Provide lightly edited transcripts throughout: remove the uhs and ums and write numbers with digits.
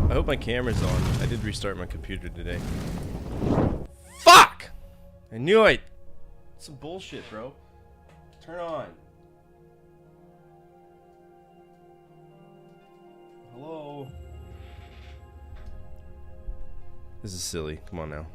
I hope my camera's on. I did restart my computer today. Fuck! I knew it! Some bullshit, bro. Turn on. Hello? This is silly. Come on now.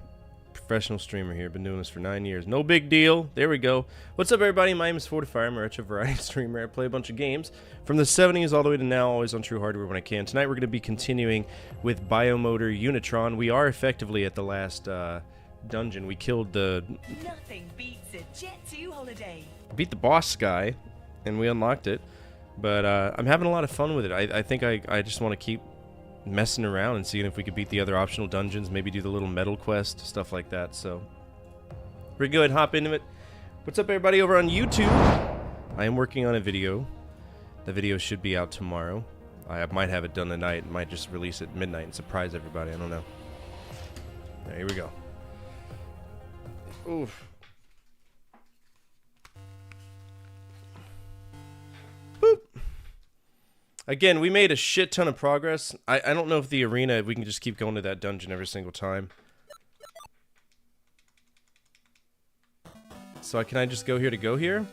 Professional streamer here. Been doing this for 9 years. No big deal. There we go. What's up, everybody? My name is Fortifire. I'm a retro variety streamer. I play a bunch of games from the 70s all the way to now, always on true hardware when I can. Tonight we're going to be continuing with Biomotor Unitron. We are effectively at the last dungeon. We killed the... Nothing beats a Jet 2 holiday. Beat the boss guy, and we unlocked it. But I'm having a lot of fun with it. I think I just want to keep messing around and seeing if we could beat the other optional dungeons, maybe do the little medal quest, stuff like that. So we're going to go ahead and hop into it. What's up, everybody over on YouTube? I am working on a video. The video should be out tomorrow. I might have it done tonight. Might just release it at midnight and surprise everybody. I don't know. There, here we go. Oof. Boop. Again, we made a shit ton of progress. I don't know if the arena, if we can just keep going to that dungeon every single time. So can I just go here to go here?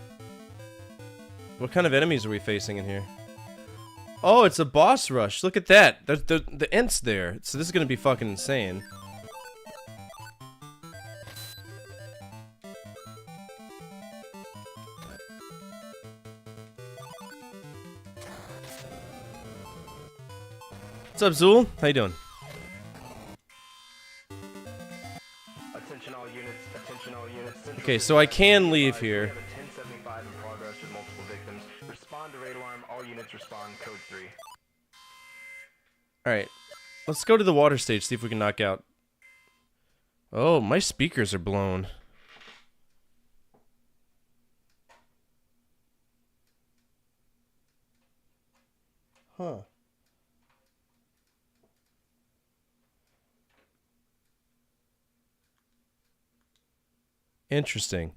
What kind of enemies are we facing in here? Oh, it's a boss rush. Look at that. The Ent's there. So this is going to be fucking insane. What's up, Zool? How you doing? Attention all units, attention all units. Okay, so I can leave here. 1075 in progress with multiple victims. Respond to raid alarm, all units respond, code 3. Alright, let's go to the water stage, see if we can knock out... Oh, my speakers are blown. Huh. Interesting.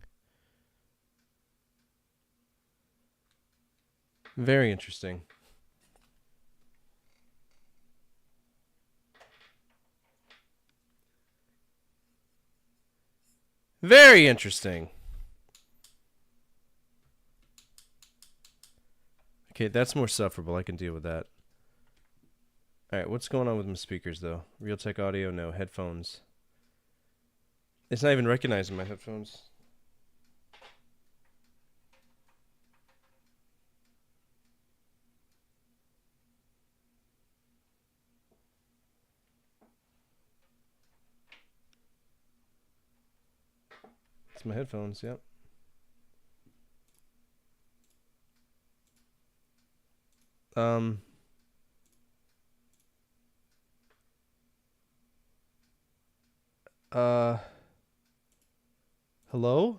Very interesting. Very interesting. Okay, that's more sufferable. I can deal with that. Alright, what's going on with my speakers, though? Realtek audio? No. Headphones. It's not even recognizing my headphones. It's my headphones, yep. Hello?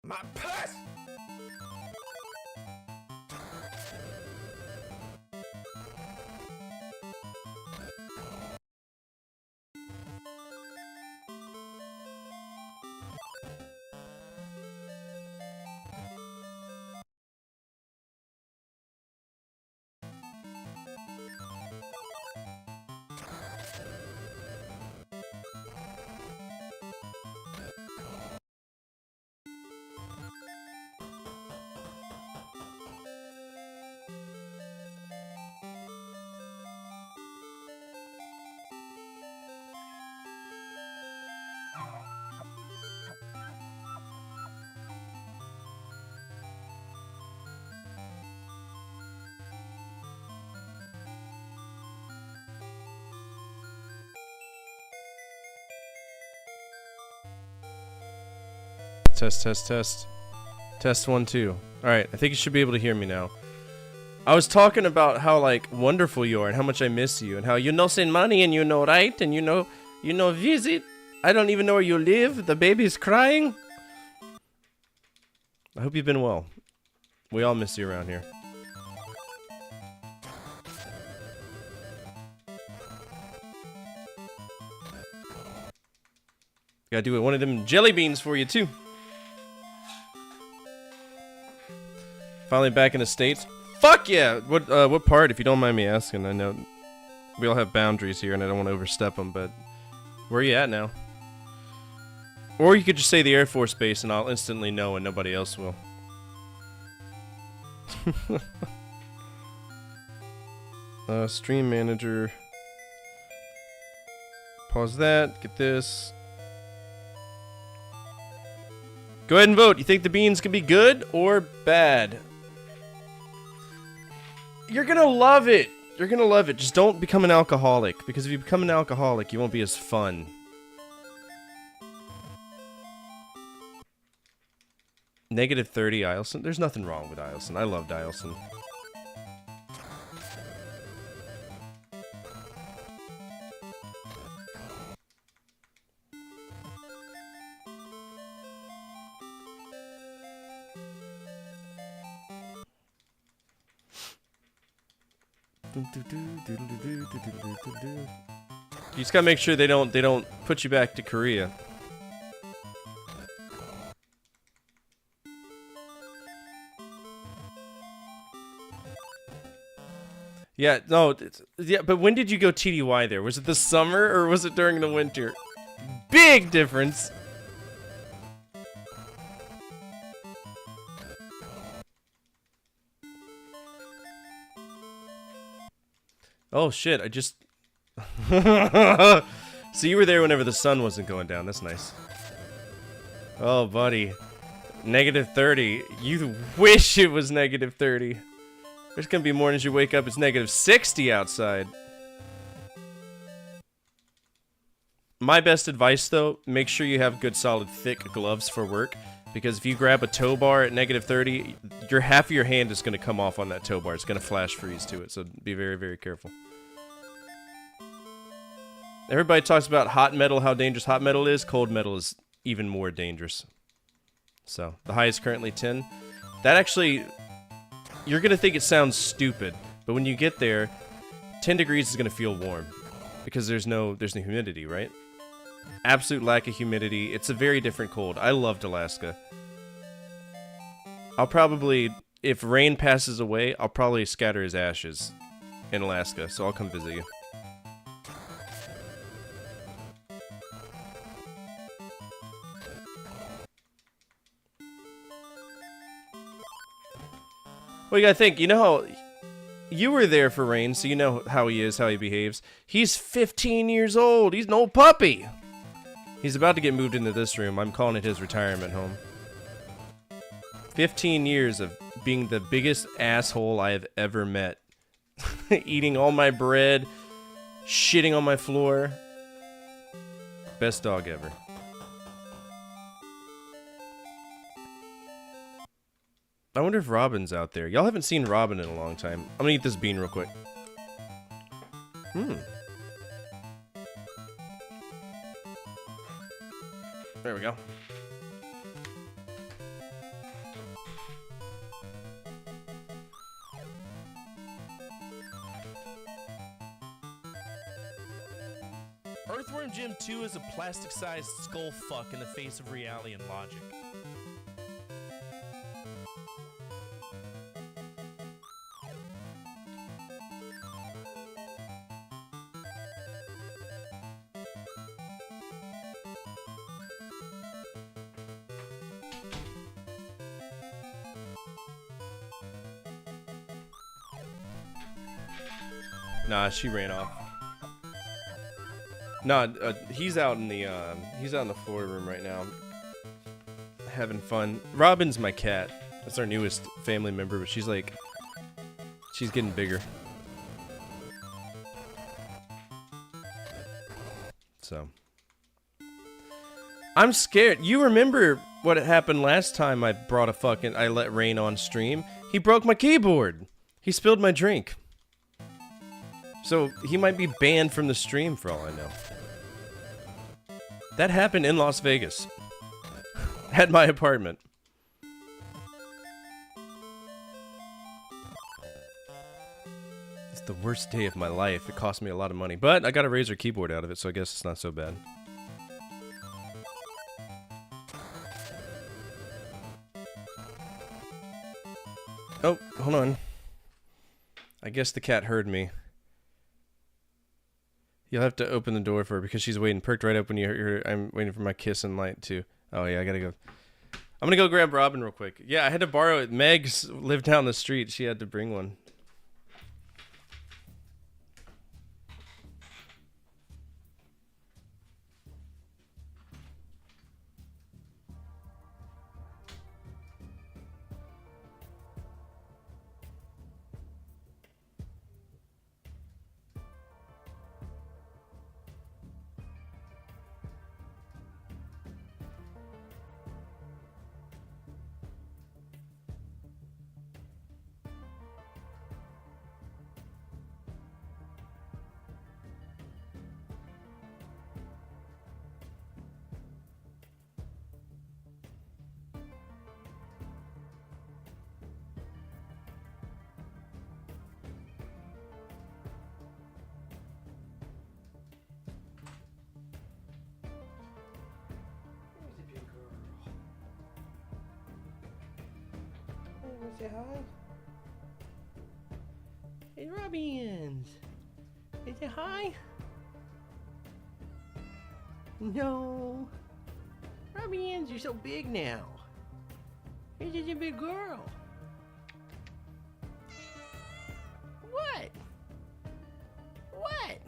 My purse! Test, test, test. Test 1, 2. Alright, I think you should be able to hear me now. I was talking about how, like, wonderful you are and how much I miss you and how you know send money and you know write and you know visit. I don't even know where you live. The baby's crying. I hope you've been well. We all miss you around here. Gotta do it. One of them jelly beans for you, too. Finally back in the States. Fuck yeah! What part, if you don't mind me asking? I know we all have boundaries here and I don't want to overstep them, but where are you at now? Or you could just say the Air Force Base and I'll instantly know and nobody else will. Stream manager. Pause that, get this. Go ahead and vote. You think the beans can be good or bad? You're gonna love it. You're gonna love it. Just don't become an alcoholic, because if you become an alcoholic, you won't be as fun. Negative 30 Ileson. There's nothing wrong with Ileson. I loved Ileson. You just gotta make sure they don't put you back to Korea. Yeah, no, yeah, but when did you go TDY there? Was it the summer or was it during the winter? Big difference. Oh shit, I just... So you were there whenever the sun wasn't going down, that's nice. Oh buddy. Negative 30. You wish it was negative 30. There's gonna be mornings you wake up, it's negative 60 outside. My best advice though, make sure you have good solid thick gloves for work. Because if you grab a tow bar at negative 30, half of your hand is gonna come off on that tow bar. It's gonna flash freeze to it, so be very, very careful. Everybody talks about hot metal, how dangerous hot metal is. Cold metal is even more dangerous. So, the high is currently 10. That actually, you're gonna think it sounds stupid, but when you get there, 10 degrees is gonna feel warm. Because there's no humidity, right? Absolute lack of humidity. It's a very different cold. I loved Alaska. I'll probably, if rain passes away, I'll probably scatter his ashes in Alaska, so I'll come visit you. Well, you gotta think, you know how... You were there for Rain, so you know how he is, how he behaves. He's 15 years old. He's an old puppy. He's about to get moved into this room. I'm calling it his retirement home. 15 years of being the biggest asshole I have ever met. Eating all my bread. Shitting on my floor. Best dog ever. I wonder if Robin's out there. Y'all haven't seen Robin in a long time. I'm gonna eat this bean real quick. There we go. Earthworm Jim 2 is a plastic-sized skull fuck in the face of reality and logic. Nah, she ran off. Nah, he's out in the floor room right now, having fun. Robin's my cat. That's our newest family member, but she's getting bigger. So, I'm scared. You remember what happened last time I let Rain on stream? He broke my keyboard. He spilled my drink. So, he might be banned from the stream for all I know. That happened in Las Vegas. At my apartment. It's the worst day of my life. It cost me a lot of money. But I got a Razer keyboard out of it, so I guess it's not so bad. Oh, hold on. I guess the cat heard me. You'll have to open the door for her because she's waiting. Perked right up when you heard her. I'm waiting for my kiss and light too. Oh yeah, I gotta go. I'm gonna go grab Robin real quick. Yeah, I had to borrow it. Meg's lived down the street. She had to bring one. Say hi. Hey, Robins. Hey, say hi. No. Robins, you're so big now. You're such a big girl. What? What?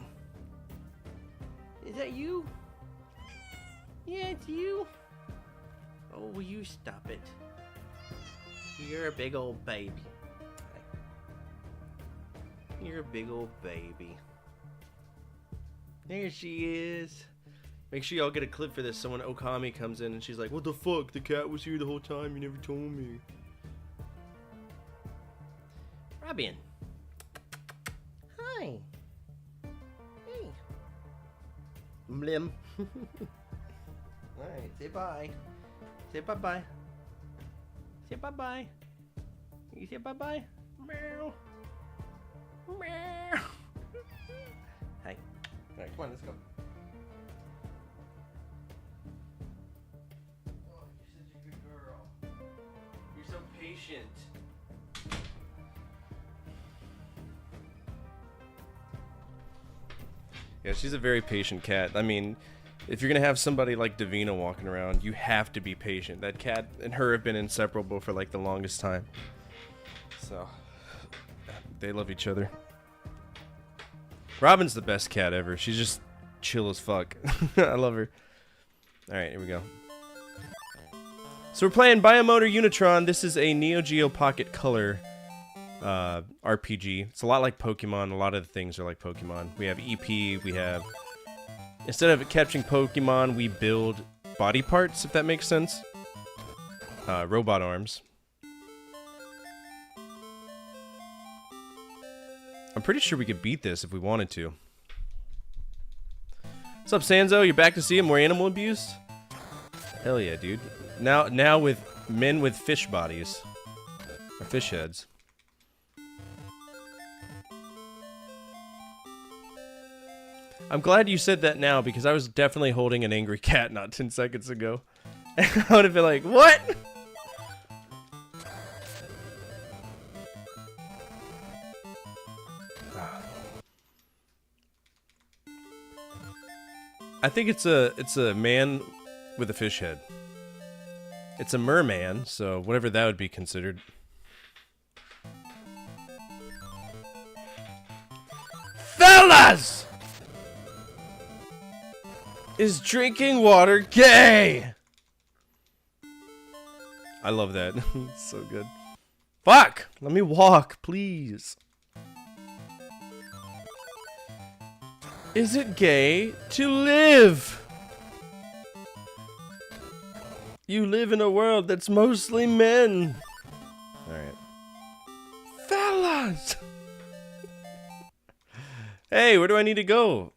Is that you? Yeah, it's you. Oh, will you stop it? You're a big old baby. You're a big old baby. There she is. Make sure y'all get a clip for this. So when Okami comes in and she's like, "What the fuck? The cat was here the whole time. You never told me." Robin. Hi. Hey. Blim. Alright, say bye. Say bye-bye. Say bye-bye. You say bye-bye? Meow. Meow. Hey. Alright, come on, let's go. Oh, you're such a good girl. You're so patient. Yeah, she's a very patient cat. I mean, if you're gonna have somebody like Davina walking around, you have to be patient. That cat and her have been inseparable for like the longest time. So, they love each other. Robin's the best cat ever. She's just chill as fuck. I love her. Alright, here we go. So we're playing Biomotor Unitron. This is a Neo Geo Pocket Color RPG. It's a lot like Pokemon. A lot of the things are like Pokemon. We have EP, we have... Instead of capturing Pokemon, we build body parts, if that makes sense. Robot arms. I'm pretty sure we could beat this if we wanted to. What's up, Sanzo? You're back to see him more animal abuse? Hell yeah, dude. Now with men with fish bodies. Or fish heads. I'm glad you said that now because I was definitely holding an angry cat not 10 seconds ago. I would have been like, what? I think it's a man with a fish head. It's a merman, so whatever that would be considered. Fellas! Is drinking water gay? I love that. It's so good. Fuck! Let me walk, please. Is it gay to live? You live in a world that's mostly men. Alright. Fellas! Hey, where do I need to go?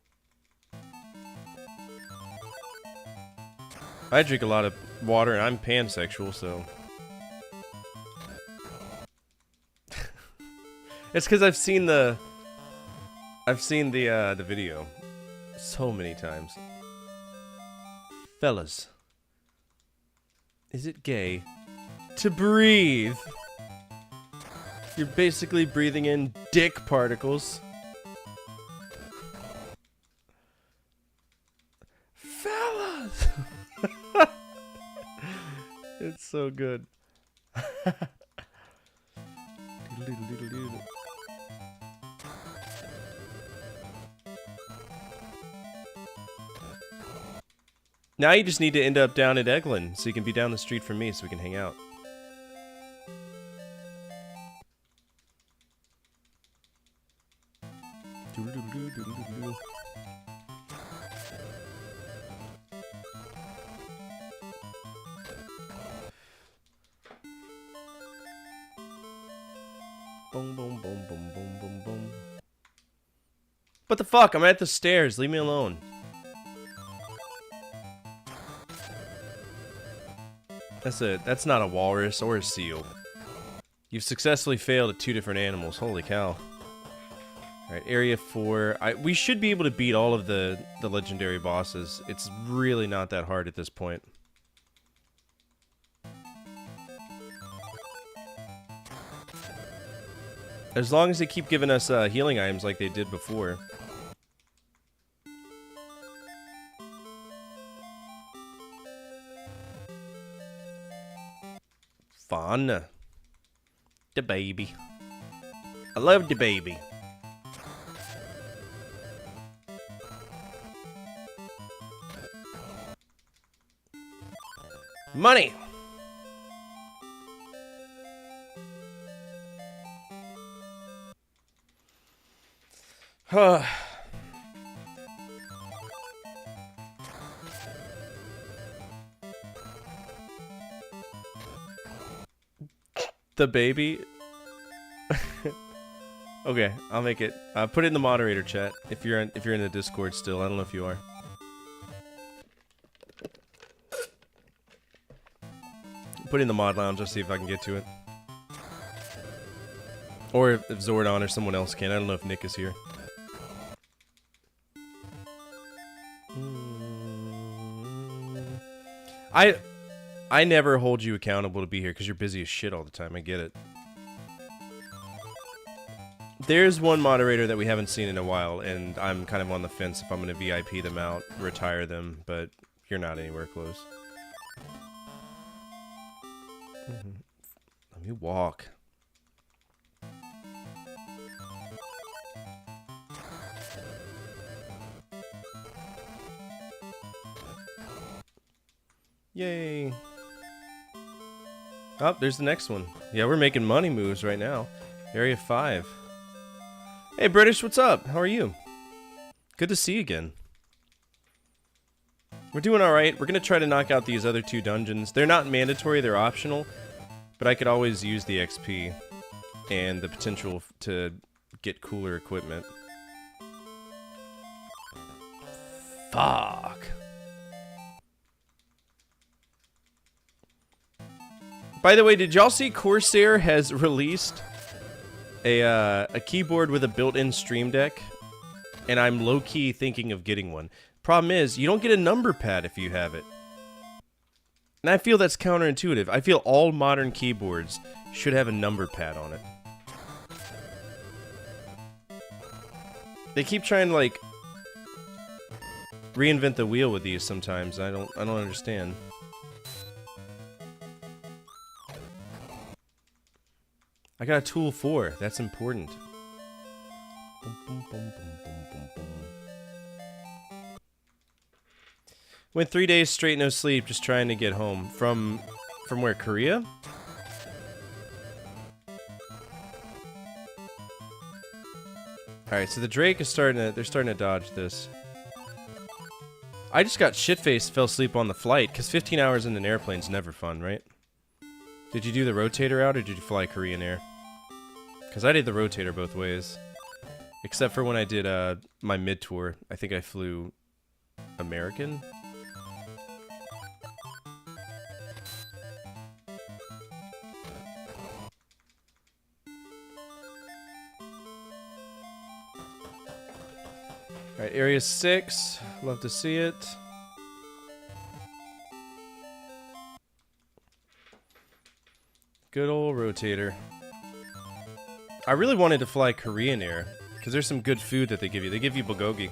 I drink a lot of water and I'm pansexual, so... It's because I've seen the video so many times. Fellas, is it gay to breathe? You're basically breathing in dick particles. Fellas! It's so good. Now you just need to end up down at Eglin, so you can be down the street from me, so we can hang out. Boom, boom, boom, boom, boom, boom, boom. What the fuck? I'm at the stairs. Leave me alone. That's not a walrus or a seal. You've successfully failed at 2 different animals. Holy cow. Alright, Area 4. We should be able to beat all of the legendary bosses. It's really not that hard at this point. As long as they keep giving us healing items like they did before. Fun. The baby. I love the baby. Money! Huh. The baby. Okay, I'll make it. Put it in the moderator chat if you're in the Discord still. I don't know if you are. Put it in the mod lounge. I'll see if I can get to it. Or if Zordon or someone else can. I don't know if Nick is here. I never hold you accountable to be here because you're busy as shit all the time. I get it. There's one moderator that we haven't seen in a while, and I'm kind of on the fence if I'm going to VIP them out, retire them, but you're not anywhere close. Let me walk. Yay. Oh, there's the next one. Yeah, we're making money moves right now. Area 5. Hey, British, what's up? How are you? Good to see you again. We're doing alright. We're going to try to knock out these other 2 dungeons. They're not mandatory, they're optional. But I could always use the XP and the potential to get cooler equipment. Fuck. By the way, did y'all see Corsair has released a keyboard with a built-in Stream Deck? And I'm low-key thinking of getting one. Problem is, you don't get a number pad if you have it. And I feel that's counterintuitive. I feel all modern keyboards should have a number pad on it. They keep trying to, like, reinvent the wheel with these sometimes. I don't understand. I got a tool 4. That's important. Boom, boom, boom, boom, boom, boom, boom. Went 3 days straight, no sleep, just trying to get home. From where? Korea? Alright, so the Drake is they're starting to dodge this. I just got shit-faced, fell asleep on the flight, because 15 hours in an airplane's never fun, right? Did you do the rotator out, or did you fly Korean Air? Because I did the rotator both ways. Except for when I did my mid-tour. I think I flew American? Alright, Area 6. Love to see it. Good old rotator. I really wanted to fly Korean Air, because there's some good food that they give you. They give you bulgogi.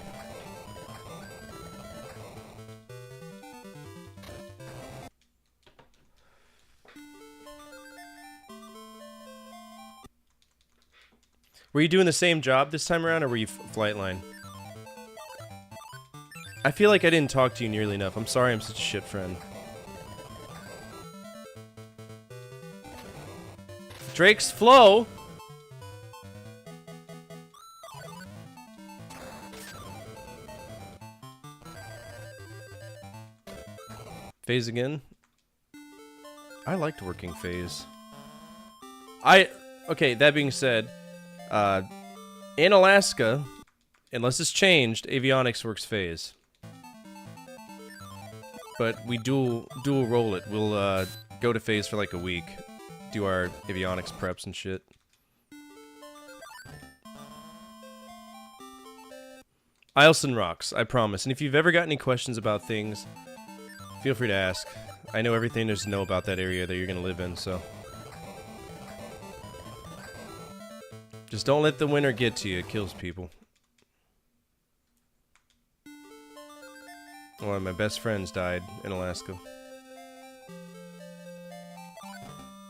Were you doing the same job this time around, or were you Flightline? I feel like I didn't talk to you nearly enough. I'm sorry I'm such a shit friend. Drake's flow! Phase again? I liked working Phase. Okay, that being said, in Alaska, unless it's changed, avionics works Phase. But we dual roll it. We'll go to Phase for like a week, do our avionics preps and shit. Ilson rocks, I promise. And if you've ever got any questions about things, feel free to ask. I know everything there's to know about that area that you're gonna live in, so. Just don't let the winter get to you, it kills people. One of my best friends died in Alaska.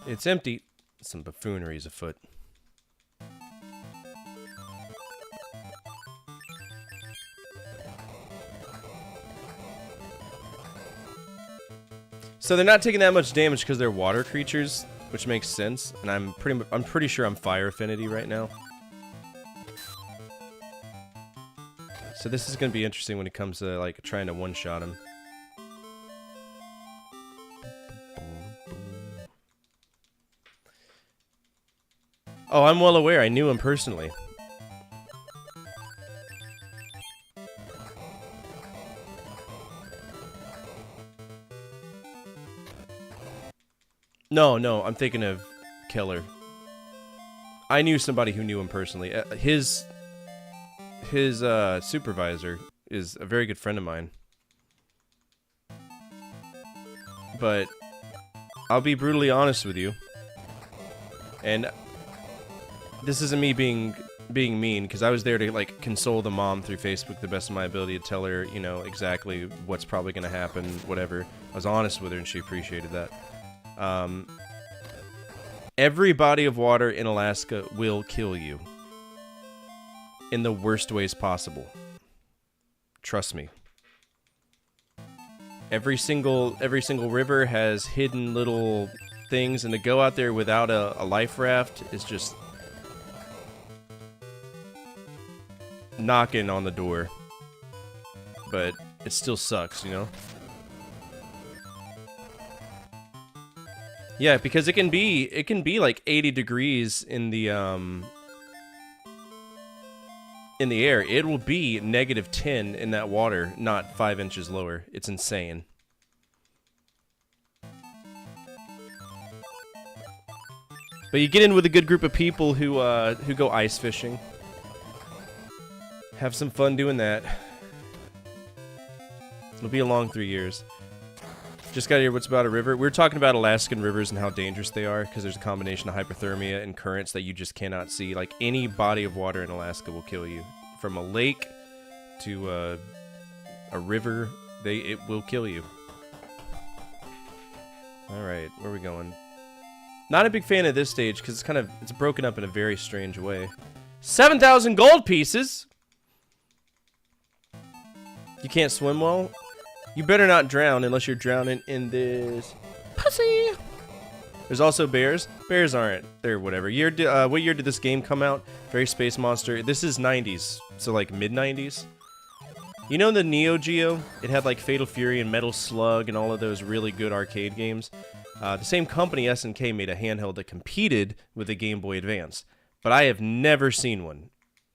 It's empty. Some buffoonery is afoot. So they're not taking that much damage because they're water creatures, which makes sense. And I'm pretty sure I'm fire affinity right now. So this is going to be interesting when it comes to, like, trying to one-shot him. Oh, I'm well aware. I knew him personally. No, I'm thinking of Keller. I knew somebody who knew him personally. His supervisor is a very good friend of mine. But I'll be brutally honest with you. And this isn't me being mean, because I was there to, like, console the mom through Facebook the best of my ability to tell her, you know, exactly what's probably going to happen, whatever. I was honest with her and she appreciated that. Every body of water in Alaska will kill you. In the worst ways possible. Trust me. Every single river has hidden little things, and to go out there without a life raft is just knocking on the door. But it still sucks, you know? Yeah, because it can be like 80 degrees in the air. It will be -10 in that water, not 5 inches lower. It's insane. But you get in with a good group of people who go ice fishing. Have some fun doing that. It'll be a long 3 years. Just got here. What's about a river? We were talking about Alaskan rivers and how dangerous they are because there's a combination of hypothermia and currents that you just cannot see. Like any body of water in Alaska will kill you. From a lake to a river, it will kill you. All right, where are we going? Not a big fan of this stage because it's broken up in a very strange way. 7,000 gold pieces. You can't swim well. You better not drown unless you're drowning in this pussy. There's also bears. Bears aren't. They're whatever. What year did this game come out? Very Space Monster. This is 90s, so like mid-90s. You know the Neo Geo? It had like Fatal Fury and Metal Slug and all of those really good arcade games. The same company, SNK, made a handheld that competed with the Game Boy Advance. But I have never seen one.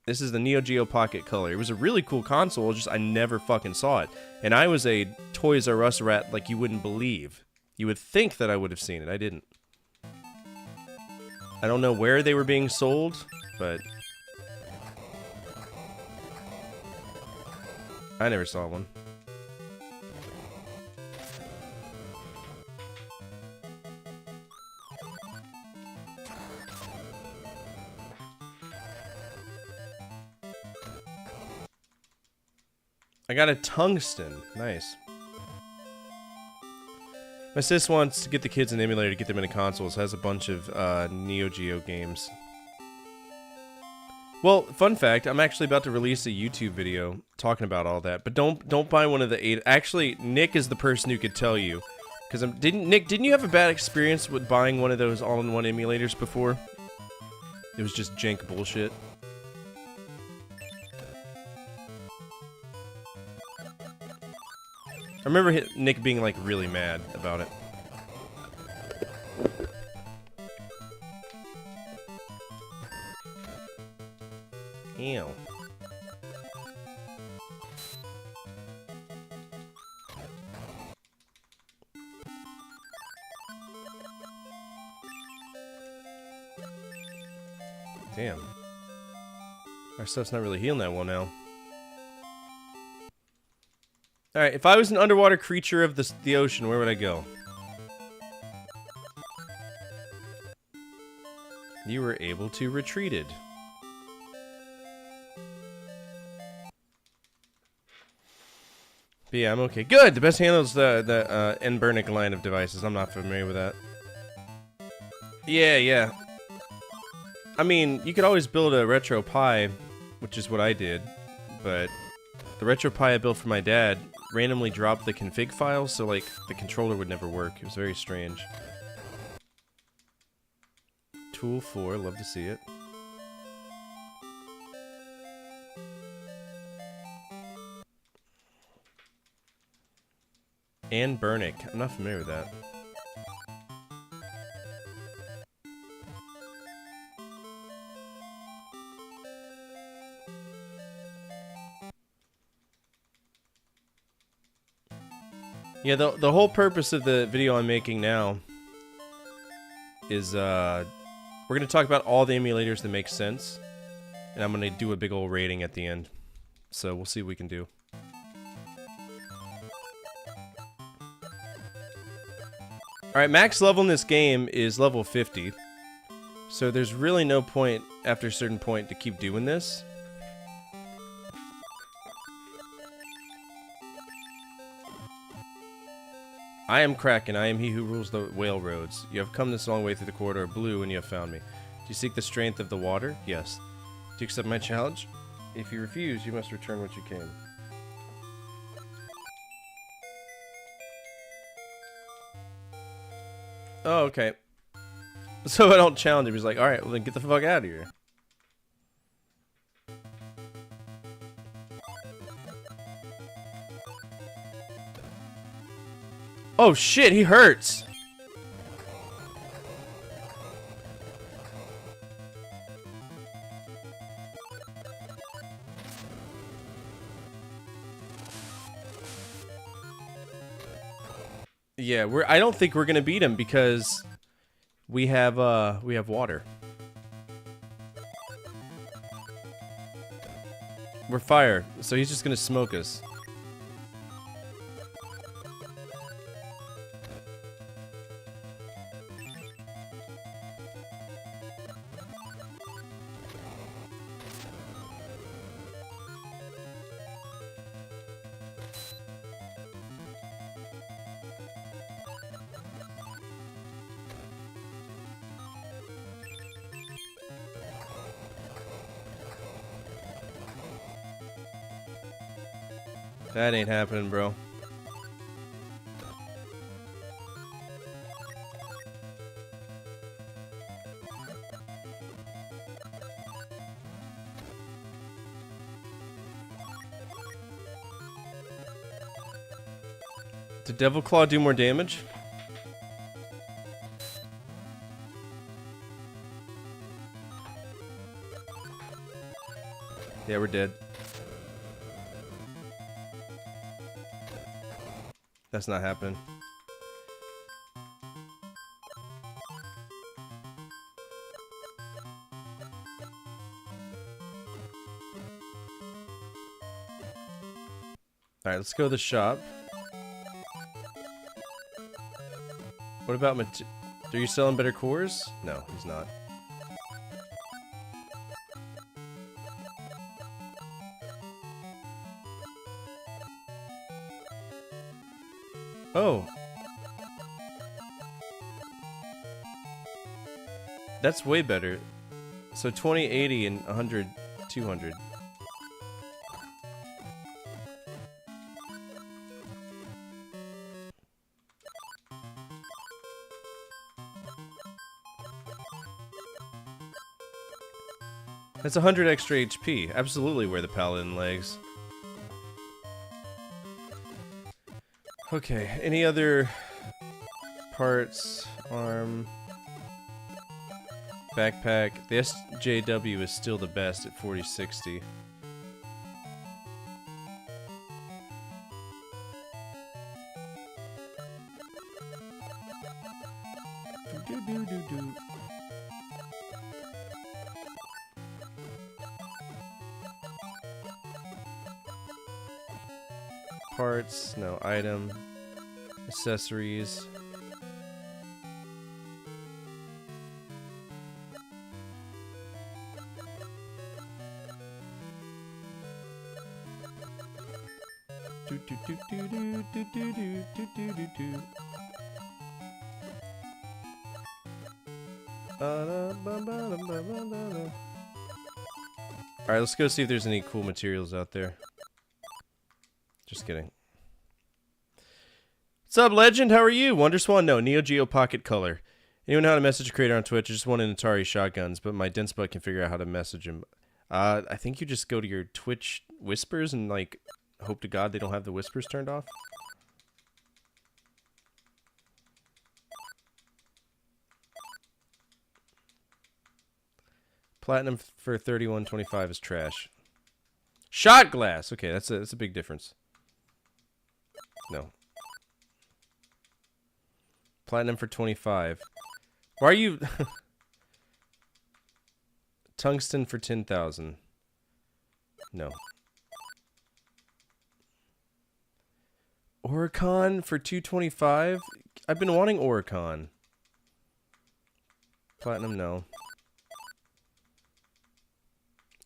This is the Neo Geo Pocket Color. It was a really cool console, just I never fucking saw it. And I was a Toys R Us rat like you wouldn't believe. You would think that I would have seen it. I didn't. I don't know where they were being sold, but I never saw one. I got a tungsten. Nice. My sis wants to get the kids an emulator to get them into consoles. Has a bunch of Neo Geo games. Well, fun fact, I'm actually about to release a YouTube video talking about all that. But don't buy one of the 8. Actually, Nick is the person who could tell you. Because didn't you have a bad experience with buying one of those all-in-one emulators before? It was just jank bullshit. I remember Nick being like really mad about it. Ew. Damn. Our stuff's not really healing that well now. Alright, if I was an underwater creature of the ocean, where would I go? You were able to retreated. But yeah, I'm okay. Good! The best handles the Enbernic line of devices. I'm not familiar with that. Yeah. I mean, you could always build a RetroPie, which is what I did, but the RetroPie I built for my dad randomly dropped the config file, so like the controller would never work. It was very strange. Tool 4, love to see it. Anbernic. I'm not familiar with that. Yeah, the whole purpose of the video I'm making now is we're going to talk about all the emulators that make sense, and I'm going to do a big old rating at the end. So we'll see what we can do. Alright, max level in this game is level 50. So there's really no point after a certain point to keep doing this. I am Kraken, I am he who rules the whale roads. You have come this long way through the corridor of blue and you have found me. Do you seek the strength of the water? Yes. Do you accept my challenge? If you refuse, you must return what you came. Oh, okay. So I don't challenge him, he's like, alright, well then get the fuck out of here. Oh shit, he hurts! Yeah, I don't think we're gonna beat him because we have water. We're fire, so he's just gonna smoke us. That ain't happening, bro. Did Devil Claw do more damage? Yeah, we're dead. That's not happening. Alright, let's go to the shop. What about are you selling better cores? No, he's not. Oh. That's way better. So 20, 80, and 100, 200. That's 100 extra HP. Absolutely wear the paladin legs. Okay, any other parts? Arm, backpack. The SJW is still the best at 4060. Parts, no. Item, accessories. Alright, let's go see if there's any cool materials out there. Just kidding. What's up, Legend? How are you? Wonderswan? No. Neo Geo Pocket Color. Anyone know how to message a creator on Twitch? I just want an Atari Shotguns, but my Densebug can figure out how to message him. I think you just go to your Twitch whispers and, like, hope to God they don't have the whispers turned off. Platinum for 31.25 is trash. Shot glass. Okay, that's a big difference. No. Platinum for 25. Why are you... Tungsten for 10,000. No. Oricon for 225? I've been wanting Oricon. Platinum, no.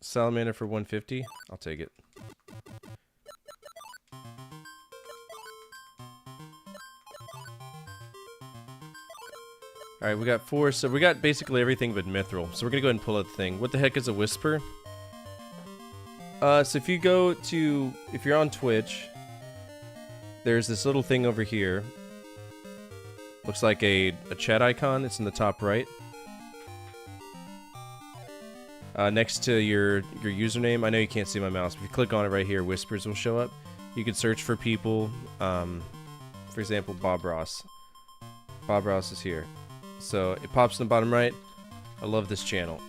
Salamander for 150? I'll take it. Alright, we got 4, so we got basically everything but Mithril. So we're gonna go ahead and pull out the thing. What the heck is a Whisper? So if you go to... If you're on Twitch, there's this little thing over here. Looks like a chat icon. It's in the top right. Next to your username. I know you can't see my mouse, but if you click on it right here, Whispers will show up. You can search for people. For example, Bob Ross. Bob Ross is here. So it pops in the bottom right. I love this channel.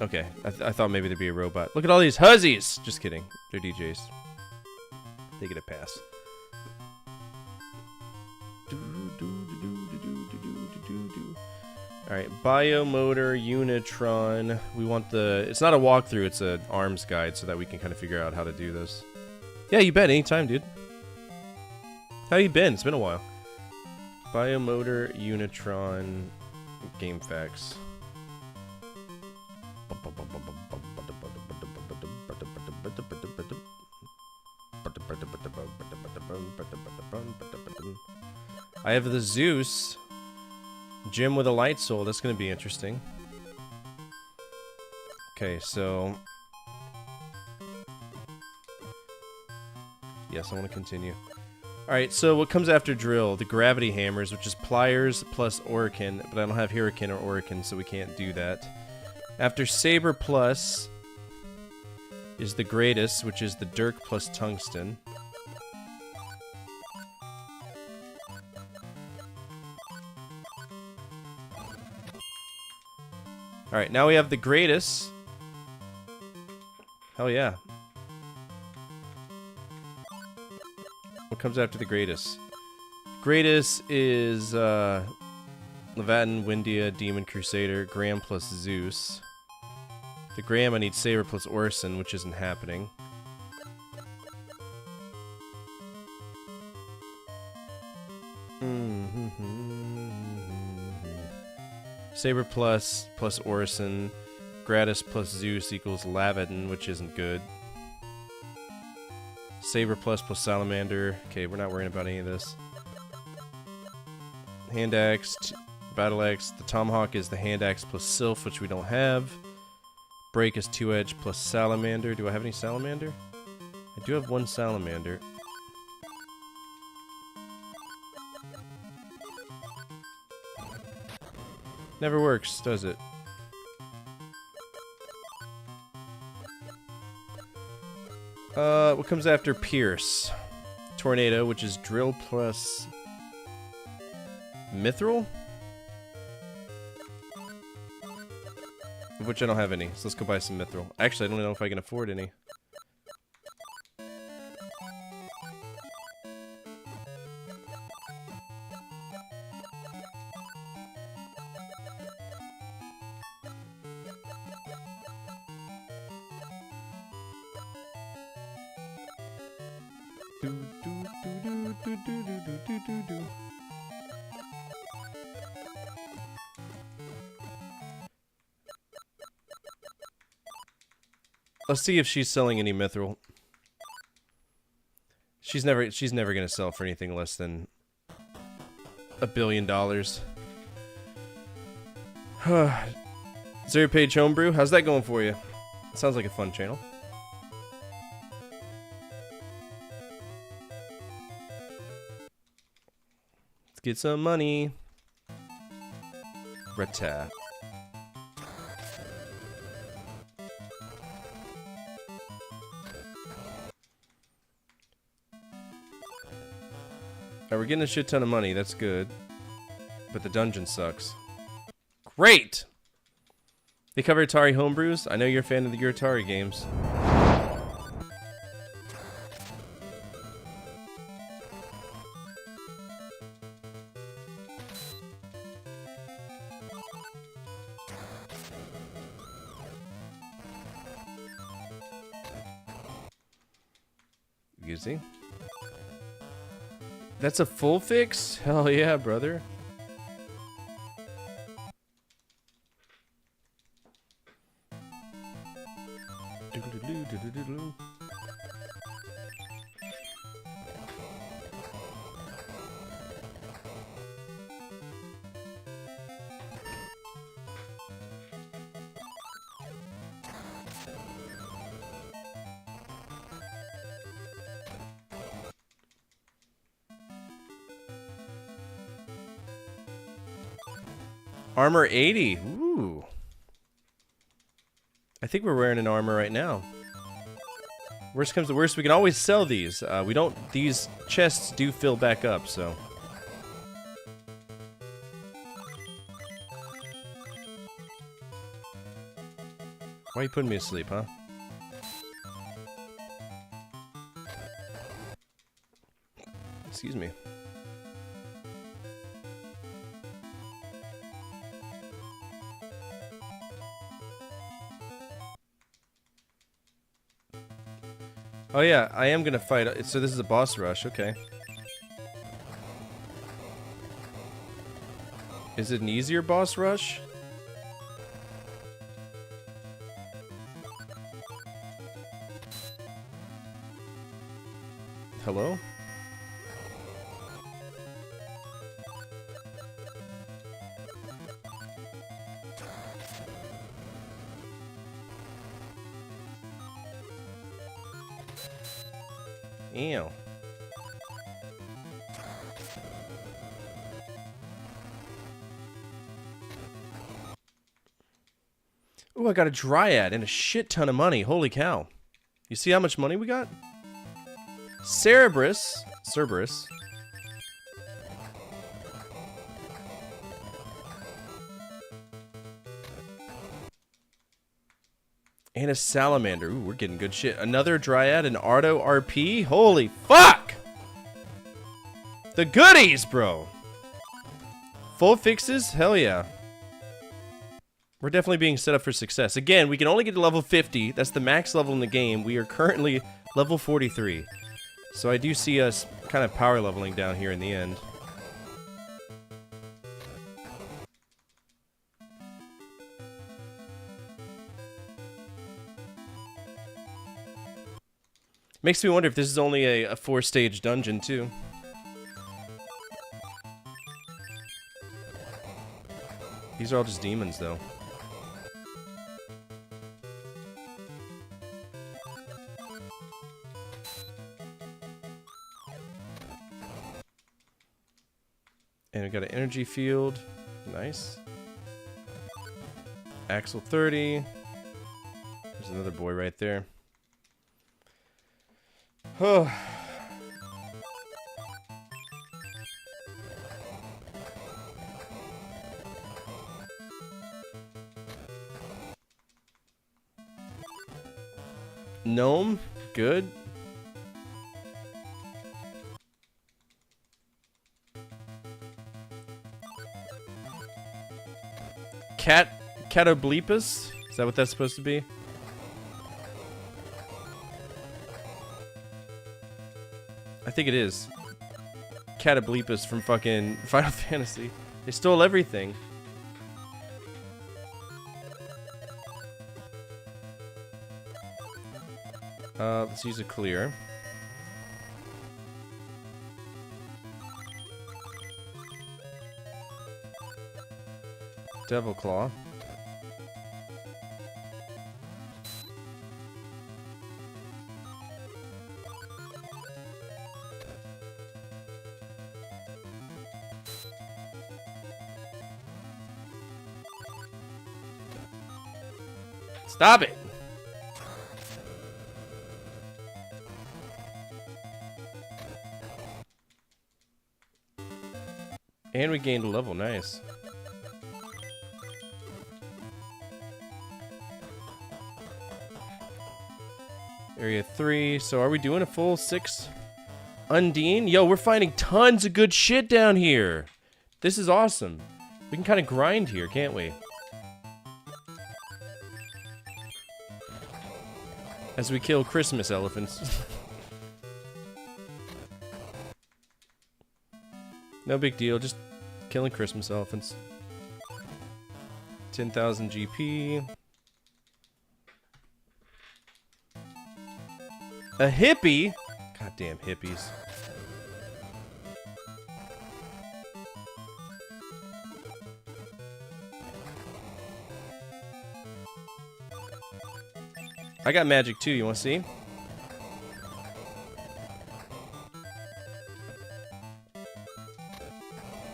Okay, I thought maybe there'd be a robot. Look at all these huzzies! Just kidding. They're DJs. They get a pass. Alright, Biomotor, Unitron. We want the... It's not a walkthrough, it's an arms guide so that we can kind of figure out how to do this. Yeah, you bet. Anytime, dude. How you been? It's been a while. Biomotor, Unitron, Game Facts. I have the Zeus. Gym with a light soul. That's going to be interesting. Okay, so... Yes, I want to continue. Alright, so what comes after drill? The gravity hammers, which is pliers plus Orican, but I don't have Hurricane or Orican, so we can't do that. After saber plus is the greatest, which is the dirk plus tungsten. Alright, now we have the greatest. Hell yeah. What comes after the greatest? Greatest is Leviathan, Windia, Demon Crusader, Graham plus Zeus. The Graham I need Saber plus Orson, which isn't happening. Saber plus Orson. Gratis plus Zeus equals Lavadin, which isn't good. Saber plus Salamander. Okay, we're not worrying about any of this. Hand axe, battle axe. The tomahawk is the hand axe plus Sylph, which we don't have. Break is 2-edge plus Salamander. Do I have any Salamander? I do have one Salamander. Never works, does it? What comes after Pierce? Tornado, which is drill plus Mithril? Of which I don't have any, so let's go buy some Mithril. Actually, I don't know if I can afford any. Let's see if she's selling any mithril. She's never gonna sell for anything less than $1 billion. Zero Page Homebrew, how's that going for you? Sounds like a fun channel. Let's get some money. Rata. Alright, we're getting a shit ton of money, that's good. But the dungeon sucks. Great! They cover Atari homebrews? I know you're a fan of your Atari games. Easy. That's a full fix? Hell yeah, brother. Armor 80. Ooh. I think we're wearing an armor right now. Worst comes to worst, we can always sell these. We don't. These chests do fill back up, so. Why are you putting me asleep, huh? Excuse me. Oh yeah, I am gonna fight. So this is a boss rush. Okay. Is it an easier boss rush? Hello? Ew. Ooh, I got a Dryad and a shit ton of money. Holy cow. You see how much money we got? Cerberus. And a Salamander. Ooh, we're getting good shit. Another Dryad, an Ardo RP. Holy fuck! The goodies, bro! Full fixes? Hell yeah. We're definitely being set up for success. Again, we can only get to level 50. That's the max level in the game. We are currently level 43. So I do see us kind of power leveling down here in the end. Makes me wonder if this is only a 4-stage dungeon, too. These are all just demons, though. And we got an energy field. Nice. Axle 30. There's another boy right there. Oh. Gnome, good. Catoblepus? Is that what that's supposed to be? I think it is. Catoblepus from fucking Final Fantasy. They stole everything. Let's use a clear. Devil Claw. Stop it! And we gained a level, nice. Area 3, so are we doing a full 6? Undine? Yo, we're finding tons of good shit down here! This is awesome. We can kind of grind here, can't we? As we kill Christmas elephants. No big deal, just killing Christmas elephants. 10,000 GP. A hippie? Goddamn hippies. I got magic too, you wanna see?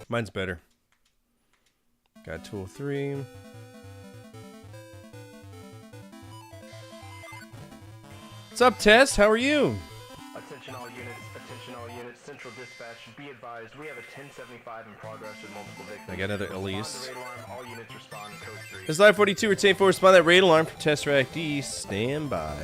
Mine's better. Got tool 3. What's up, Tess? How are you? Attention all units, Central Dispatch, be advised, we have a 1075 in progress with multiple victims. I got another Respond Elise. to raid alarm, all units respond, code 3. This is Live 42, retain 4, respond that raid alarm for Tesseract D. Stand by.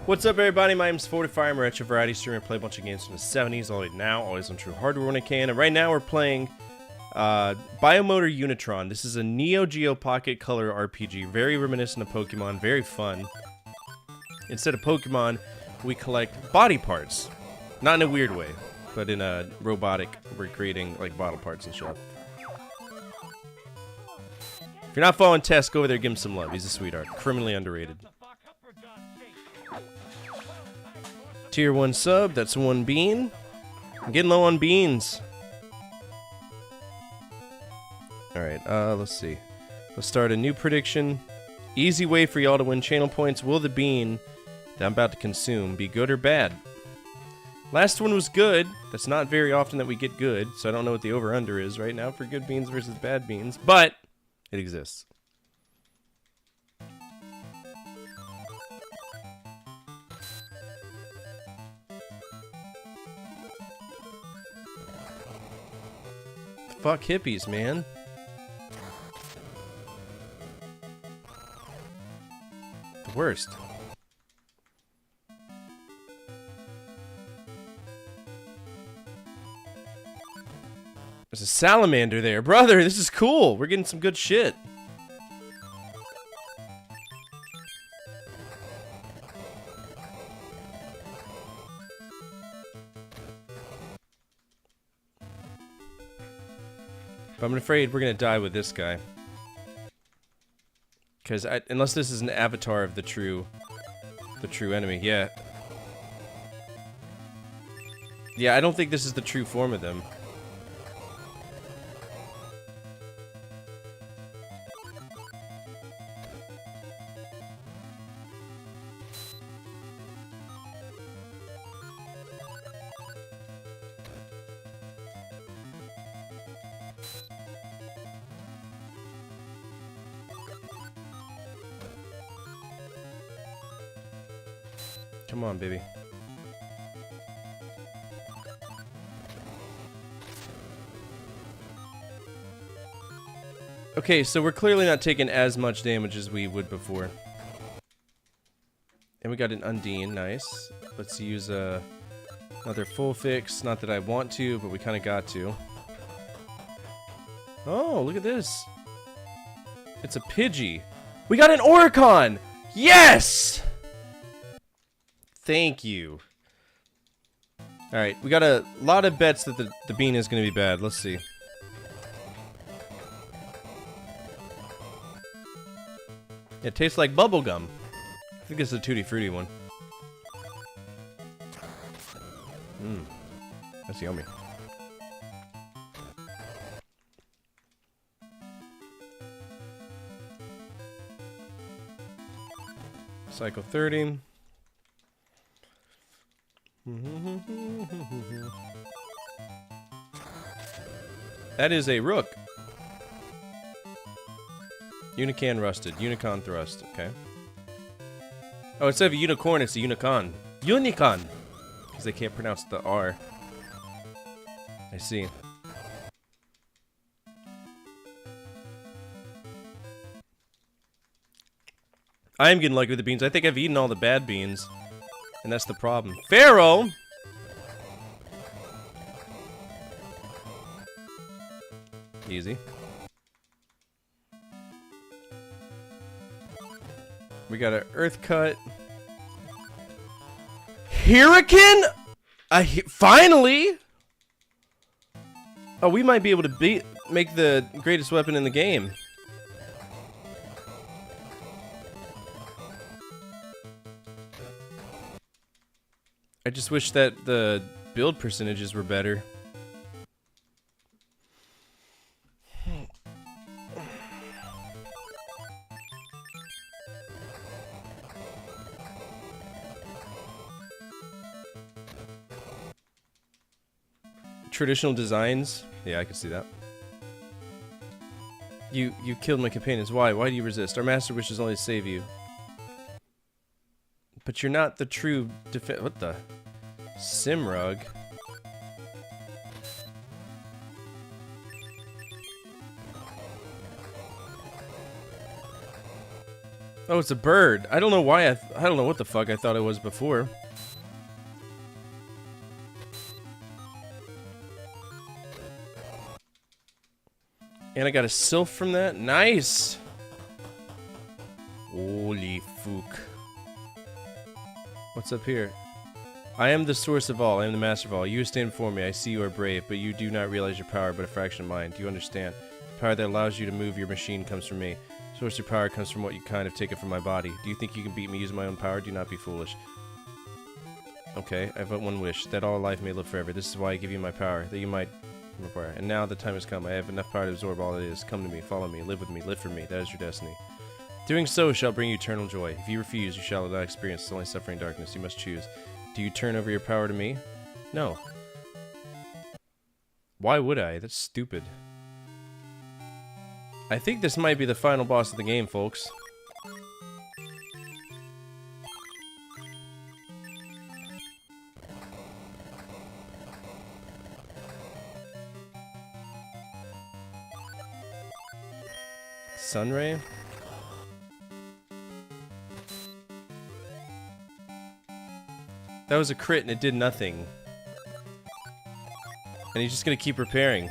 What's up, everybody? My name's Fortify. I'm a retro variety streamer. I play a bunch of games from the 70s all the way now, always on true hardware when I can. And right now we're playing Biomotor Unitron. This is a Neo Geo Pocket Color RPG. Very reminiscent of Pokemon. Very fun. Instead of Pokemon, we collect body parts. Not in a weird way, but in a robotic, we're creating like bottle parts and shit. If you're not following Tess, go over there, give him some love. He's a sweetheart. Criminally underrated. Tier 1 sub, that's 1 bean. I'm getting low on beans. Alright, let's see. Let's start a new prediction. Easy way for y'all to win channel points. Will the bean that I'm about to consume be good or bad? Last one was good. That's not very often that we get good, so I don't know what the over-under is right now for good beans versus bad beans, but it exists. Fuck hippies, man. The worst. There's a salamander there. Brother, this is cool. We're getting some good shit. But I'm afraid we're gonna die with this guy. Because unless this is an avatar of the true enemy. Yeah. Yeah, I don't think this is the true form of them. Come on, baby. Okay, so we're clearly not taking as much damage as we would before. And we got an Undine, nice. Let's use another full fix. Not that I want to, but we kind of got to. Oh, look at this. It's a Pidgey. We got an Oricon! Yes! Thank you. Alright, we got a lot of bets that the bean is going to be bad. Let's see. It tastes like bubblegum. I think it's a Tutti Frutti one. Mmm. That's yummy. Cycle 30. That is a rook. Unican rusted. Unicon thrust. Okay. Oh, instead of a unicorn, it's a unicorn. Unicon! Because they can't pronounce the R. I see. I am getting lucky with the beans. I think I've eaten all the bad beans. And that's the problem. Pharaoh! Easy. We got an Earth Cut. Hurricane? Finally! Oh, we might be able to make the greatest weapon in the game. I just wish that the build percentages were better. Traditional designs? Yeah, I can see that. You killed my companions. Why? Why do you resist? Our master wishes only to save you. But you're not the true what the? Simrug? Oh, it's a bird. I don't know why I don't know what the fuck I thought it was before. And I got a sylph from that. Nice. Holy fuck. What's up here? I am the source of all. I am the master of all. You stand before me. I see you are brave, but you do not realize your power, but a fraction of mine. Do you understand? The power that allows you to move your machine comes from me. Source of power comes from what you kind of taken from my body. Do you think you can beat me using my own power? Do not be foolish. Okay, I have but one wish, that all life may live forever. This is why I give you my power, that you might require. And now the time has come. I have enough power to absorb all it is. Come to me, follow me, live with me, live for me. That is your destiny. Doing so shall bring you eternal joy. If you refuse, you shall not experience only suffering and darkness. You must choose. Do you turn over your power to me? No. Why would I? That's stupid. I think this might be the final boss of the game, folks. Sunray? That was a crit and it did nothing. And he's just gonna keep repairing.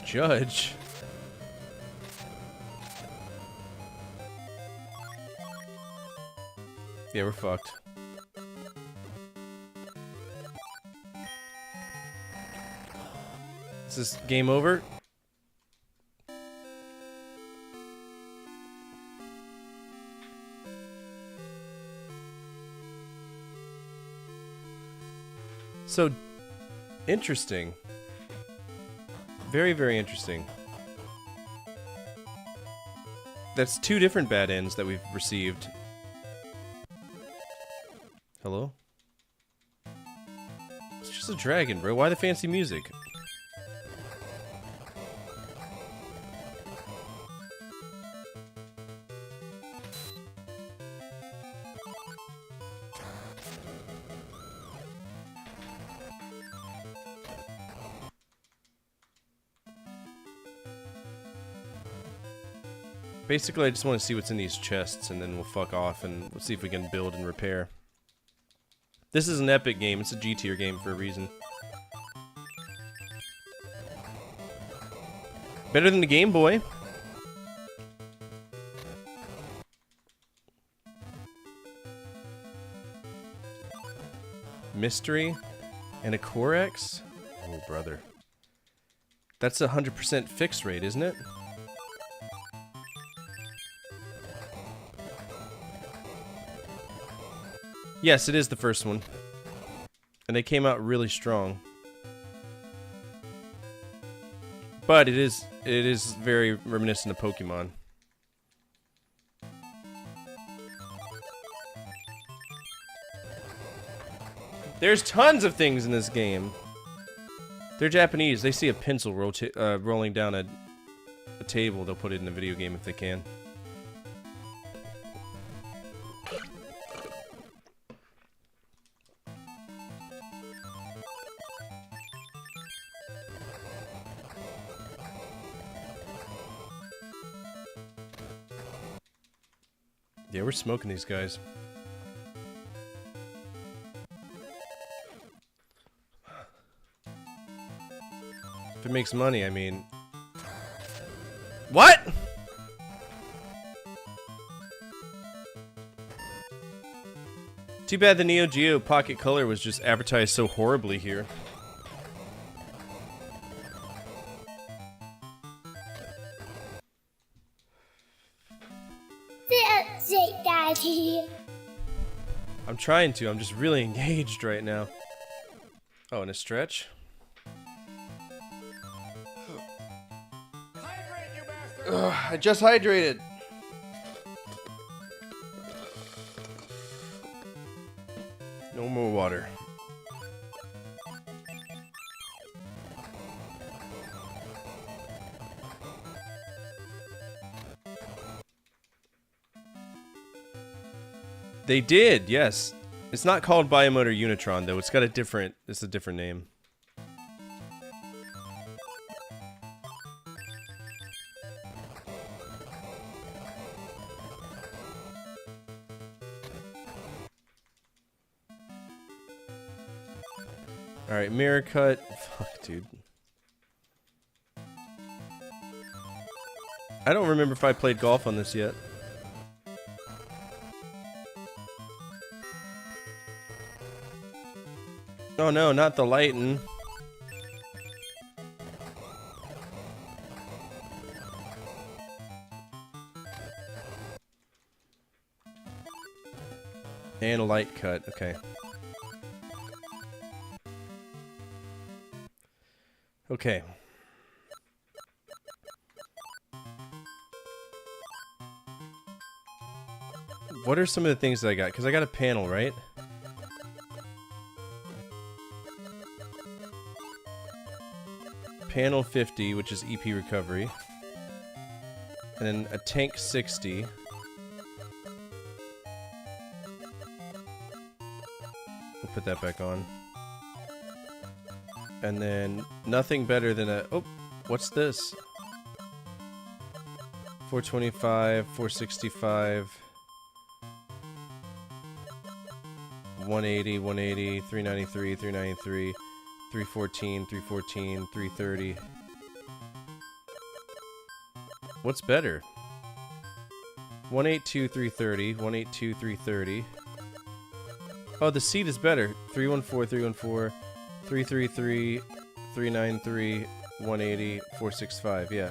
Judge? Yeah, we're fucked. Is this game over? So, interesting. Very, very interesting. That's two different bad ends that we've received. Hello? It's just a dragon, bro. Why the fancy music? Basically, I just want to see what's in these chests, and then we'll fuck off, and we'll see if we can build and repair. This is an epic game. It's a G tier game for a reason. Better than the Game Boy. Mystery and a Corex? Oh, brother. That's 100% fixed rate, isn't it? Yes, it is the first one. And they came out really strong. But it is very reminiscent of Pokemon. There's tons of things in this game. They're Japanese. They see a pencil rolling down a table. They'll put it in a video game if they can. Yeah, we're smoking these guys. If it makes money, I mean... What?! Too bad the Neo Geo Pocket Color was just advertised so horribly here. I'm trying to, I'm just really engaged right now. Oh, and a stretch? Ugh, I just hydrated! No more water. They did, yes. It's not called Biomotor Unitron though. It's got a different. It's a different name. All right, mirror cut. Fuck, dude. I don't remember if I played golf on this yet. Oh no, not the lighten. And a light cut, okay. Okay. What are some of the things that I got? Because I got a panel, right? Panel 50, which is EP recovery. And then a tank 60. We'll put that back on. And then nothing better than a... Oh, what's this? 425, 465... 180, 180, 393, 393, 314, 314, 330. What's better? 182, 330, 182, 330. Oh, the seat is better. 314, 314, 333, 393, 180, 465. Yeah.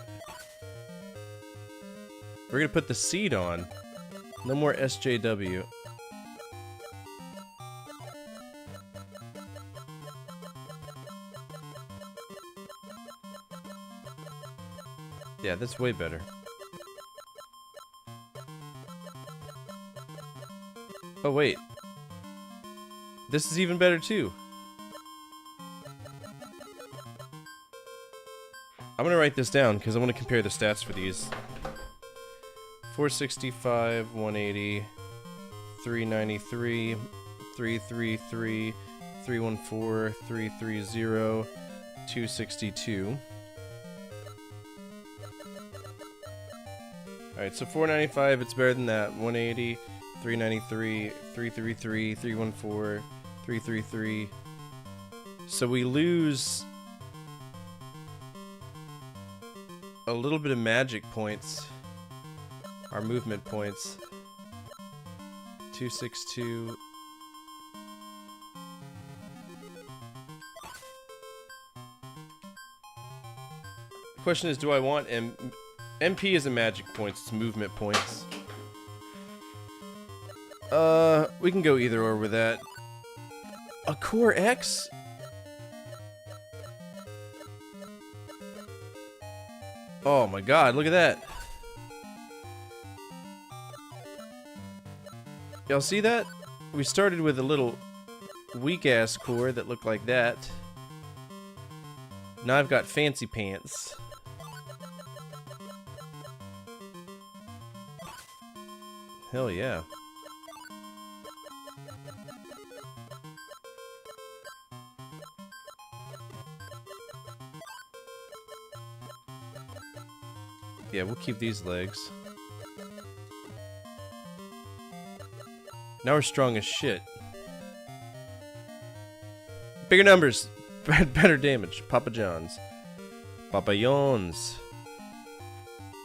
We're gonna put the seat on. No more SJW. Yeah, that's way better. Oh, wait. This is even better, too. I'm gonna write this down, because I want to compare the stats for these. 465, 180, 393, 333, 314, 330, 262. Alright, so 495, it's better than that. 180, 393, 333, 314, 333. So we lose a little bit of magic points. Our movement points. 262. The question is, do I want MP isn't magic points, it's movement points. We can go either or with that. A Core X? Oh my god, look at that. Y'all see that? We started with a little weak-ass core that looked like that. Now I've got fancy pants. Hell yeah. Yeah, we'll keep these legs. Now we're strong as shit. Bigger numbers, better damage. Papa John's. Papa John's.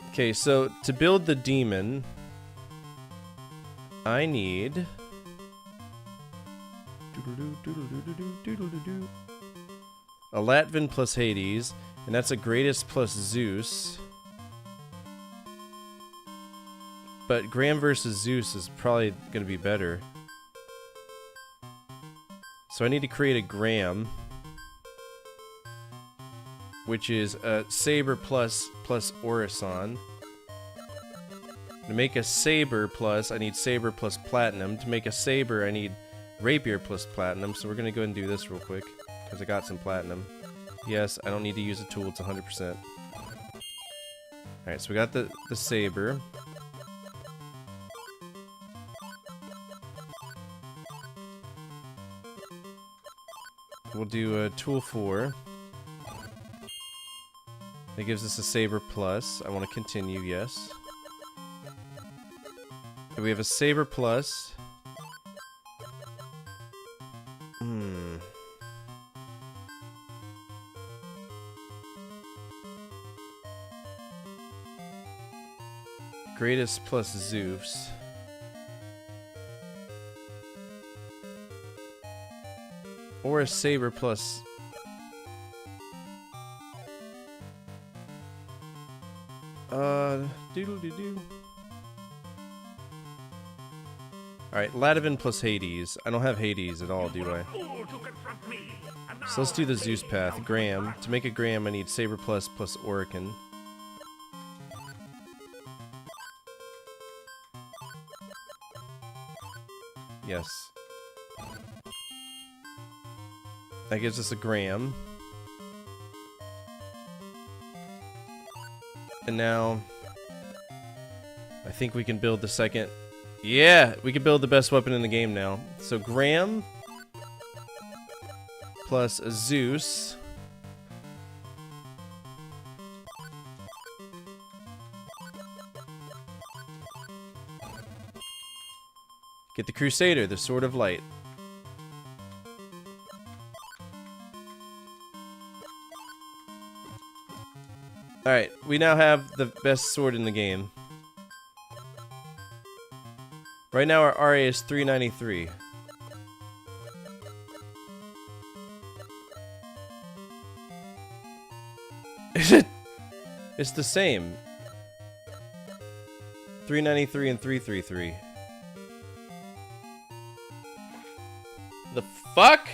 Okay, so to build the demon, I need a Latvan plus Hades, and that's a Greatest plus Zeus. But Graham versus Zeus is probably going to be better. So I need to create a Graham, which is a Saber plus Orison. To make a Saber plus, I need Saber plus Platinum. To make a Saber, I need Rapier plus Platinum. So we're going to go ahead and do this real quick, because I got some Platinum. Yes, I don't need to use a tool, it's 100%. Alright, so we got the Saber. We'll do a tool 4. That gives us a saber plus. I want to continue, yes. Okay, we have a saber plus. Greatest plus Zeus. Or a saber plus. Doodle-doo-doo. Alright, Ladivin plus Hades. I don't have Hades at all, do I? So let's do the Zeus path. Graham. To make a Graham, I need saber plus Orican. Yes. That gives us a Graham. And now I think we can build the second. Yeah, we can build the best weapon in the game now. So Graham plus a Zeus. Get the Crusader, the Sword of Light. Alright, we now have the best sword in the game. Right now our RA is 393. It's the same. 393 and 333. The fuck?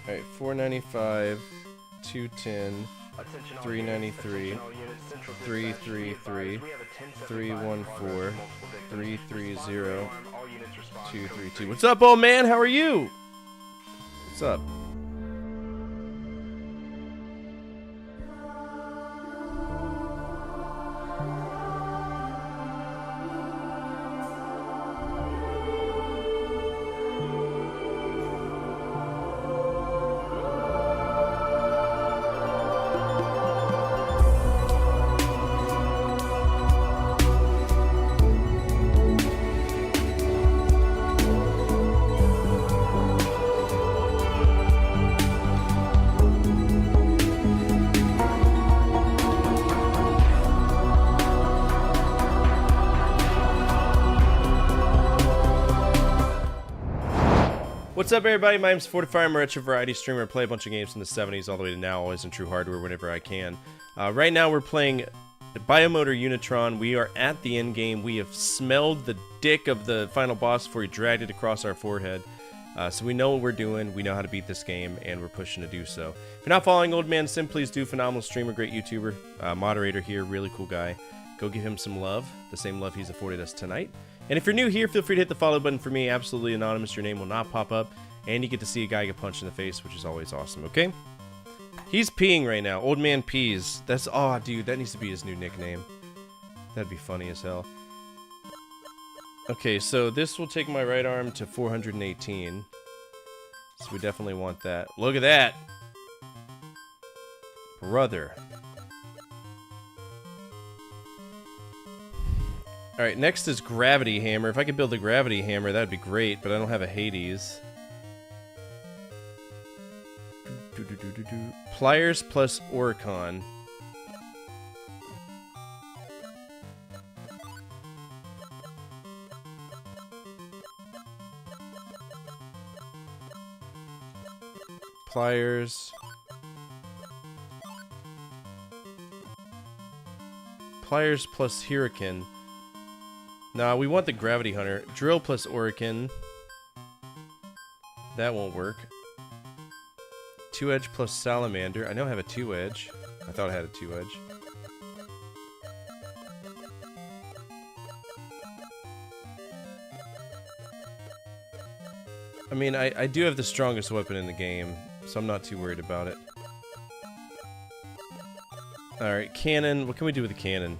Alright, 495, 210, 393, 333, 314, 330, 232. What's up, old man? How are you? What's up? What's up, everybody? My name's Fortify. I'm a retro variety streamer. I play a bunch of games from the 70s all the way to now, always in true hardware whenever I can. Right now we're playing Biomotor Unitron. We are at the end game. We have smelled the dick of the final boss before he dragged it across our forehead. So we know what we're doing. We know how to beat this game, and we're pushing to do so. If you're not following Old Man Sim, please do. Phenomenal streamer, great YouTuber, moderator here, really cool guy. Go give him some love, the same love he's afforded us tonight. And if you're new here, feel free to hit the follow button for me. Absolutely anonymous. Your name will not pop up. And you get to see a guy get punched in the face, which is always awesome, okay? He's peeing right now. Old Man Pees. That's... Oh, dude, that needs to be his new nickname. That'd be funny as hell. Okay, so this will take my right arm to 418. So we definitely want that. Look at that! Brother. Alright, next is Gravity Hammer. If I could build a Gravity Hammer, that'd be great, but I don't have a Hades. Pliers plus Oricon. Pliers. Pliers plus Hurricane. Nah, we want the Gravity Hunter. Drill plus Oricon. That won't work. 2-edge plus Salamander. I know I have a 2-edge. I thought I had a 2-edge. I mean, I do have the strongest weapon in the game, so I'm not too worried about it. Alright, cannon. What can we do with the cannon?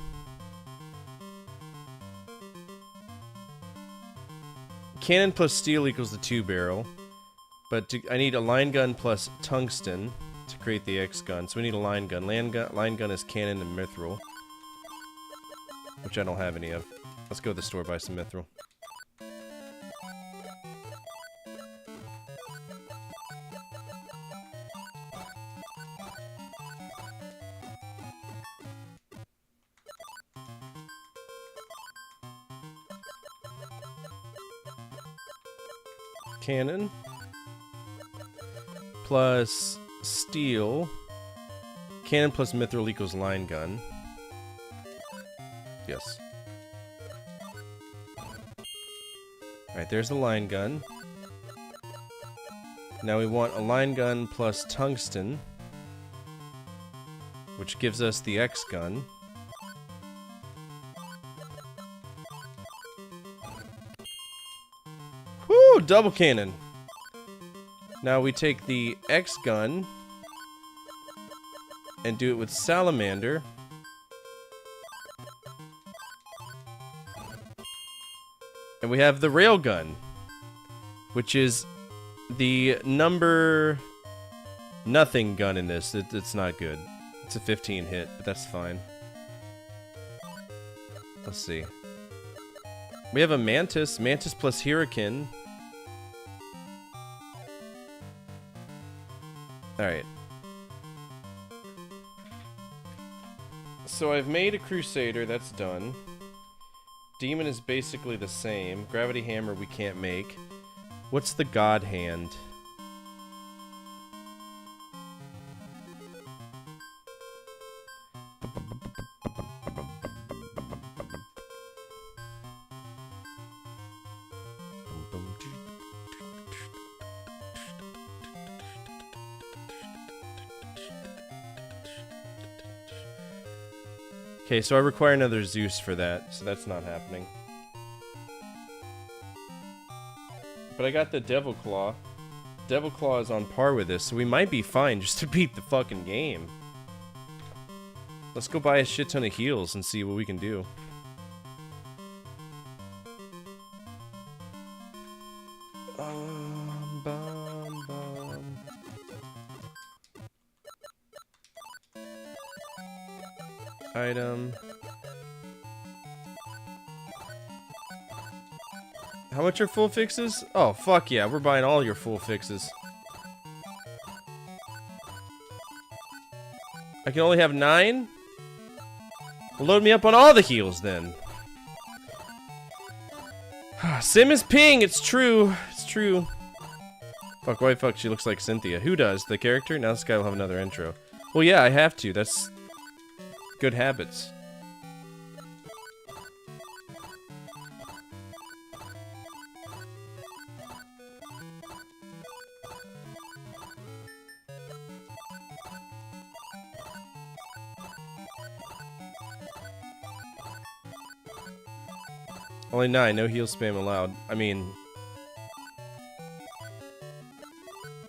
Cannon plus steel equals the 2-barrel. But I need a line gun plus tungsten to create the X gun. So we need a line gun. Line gun is cannon and mithril, which I don't have any of. Let's go to the store buy some mithril. Cannon plus steel. Cannon plus mithril equals line gun. Yes. Alright, there's the line gun. Now we want a line gun plus tungsten, which gives us the X gun. Woo! Double cannon! Now we take the X gun and do it with salamander. And we have the railgun, which is the number nothing gun in this. It's not good. It's a 15 hit, but that's fine. Let's see. We have a Mantis. Mantis plus Hurricane. Alright. So I've made a Crusader, that's done. Demon is basically the same. Gravity Hammer we can't make. What's the God Hand? Okay, so I require another Zeus for that, so that's not happening. But I got the Devil Claw. Devil Claw is on par with this, so we might be fine just to beat the fucking game. Let's go buy a shit ton of heals and see what we can do. Item. How much are full fixes? Oh, fuck yeah, we're buying all your full fixes. I can only have 9? Well, load me up on all the heals then. Sim is ping, it's true. It's true. Fuck, why fuck, she looks like Cynthia. Who does? The character? Now this guy will have another intro. Well, yeah, I have to. That's good habits. Only 9, no heal spam allowed. I mean,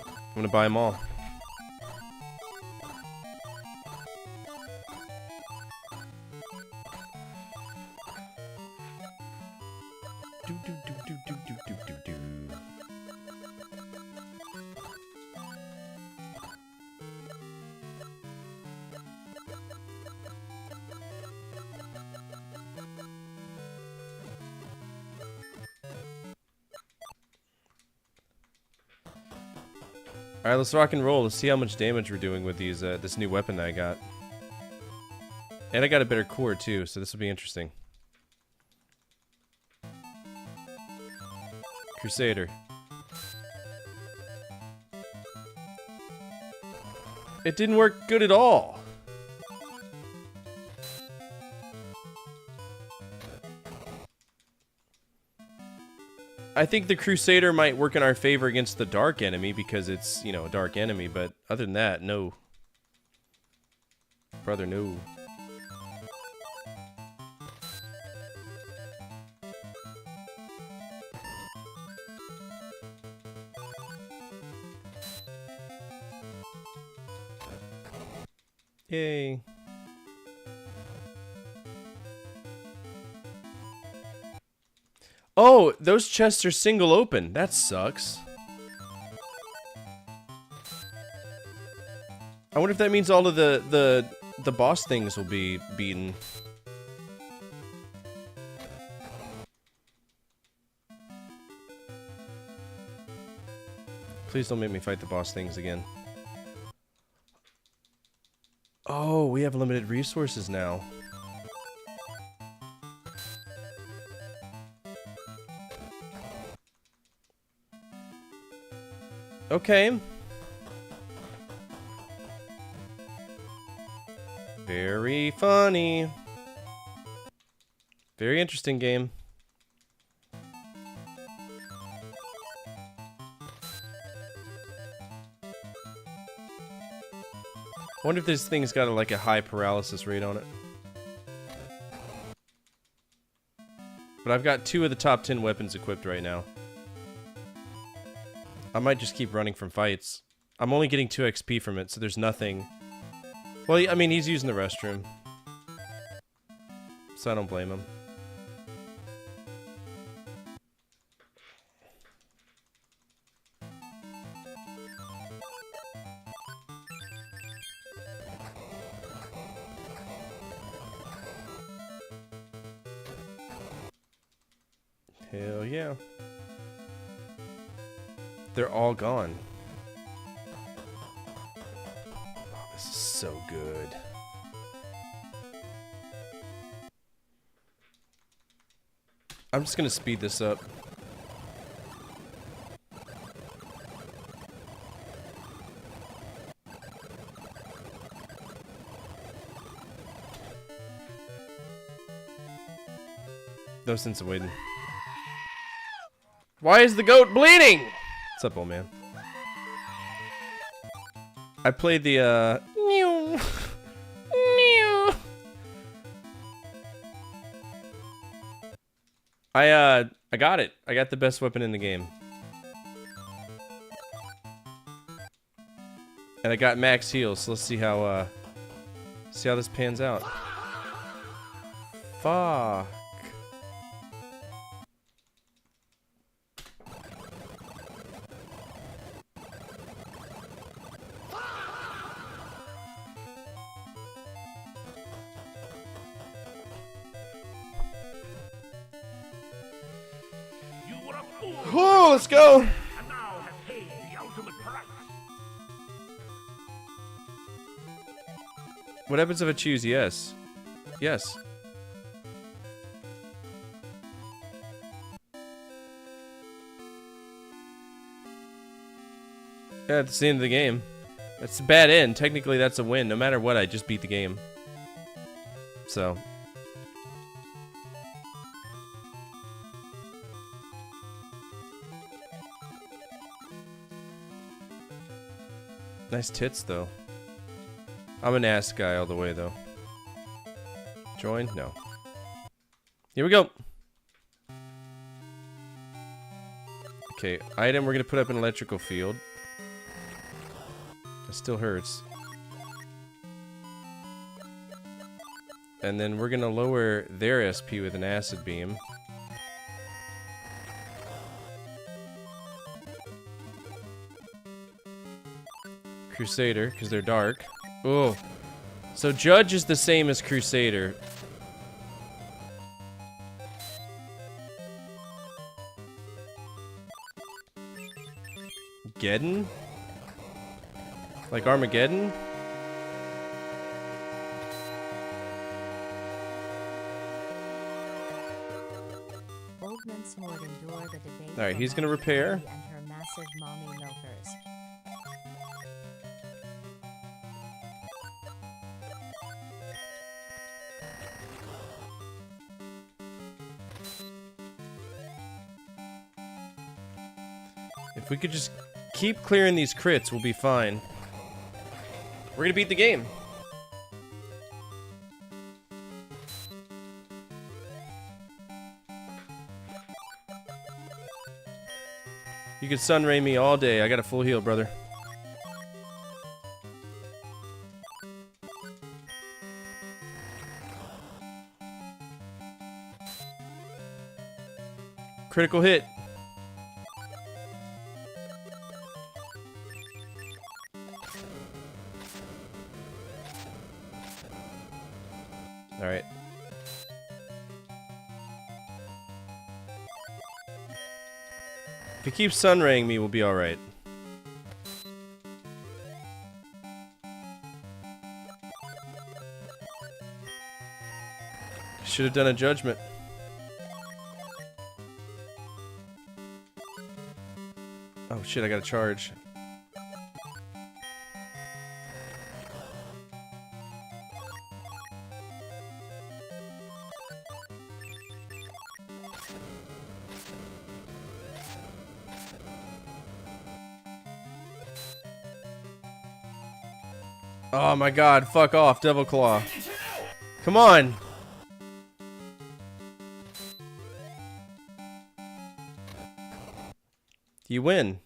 I'm gonna buy them all. Alright, let's rock and roll. Let's see how much damage we're doing with these, this new weapon that I got. And I got a better core too, so this will be interesting. Crusader. It didn't work good at all. I think the Crusader might work in our favor against the dark enemy because it's, you know, a dark enemy, but other than that, no. Brother, no. Yay. Oh, those chests are single open. That sucks. I wonder if that means all of the boss things will be beaten. Please don't make me fight the boss things again. Oh, we have limited resources now. Okay. Very funny. Very interesting game. I wonder if this thing's got like a high paralysis rate on it. But I've got 2 of the top 10 weapons equipped right now. I might just keep running from fights. I'm only getting 2 XP from it, so there's nothing. Well, I mean, he's using the restroom. So I don't blame him. Hell yeah. They're all gone. This is so good. I'm just gonna speed this up. No sense of waiting. Why is the goat bleeding? What's up, old man? I played the, meow. Meow. I got it. I got the best weapon in the game. And I got max heals, so let's see how this pans out. Fuck. Whoa, let's go. And now have paid the ultimate price. What happens if I choose yes? Yes. Yeah, that's the end of the game. That's a bad end. Technically, that's a win. No matter what, I just beat the game. So. Nice tits, though. I'm an ass guy all the way, though. Join? No. Here we go. Okay, item. We're gonna put up an electrical field. That still hurts. And then we're gonna lower their SP with an acid beam. Crusader, because they're dark. Oh. So Judge is the same as Crusader. Geddon? Like Armageddon? Alright, he's gonna repair. And her massive mommy milkers. If we could just keep clearing these crits, we'll be fine. We're gonna beat the game. You could sun ray me all day. I got a full heal, brother. Critical hit. If he keeps sunraying me, we'll be alright. Should have done a judgment. Oh shit, I gotta charge. Oh my god, fuck off, Devil Claw. Come on! You win.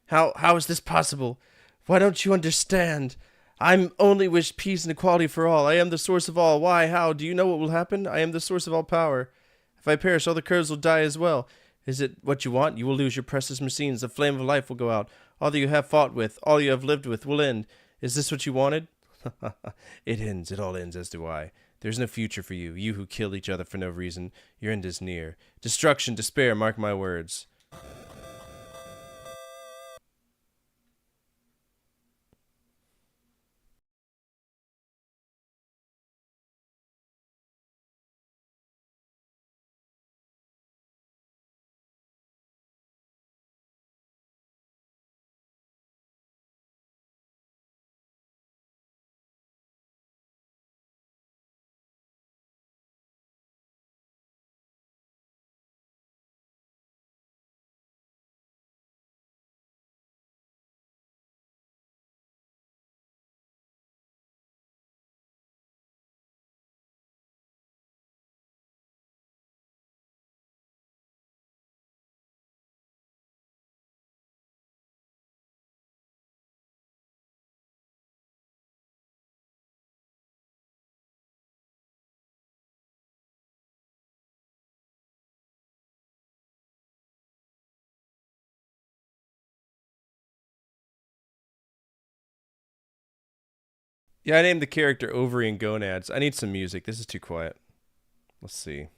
How is this possible? Why don't you understand? I'm only wish peace and equality for all. I am the source of all. Why? How? Do you know what will happen? I am the source of all power. If I perish, all the curves will die as well. Is it what you want? You will lose your precious machines. The flame of life will go out. All that you have fought with, all you have lived with, will end. Is this what you wanted? It ends. It all ends, as do I. There's no future for you. You who kill each other for no reason. Your end is near. Destruction, despair, mark my words. Yeah, I named the character Ovarian Gonads. I need some music. This is too quiet. Let's see.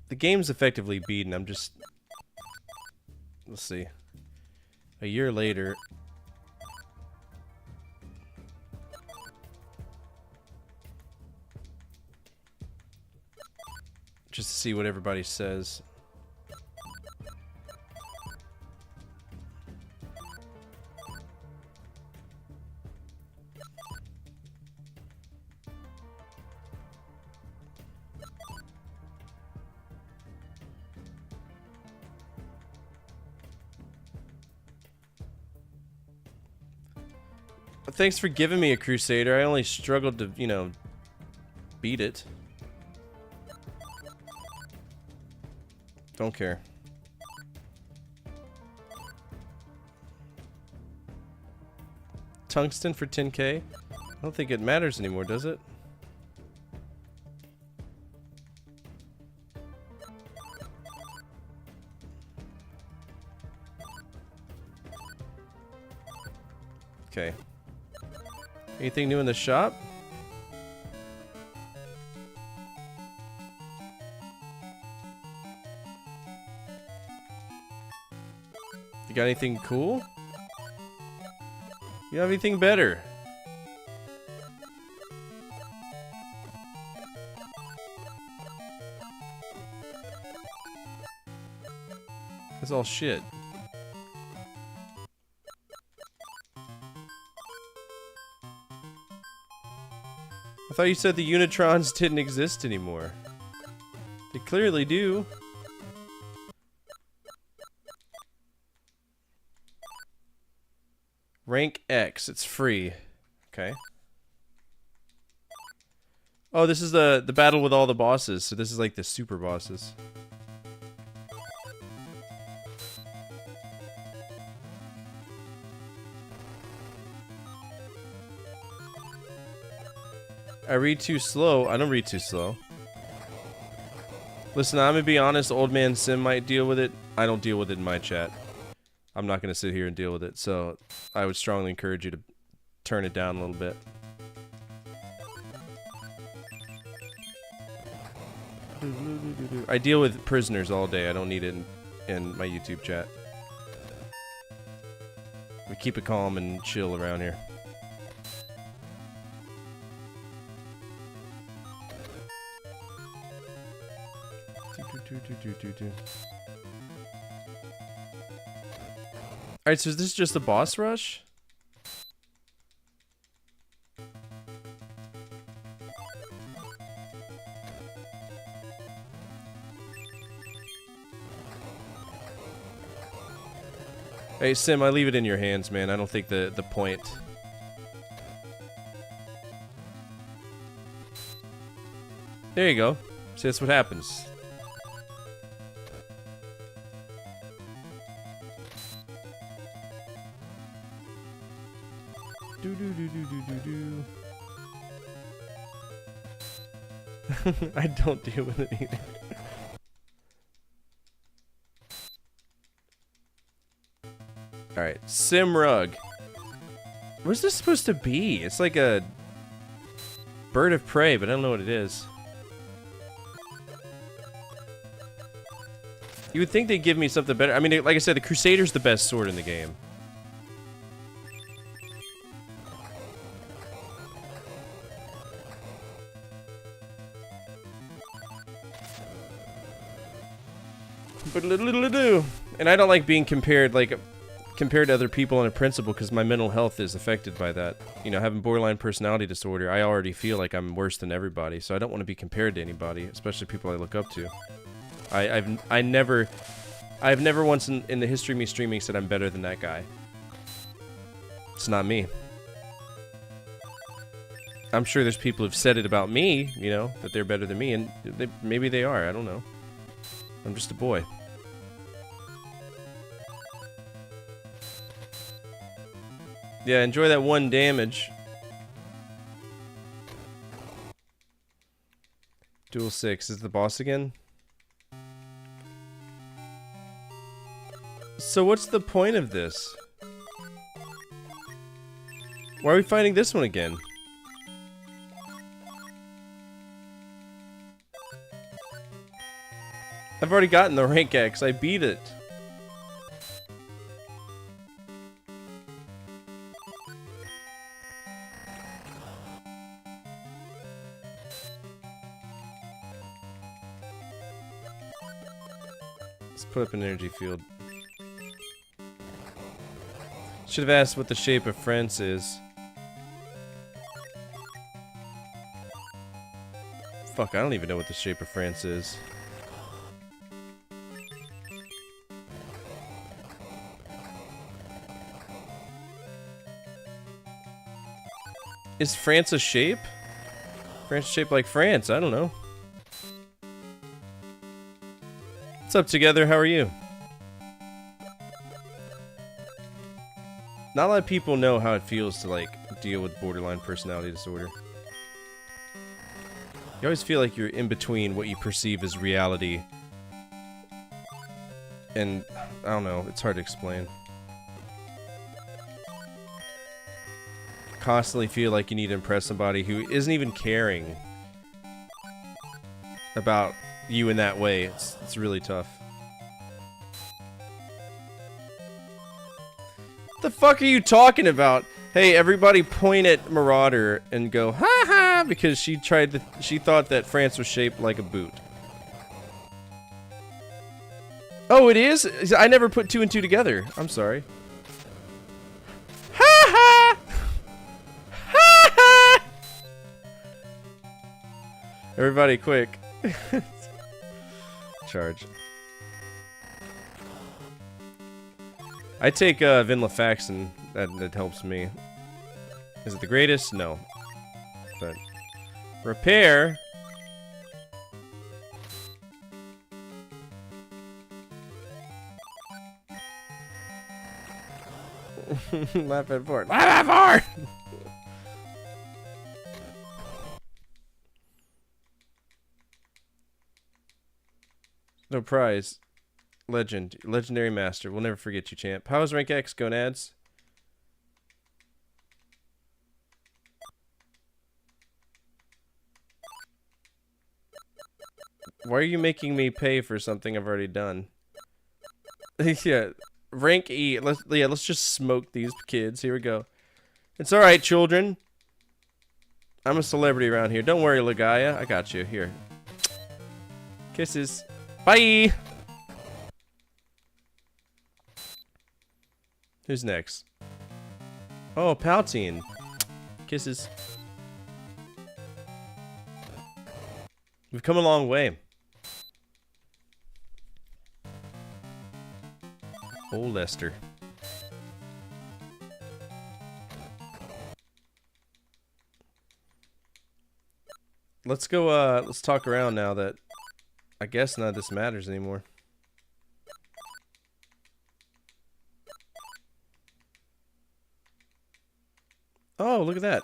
The game's effectively beaten. I'm just... Let's see. A year later... just to see what everybody says. Thanks for giving me a Crusader. I only struggled to, you know, beat it. Don't care. Tungsten for 10k? I don't think it matters anymore, does it? Okay. Anything new in the shop? You got anything cool? You have anything better? It's all shit. I thought you said the Unitrons didn't exist anymore. They clearly do. Rank X, it's free. Okay. Oh, this is the battle with all the bosses, so this is like the super bosses. I read too slow. I don't read too slow. Listen, I'm gonna be honest, Old Man Sim might deal with it. I don't deal with it in my chat. I'm not gonna sit here and deal with it, so I would strongly encourage you to turn it down a little bit. I deal with prisoners all day. I don't need it in my YouTube chat. We keep it calm and chill around here. Alright, so is this just a boss rush? Hey Sim, I leave it in your hands, man. I don't think the point. There you go. See, that's what happens. I don't deal with it either. Alright, Simrug. What's this supposed to be? It's like a bird of prey, but I don't know what it is. You would think they'd give me something better. I mean, like I said, the Crusader's the best sword in the game. But little do, and I don't like being compared to other people on a principle because my mental health is affected by that. You know, having borderline personality disorder, I already feel like I'm worse than everybody, so I don't want to be compared to anybody, especially people I look up to. I've never once in the history of me streaming said I'm better than that guy. It's not me. I'm sure there's people who've said it about me, you know, that they're better than me, and maybe they are. I don't know. I'm just a boy. Yeah, enjoy that 1 damage. Duel 6 is the boss again? So what's the point of this? Why are we fighting this one again? I've already gotten the rank X. I beat it. Let's put up an energy field. Should have asked what the shape of France is. Fuck, I don't even know what the shape of France is. Is France a shape? France shaped like France, I don't know. What's up, together? How are you? Not a lot of people know how it feels to, like, deal with borderline personality disorder. You always feel like you're in between what you perceive as reality and, I don't know, it's hard to explain. Constantly feel like you need to impress somebody who isn't even caring about you in that way. It's really tough. What the fuck are you talking about? Hey, everybody point at Marauder and go, ha ha, because she thought that France was shaped like a boot. Oh, it is? I never put 2 and 2 together. I'm sorry. Ha ha! Ha ha! Everybody, quick. Charge. I take Vinlafaxin. That helps me. Is it the greatest? No. But repair. Laugh at Ford. Laugh at Ford. No prize. Legend. Legendary master. We'll never forget you, champ. How's rank X, gonads? Why are you making me pay for something I've already done? Yeah, rank E. Let's just smoke these kids. Here we go. It's all right, children. I'm a celebrity around here. Don't worry, Lagaya. I got you. Here. Kisses. Bye. Who's next? Oh, Palpatine. Kisses. We've come a long way. Oh, Lester. Let's go, let's talk around now that I guess none of this matters anymore. Oh, look at that.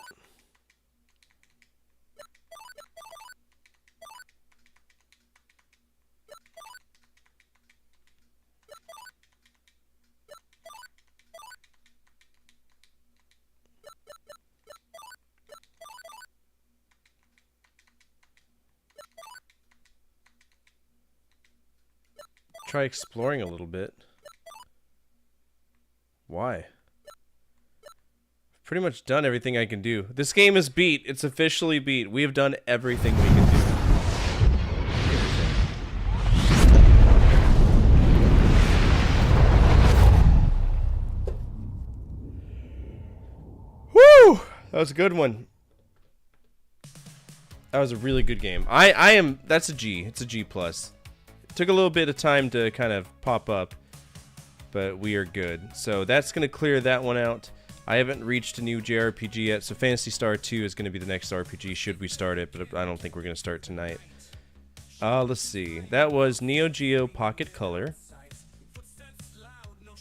Try exploring a little bit. Why? Pretty much done everything I can do. This game is beat. It's officially beat. We have done everything we can do. Woo! That was a good one. That was a really good game. That's a G. It's a G+. Took a little bit of time to kind of pop up, but we are good. So that's going to clear that one out. I haven't reached a new JRPG yet, so Phantasy Star 2 is going to be the next RPG should we start it, but I don't think we're going to start tonight. Let's see. That was Neo Geo Pocket Color.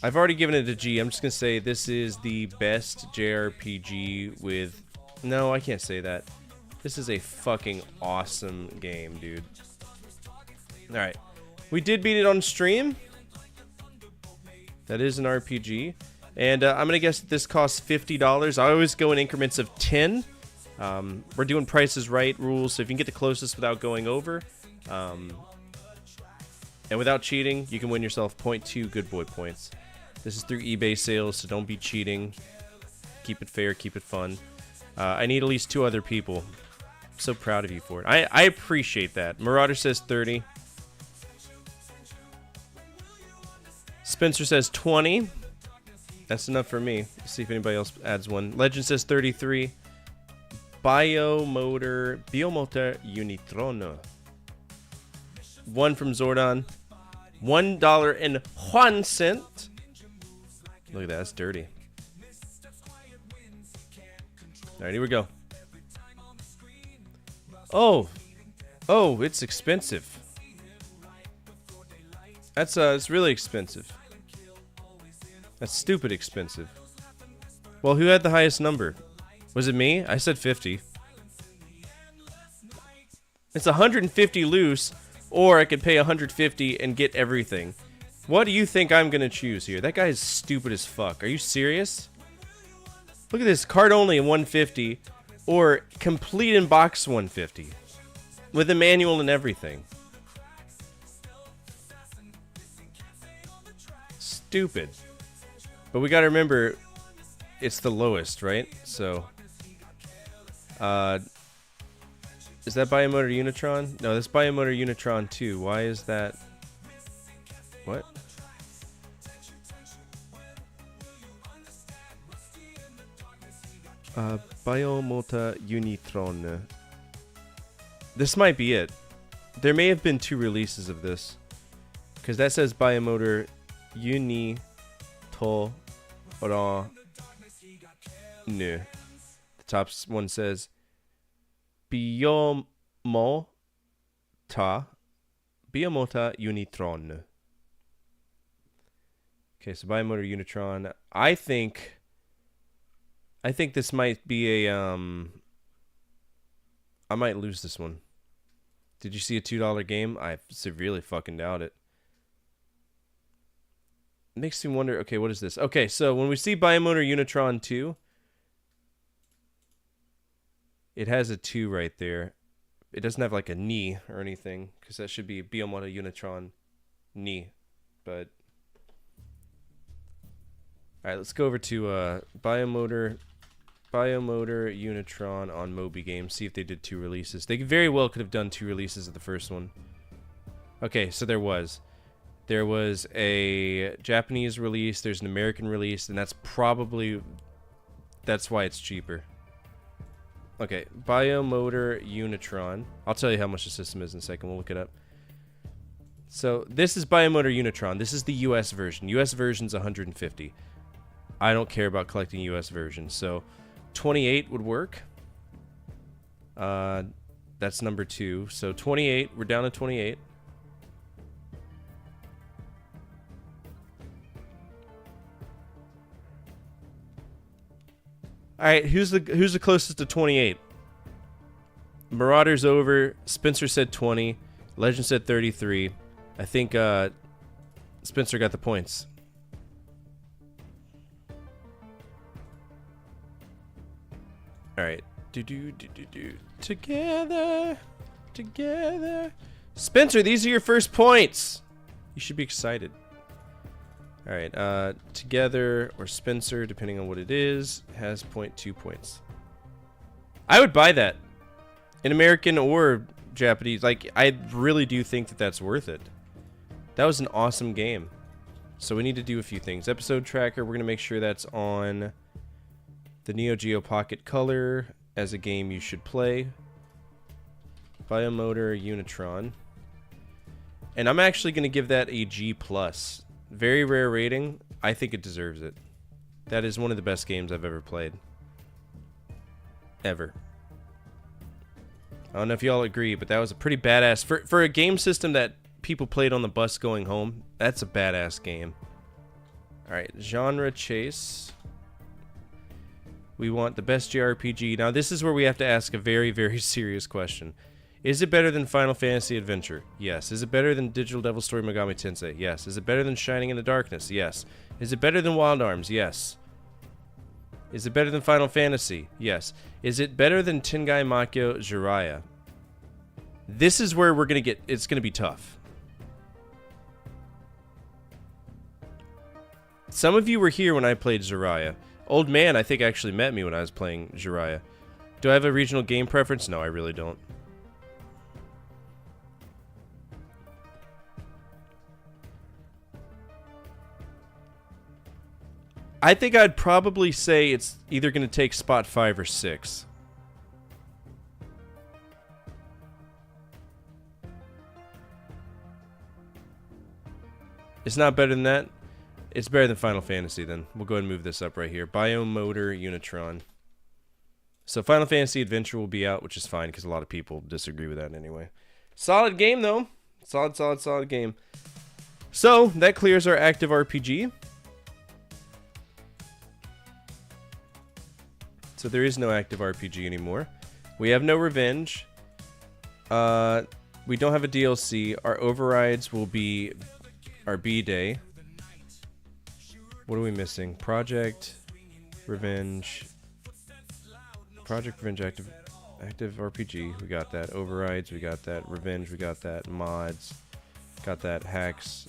I've already given it a G. I'm just going to say this is the best JRPG with... No, I can't say that. This is a fucking awesome game, dude. Alright. We did beat it on stream. That is an RPG. And I'm going to guess that this costs $50. I always go in increments of 10. We're doing prices right rules, so if you can get the closest without going over, and without cheating, you can win yourself 0.2 good boy points. This is through eBay sales, so don't be cheating. Keep it fair, keep it fun. I need at least 2 other people. I'm so proud of you for it. I appreciate that. Marauder says 30. Spencer says 20. That's enough for me. Let's see if anybody else adds one. Legend says 33. Biomotor Unitrono. 1 from Zordon. $1.01. Look at that, that's dirty. Alright, here we go. Oh, it's expensive. It's really expensive. That's stupid expensive. Well, who had the highest number? Was it me? I said 50. It's 150 loose, or I could pay 150 and get everything. What do you think I'm gonna choose here? That guy is stupid as fuck. Are you serious? Look at this, card only 150, or complete in box 150, with a manual and everything. Stupid. But we gotta remember, it's the lowest, right? So, is that Biomotor Unitron? No, that's Biomotor Unitron 2. Why is that? What? Biomotor Unitron. This might be it. There may have been 2 releases of this, because that says Biomotor Unitron. No. The top one says Biomota Unitron. Okay, so Biomotor Unitron. I think this might be a I might lose this one. Did you see a $2 game? I severely fucking doubt it. It makes me wonder, okay, what is this? Okay, so when we see Biomotor Unitron 2, it has a 2 right there. It doesn't have like a knee or anything, because that should be Biomotor Unitron knee. But alright, let's go over to Biomotor Unitron on Moby Games, see if they did 2 releases. They very well could have done 2 releases of the first one. Okay, so there was a Japanese release, there's an American release, and that's why it's cheaper. Okay, Biomotor Unitron. I'll tell you how much the system is in a second, we'll look it up. So, this is Biomotor Unitron. This is the US version. US version's 150. I don't care about collecting US versions, so 28 would work. That's number 2. So 28, we're down to 28. All right, who's the closest to 28? Marauder's over. Spencer said 20. Legend said 33. I think Spencer got the points. All right. Together. Spencer, these are your first points. You should be excited. All right, Together or Spencer, depending on what it is, has 0.2 points. I would buy that in American or Japanese. Like, I really do think that that's worth it. That was an awesome game. So we need to do a few things. Episode tracker, we're gonna make sure that's on the Neo Geo Pocket Color as a game you should play. Biomotor Unitron, and I'm actually gonna give that a G+. Very rare rating. I think it deserves it. That is one of the best games I've ever played. Ever. I don't know if y'all agree, but that was a pretty badass... For a game system that people played on the bus going home, that's a badass game. Alright, genre chase. We want the best JRPG. Now, this is where we have to ask a very, very serious question. Is it better than Final Fantasy Adventure? Yes. Is it better than Digital Devil Story Megami Tensei? Yes. Is it better than Shining in the Darkness? Yes. Is it better than Wild Arms? Yes. Is it better than Final Fantasy? Yes. Is it better than Tengai Makyo Jiraiya? This is where we're gonna get... It's gonna be tough. Some of you were here when I played Jiraiya. Old Man, I think, actually met me when I was playing Jiraiya. Do I have a regional game preference? No, I really don't. I think I'd probably say it's either going to take spot 5 or 6. It's not better than that. It's better than Final Fantasy then. We'll go ahead and move this up right here. Biomotor Unitron. So Final Fantasy Adventure will be out, which is fine because a lot of people disagree with that anyway. Solid game though. Solid game. So that clears our active RPG. So there is no active RPG anymore. We have no revenge. We don't have a DLC. Our overrides will be our B-Day. What are we missing? Project Revenge, active RPG. We got that. Overrides. We got that. Revenge. We got that. Mods. Got that. Hacks.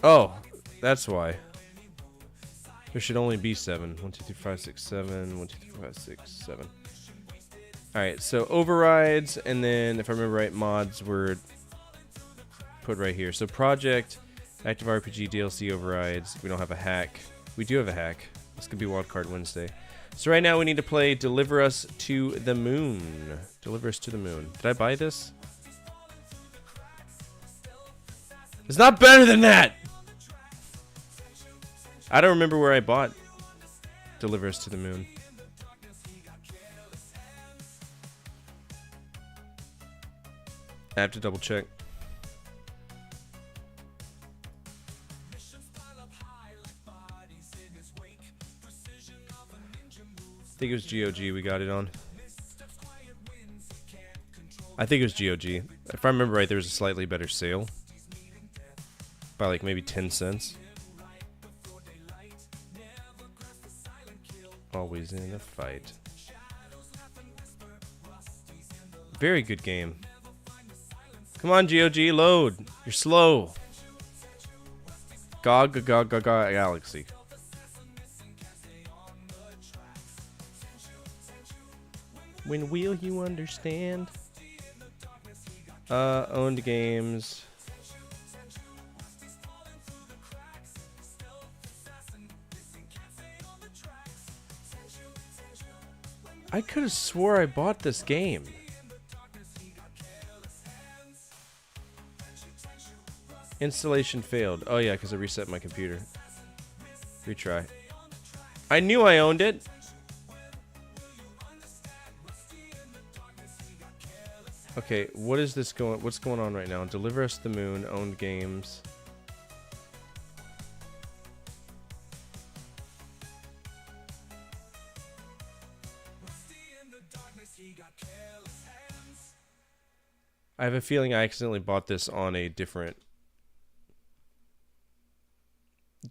Oh, that's why. There should only be 7. 1, 2, 3, 5, 6, 7. 1, 2, 3, 4, 5, 6, 7. Alright, so overrides, and then, if I remember right, mods were put right here. So project, active RPG, DLC, overrides. We don't have a hack. We do have a hack. This could be Wildcard Wednesday. So right now we need to play Deliver Us to the Moon. Deliver Us to the Moon. Did I buy this? It's not better than that! I don't remember where I bought Deliver Us to the Moon. I have to double check. I think it was GOG we got it on. I think it was GOG. If I remember right, there was a slightly better sale. By like maybe 10 cents. Always in a fight. Very good game. Come on, GOG, load. You're slow. Galaxy. When will you understand? Owned games. I could have swore I bought this game. Installation failed. Oh yeah, because I reset my computer. Retry. I knew I owned it. Okay, what's going on right now? Deliver Us the Moon, owned games. I have a feeling I accidentally bought this on a different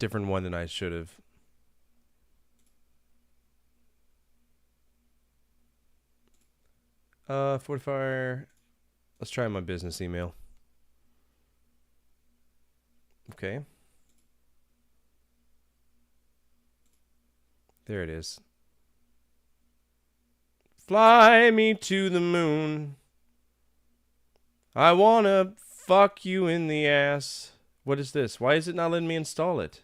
one than I should have. Fortifier. Let's try my business email. Okay. There it is. Fly me to the moon. I wanna fuck you in the ass. What is this? Why is it not letting me install it?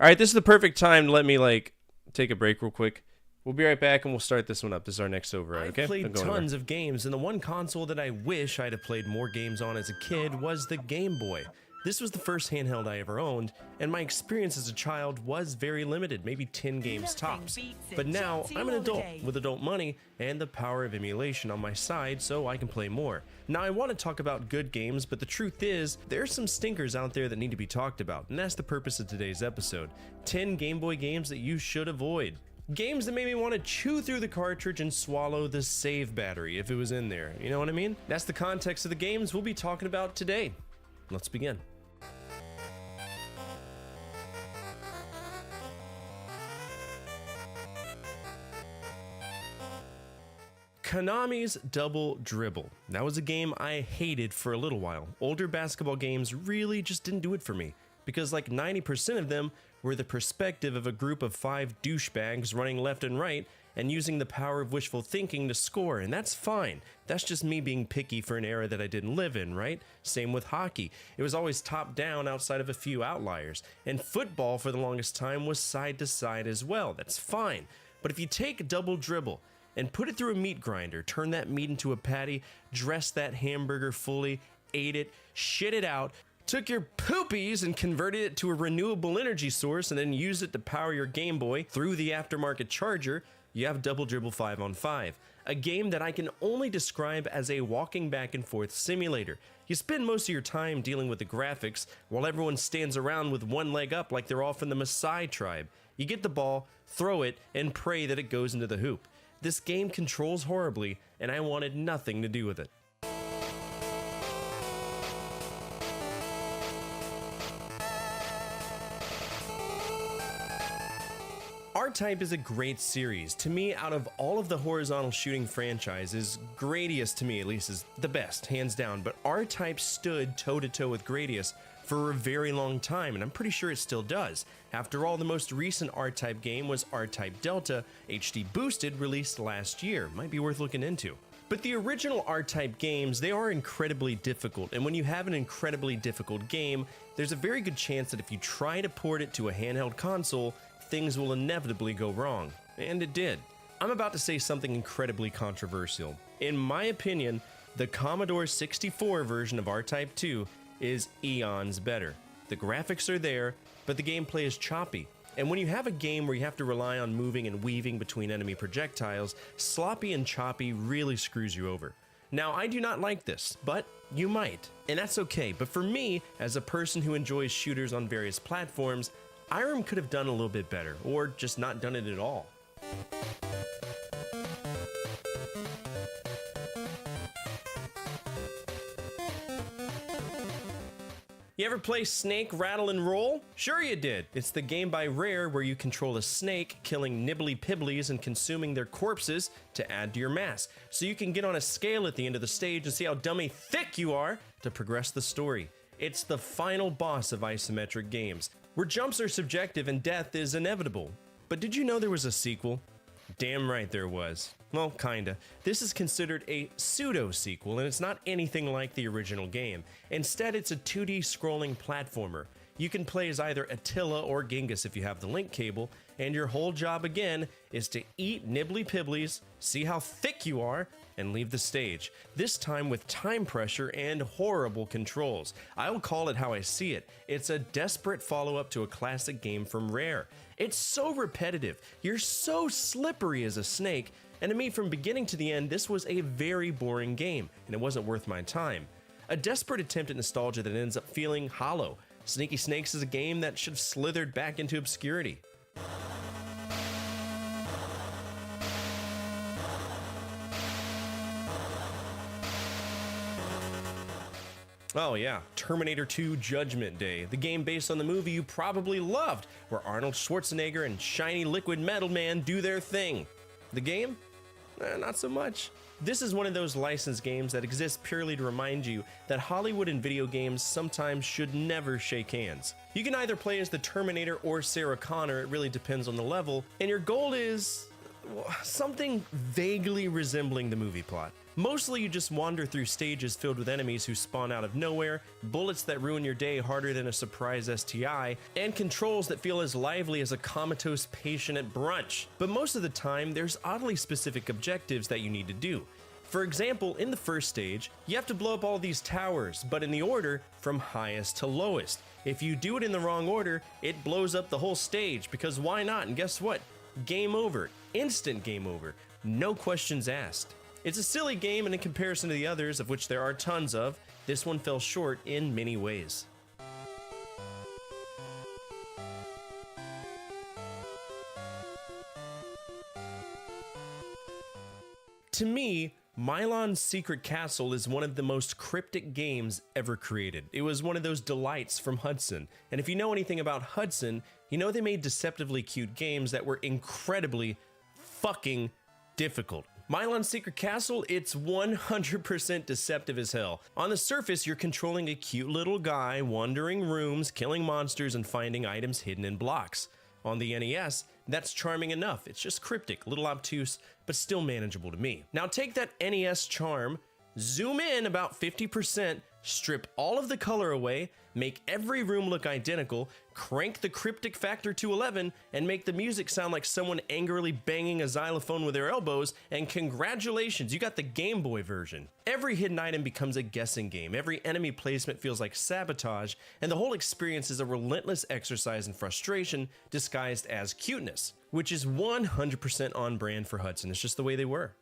Alright, this is the perfect time to let me, like, take a break real quick. We'll be right back and we'll start this one up. This is our next override, okay? I've played tons of games, and the one console that I wish I'd have played more games on as a kid was the Game Boy. This was the first handheld I ever owned, and my experience as a child was very limited, maybe 10 games tops. But now, I'm an adult with adult money and the power of emulation on my side, so I can play more. Now, I want to talk about good games, but the truth is, there's some stinkers out there that need to be talked about, and that's the purpose of today's episode. 10 Game Boy games that you should avoid. Games that made me want to chew through the cartridge and swallow the save battery if it was in there. You know what I mean? That's the context of the games we'll be talking about today. Let's begin. Konami's Double Dribble. That was a game I hated for a little while. Older basketball games really just didn't do it for me, because like 90% of them were the perspective of a group of 5 douchebags running left and right, and using the power of wishful thinking to score, and that's fine. That's just me being picky for an era that I didn't live in, right? Same with hockey. It was always top down outside of a few outliers, and football for the longest time was side to side as well. That's fine. But if you take double dribble and put it through a meat grinder, turn that meat into a patty, dress that hamburger fully, ate it, shit it out, took your poopies and converted it to a renewable energy source and then used it to power your Game Boy through the aftermarket charger, you have Double Dribble 5-on-5, a game that I can only describe as a walking back and forth simulator. You spend most of your time dealing with the graphics while everyone stands around with one leg up like they're all from the Maasai tribe. You get the ball, throw it, and pray that it goes into the hoop. This game controls horribly, and I wanted nothing to do with it. R-Type is a great series. To me, out of all of the horizontal shooting franchises, Gradius to me at least is the best, hands down, but R-Type stood toe-to-toe with Gradius for a very long time, and I'm pretty sure it still does. After all, the most recent R-Type game was R-Type Delta HD Boosted, released last year. Might be worth looking into. But the original R-Type games, they are incredibly difficult, and when you have an incredibly difficult game, there's a very good chance that if you try to port it to a handheld console, things will inevitably go wrong. And it did. I'm about to say something incredibly controversial. In my opinion, the Commodore 64 version of R-Type 2 is eons better. The graphics are there, but the gameplay is choppy. And when you have a game where you have to rely on moving and weaving between enemy projectiles, sloppy and choppy really screws you over. Now, I do not like this, but you might. And that's okay, but for me, as a person who enjoys shooters on various platforms, Irem could have done a little bit better, or just not done it at all. You ever play Snake, Rattle, and Roll? Sure you did. It's the game by Rare where you control a snake, killing nibbly-pibblies and consuming their corpses to add to your mass, so you can get on a scale at the end of the stage and see how dummy thick you are to progress the story. It's the final boss of isometric games, where jumps are subjective and death is inevitable. But did you know there was a sequel? Damn right there was. Well, kinda. This is considered a pseudo-sequel, and it's not anything like the original game. Instead, it's a 2D scrolling platformer. You can play as either Attila or Genghis if you have the link cable, and your whole job again is to eat nibbly-pibblies, see how thick you are, and leave the stage. This time with time pressure and horrible controls. I'll call it how I see it. It's a desperate follow-up to a classic game from Rare. It's so repetitive, you're so slippery as a snake, and to me from beginning to the end, this was a very boring game, and it wasn't worth my time. A desperate attempt at nostalgia that ends up feeling hollow. Sneaky Snakes is a game that should have slithered back into obscurity. Oh yeah, Terminator 2 Judgment Day, the game based on the movie you probably loved, where Arnold Schwarzenegger and shiny liquid metal man do their thing. The game? Not so much. This is one of those licensed games that exists purely to remind you that Hollywood and video games sometimes should never shake hands. You can either play as the Terminator or Sarah Connor, it really depends on the level, and your goal is something vaguely resembling the movie plot. Mostly you just wander through stages filled with enemies who spawn out of nowhere, bullets that ruin your day harder than a surprise STI, and controls that feel as lively as a comatose patient at brunch. But most of the time, there's oddly specific objectives that you need to do. For example, in the first stage, you have to blow up all these towers, but in the order from highest to lowest. If you do it in the wrong order, it blows up the whole stage, because why not? And guess what? Game over. Instant game over. No questions asked. It's a silly game, and in comparison to the others, of which there are tons of, this one fell short in many ways. To me, Milon's Secret Castle is one of the most cryptic games ever created. It was one of those delights from Hudson, and if you know anything about Hudson, you know they made deceptively cute games that were incredibly fucking difficult. Milon's Secret Castle, it's 100% deceptive as hell. On the surface, you're controlling a cute little guy, wandering rooms, killing monsters, and finding items hidden in blocks. On the NES, that's charming enough. It's just cryptic, a little obtuse, but still manageable to me. Now take that NES charm, zoom in about 50%, strip all of the color away, make every room look identical, crank the cryptic factor to 11, and make the music sound like someone angrily banging a xylophone with their elbows, and congratulations, you got the Game Boy version. Every hidden item becomes a guessing game, every enemy placement feels like sabotage, and the whole experience is a relentless exercise in frustration disguised as cuteness, which is 100% on brand for Hudson. It's just the way they were.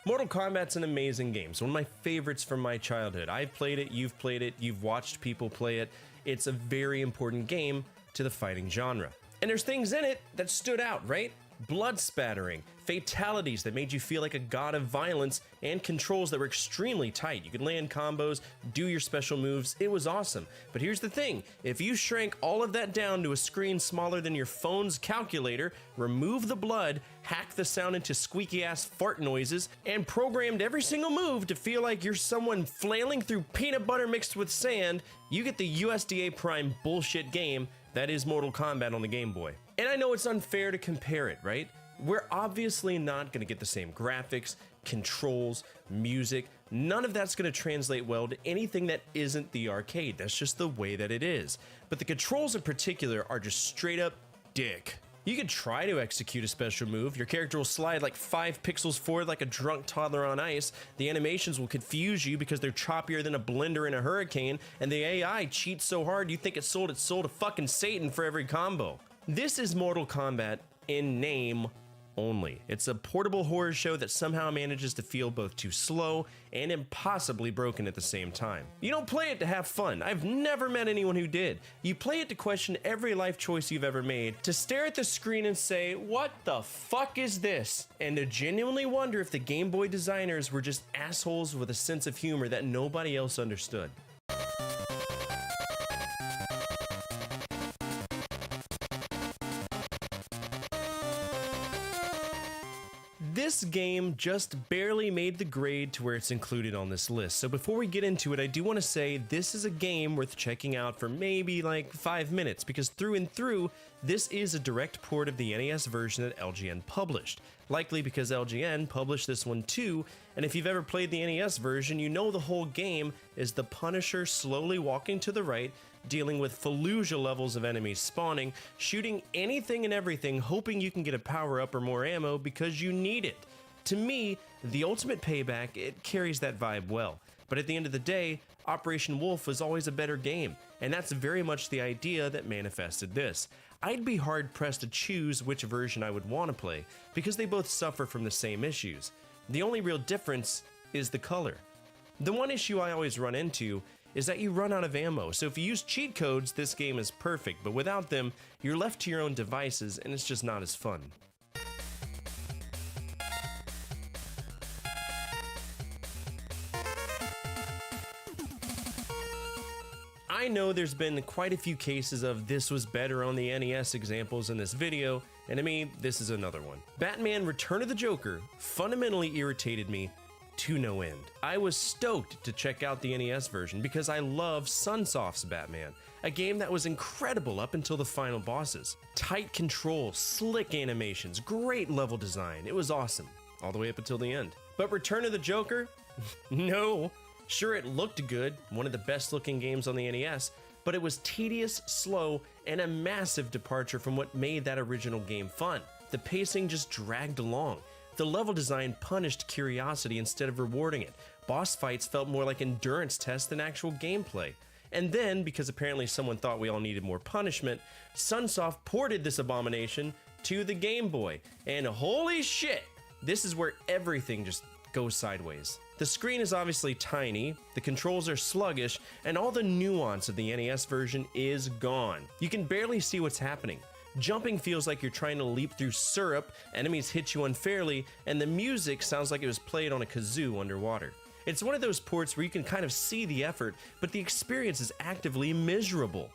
Mortal Kombat's an amazing game. It's one of my favorites from my childhood. I've played it, you've watched people play it. It's a very important game to the fighting genre. And there's things in it that stood out, right? Blood spattering, fatalities that made you feel like a god of violence, and controls that were extremely tight. You could land combos, do your special moves, it was awesome. But here's the thing, if you shrank all of that down to a screen smaller than your phone's calculator, remove the blood, hacked the sound into squeaky ass fart noises, and programmed every single move to feel like you're someone flailing through peanut butter mixed with sand, you get the USDA Prime bullshit game that is Mortal Kombat on the Game Boy. And I know it's unfair to compare it, right? We're obviously not gonna get the same graphics, controls, music. None of that's gonna translate well to anything that isn't the arcade. That's just the way that it is. But the controls in particular are just straight up dick. You could try to execute a special move. Your character will slide like 5 pixels forward like a drunk toddler on ice. The animations will confuse you because they're choppier than a blender in a hurricane, and the AI cheats so hard you think it sold its soul to fucking Satan for every combo. This is Mortal Kombat in name only. It's a portable horror show that somehow manages to feel both too slow and impossibly broken at the same time. You don't play it to have fun. I've never met anyone who did. You play it to question every life choice you've ever made, to stare at the screen and say, what the fuck is this? And to genuinely wonder if the Game Boy designers were just assholes with a sense of humor that nobody else understood. This game just barely made the grade to where it's included on this list. So before we get into it, I do want to say this is a game worth checking out for maybe like 5 minutes, because through and through, this is a direct port of the NES version that LGN published. Likely because LGN published this one too, and if you've ever played the NES version, you know the whole game is the Punisher slowly walking to the right, dealing with Fallujah levels of enemies spawning, shooting anything and everything, hoping you can get a power-up or more ammo because you need it. To me, the ultimate payback, it carries that vibe well. But at the end of the day, Operation Wolf was always a better game, and that's very much the idea that manifested this. I'd be hard-pressed to choose which version I would want to play, because they both suffer from the same issues. The only real difference is the color. The one issue I always run into is that you run out of ammo, so if you use cheat codes, this game is perfect, but without them, you're left to your own devices, and it's just not as fun. I know there's been quite a few cases of this was better on the NES examples in this video, and to me, this is another one. Batman Return of the Joker fundamentally irritated me to no end. I was stoked to check out the NES version because I love Sunsoft's Batman, a game that was incredible up until the final bosses. Tight controls, slick animations, great level design, it was awesome, all the way up until the end. But Return of the Joker? No. Sure, it looked good, one of the best looking games on the NES, but it was tedious, slow, and a massive departure from what made that original game fun. The pacing just dragged along. The level design punished curiosity instead of rewarding it. Boss fights felt more like endurance tests than actual gameplay. And then, because apparently someone thought we all needed more punishment, Sunsoft ported this abomination to the Game Boy. And holy shit, this is where everything just goes sideways. The screen is obviously tiny, the controls are sluggish, and all the nuance of the NES version is gone. You can barely see what's happening. Jumping feels like you're trying to leap through syrup, enemies hit you unfairly, and the music sounds like it was played on a kazoo underwater. It's one of those ports where you can kind of see the effort, but the experience is actively miserable.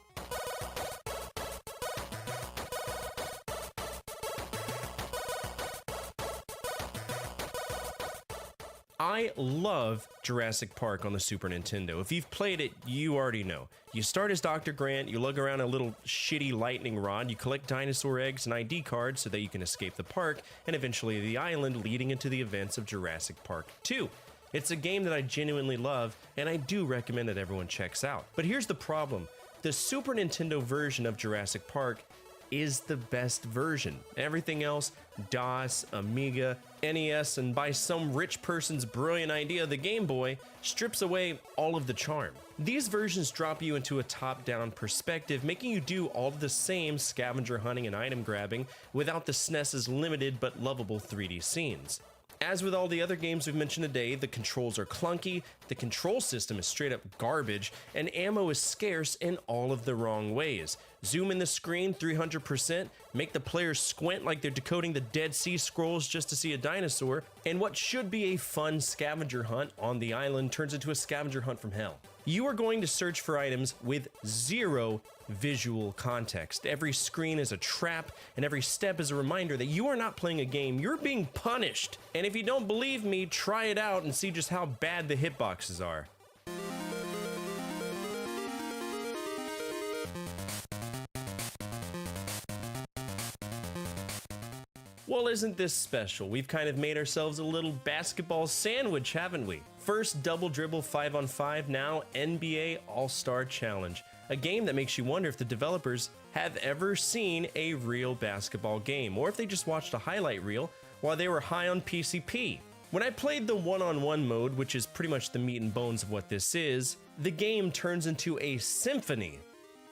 I I love Jurassic Park on the Super Nintendo. If you've played it, you already know. You start as Dr. Grant, you lug around a little shitty lightning rod, you collect dinosaur eggs and ID cards so that you can escape the park, and eventually the island leading into the events of Jurassic Park 2. It's a game that I genuinely love, and I do recommend that everyone checks out. But here's the problem. The Super Nintendo version of Jurassic Park is the best version. Everything else, DOS, Amiga, NES, and by some rich person's brilliant idea, the Game Boy, strips away all of the charm. These versions drop you into a top-down perspective, making you do all of the same scavenger hunting and item grabbing without the SNES's limited but lovable 3D scenes. As with all the other games we've mentioned today, the controls are clunky, the control system is straight up garbage, and ammo is scarce in all of the wrong ways. Zoom in the screen 300%, make the players squint like they're decoding the Dead Sea Scrolls just to see a dinosaur, and what should be a fun scavenger hunt on the island turns into a scavenger hunt from hell. You are going to search for items with zero visual context. Every screen is a trap, and every step is a reminder that you are not playing a game, you're being punished. And if you don't believe me, try it out and see just how bad the hitboxes are. Well, isn't this special? We've kind of made ourselves a little basketball sandwich, haven't we? First Double Dribble 5-on-5, now NBA All-Star Challenge. A game that makes you wonder if the developers have ever seen a real basketball game, or if they just watched a highlight reel while they were high on PCP. When I played the one-on-one mode, which is pretty much the meat and bones of what this is, the game turns into a symphony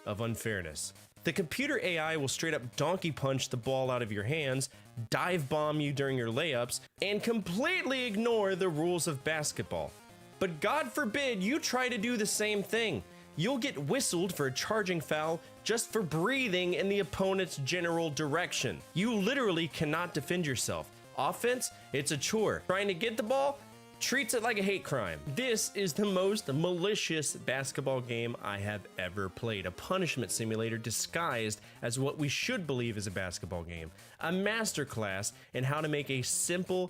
of unfairness. The computer AI will straight up donkey punch the ball out of your hands, dive bomb you during your layups, and completely ignore the rules of basketball. But God forbid you try to do the same thing. You'll get whistled for a charging foul just for breathing in the opponent's general direction. You literally cannot defend yourself. Offense, it's a chore. Trying to get the ball, treats it like a hate crime. This is the most malicious basketball game I have ever played. A punishment simulator disguised as what we should believe is a basketball game. A masterclass in how to make a simple,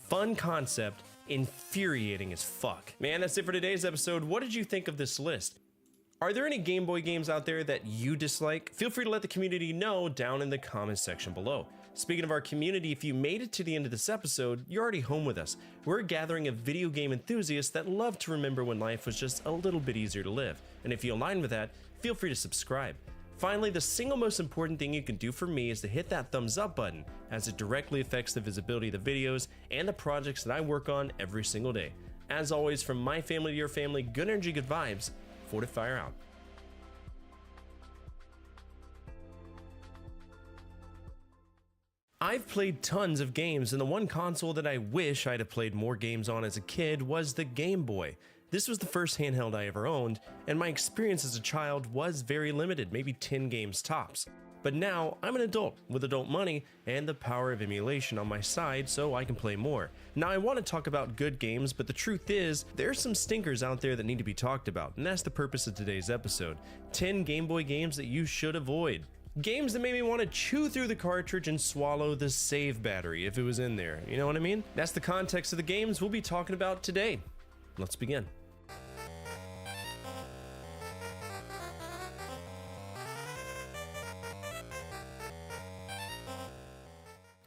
fun concept infuriating as fuck. Man, that's it for today's episode. What did you think of this list? Are there any Game Boy games out there that you dislike? Feel free to let the community know down in the comments section below. Speaking of our community, if you made it to the end of this episode, you're already home with us. We're a gathering of video game enthusiasts that love to remember when life was just a little bit easier to live. And if you align with that, feel free to subscribe. Finally, the single most important thing you can do for me is to hit that thumbs up button, as it directly affects the visibility of the videos and the projects that I work on every single day. As always, from my family to your family, good energy, good vibes. Fortifier out. I've played tons of games, and the one console that I wish I'd have played more games on as a kid was the Game Boy. This was the first handheld I ever owned, and my experience as a child was very limited, maybe 10 games tops. But now, I'm an adult with adult money and the power of emulation on my side, so I can play more. Now, I want to talk about good games, but the truth is, there's some stinkers out there that need to be talked about, and that's the purpose of today's episode. 10 Game Boy games that you should avoid. Games that made me want to chew through the cartridge and swallow the save battery if it was in there. You know what I mean? That's the context of the games we'll be talking about today. Let's begin.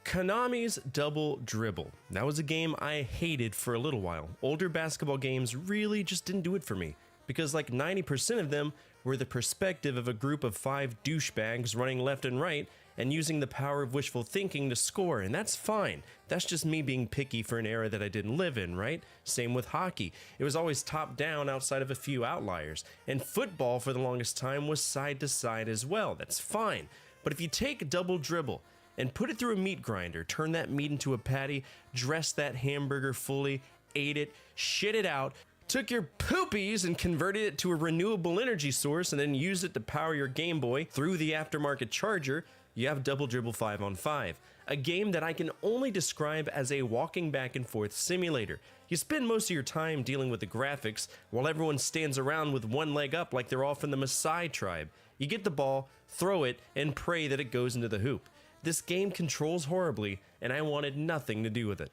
Konami's Double Dribble. That was a game I hated for a little while. Older basketball games really just didn't do it for me, because like 90% of them were the perspective of a group of 5 douchebags running left and right and using the power of wishful thinking to score, and that's fine. That's just me being picky for an era that I didn't live in, right? Same with hockey. It was always top down outside of a few outliers, and football for the longest time was side to side as well. That's fine. But if you take Double Dribble and put it through a meat grinder, turn that meat into a patty, dress that hamburger fully, ate it, shit it out, took your poopies and converted it to a renewable energy source, and then used it to power your Game Boy through the aftermarket charger, you have Double Dribble 5-on-5, a game that I can only describe as a walking back and forth simulator. You spend most of your time dealing with the graphics, while everyone stands around with one leg up like they're all from the Maasai tribe. You get the ball, throw it, and pray that it goes into the hoop. This game controls horribly, and I wanted nothing to do with it.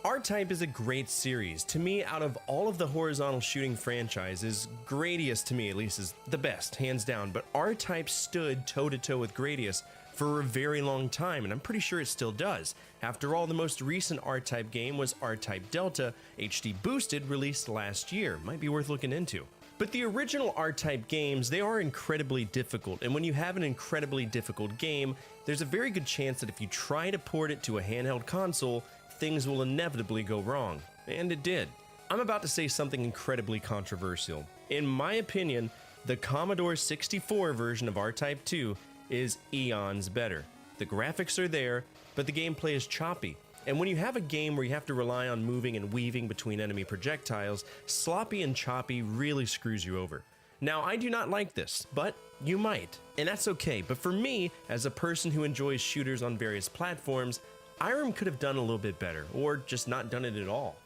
R-Type is a great series. To me, out of all of the horizontal shooting franchises, Gradius to me at least is the best, hands down, but R-Type stood toe-to-toe with Gradius for a very long time, and I'm pretty sure it still does. After all, the most recent R-Type game was R-Type Delta HD Boosted, released last year. Might be worth looking into. But the original R-Type games, they are incredibly difficult, and when you have an incredibly difficult game, there's a very good chance that if you try to port it to a handheld console, things will inevitably go wrong. And it did. I'm about to say something incredibly controversial. In my opinion, the Commodore 64 version of R-Type 2 is eons better. The graphics are there, but the gameplay is choppy. And when you have a game where you have to rely on moving and weaving between enemy projectiles, sloppy and choppy really screws you over. Now, I do not like this, but you might. And that's okay, but for me, as a person who enjoys shooters on various platforms, Irem could have done a little bit better, or just not done it at all.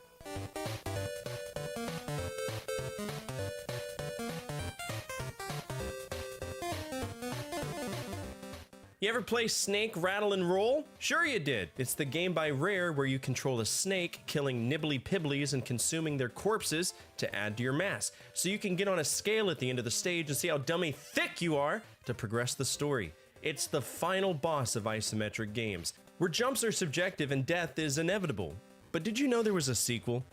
You ever play Snake, Rattle, and Roll? Sure you did. It's the game by Rare where you control a snake, killing nibbly-pibblies and consuming their corpses to add to your mass. So you can get on a scale at the end of the stage and see how dummy thick you are to progress the story. It's the final boss of isometric games, where jumps are subjective and death is inevitable. But did you know there was a sequel?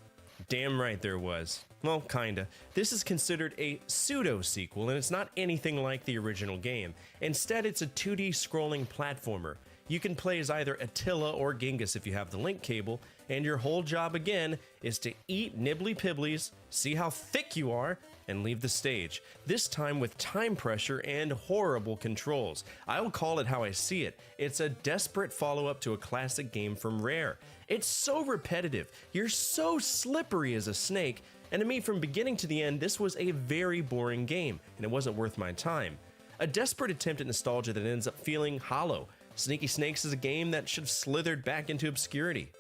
Damn right there was. Well, kinda. This is considered a pseudo-sequel, and it's not anything like the original game. Instead, it's a 2D scrolling platformer. You can play as either Attila or Genghis if you have the link cable, and your whole job again is to eat nibbly-pibblies, see how thick you are, and leave the stage. This time with time pressure and horrible controls. I'll call it how I see it. It's a desperate follow-up to a classic game from Rare. It's so repetitive, you're so slippery as a snake, and to me from beginning to the end this was a very boring game, and it wasn't worth my time. A desperate attempt at nostalgia that ends up feeling hollow. Sneaky Snakes is a game that should have slithered back into obscurity.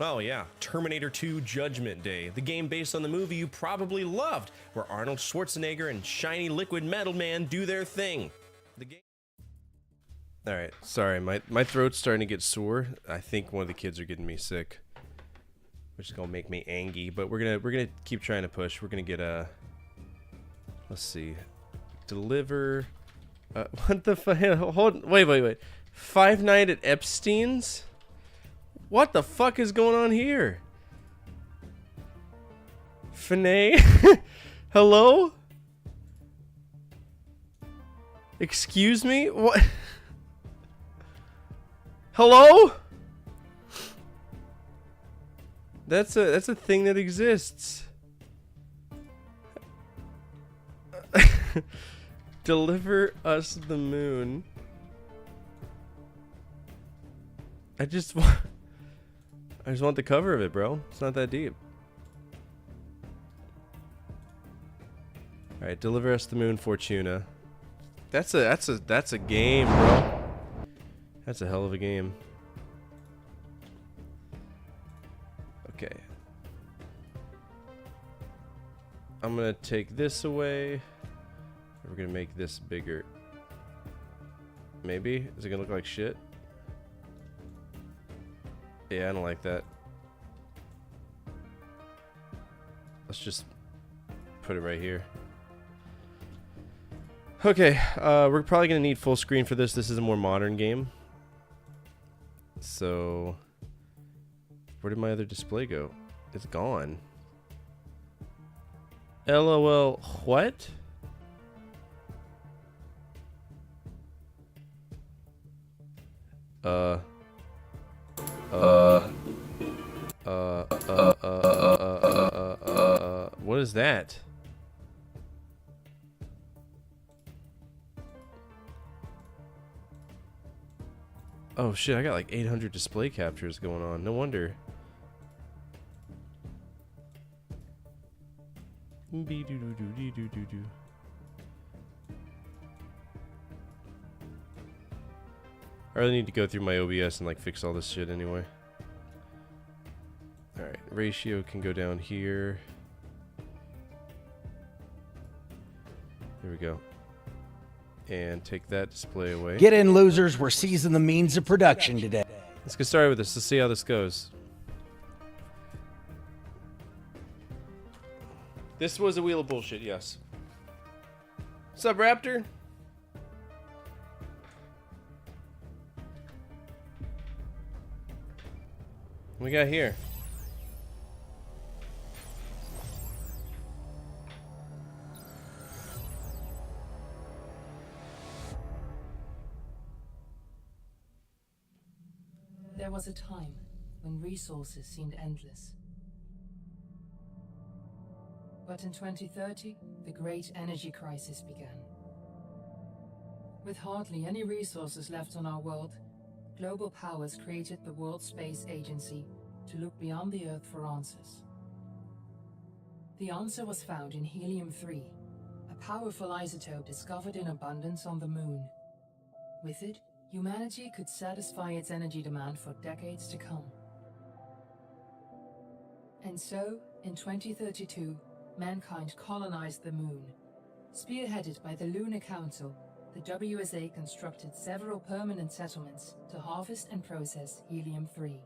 Oh yeah, Terminator 2 Judgment Day, the game based on the movie you probably loved, where Arnold Schwarzenegger and shiny liquid metal man do their thing. The game. All right, sorry, my throat's starting to get sore. I think one of the kids are getting me sick, which is gonna make me angry. But we're gonna keep trying to push. We're gonna get a. Let's see, deliver. What the fuck? Hold. Wait. Five Nights at Epstein's. What the fuck is going on here? Finay? Hello? Excuse me? What? Hello? That's a thing that exists. Deliver us the moon. I just want the cover of it, bro. It's not that deep. All right, deliver us the moon, Fortuna. That's a game, bro. That's a hell of a game. Okay. I'm gonna take this away. We're gonna make this bigger. Maybe? Is it gonna look like shit? Yeah, I don't like that. Let's just put it right here. Okay, we're probably gonna need full screen for this. This is a more modern game. So, where did my other display go? It's gone. LOL, what? What is that? Oh shit, I got like 800 display captures going on. No wonder. I really need to go through my OBS and like fix all this shit anyway. Alright, ratio can go down here. There we go. And take that display away. Get in, losers. We're seizing the means of production today. Let's get started with this. Let's see how this goes. This was a wheel of bullshit, yes. What's up, Raptor? What we got here? There was a time when resources seemed endless. But in 2030, the great energy crisis began. With hardly any resources left on our world, global powers created the World Space Agency to look beyond the Earth for answers. The answer was found in helium-3, a powerful isotope discovered in abundance on the Moon. With it, humanity could satisfy its energy demand for decades to come. And so, in 2032, mankind colonized the Moon. Spearheaded by the Lunar Council, the WSA constructed several permanent settlements to harvest and process helium-3.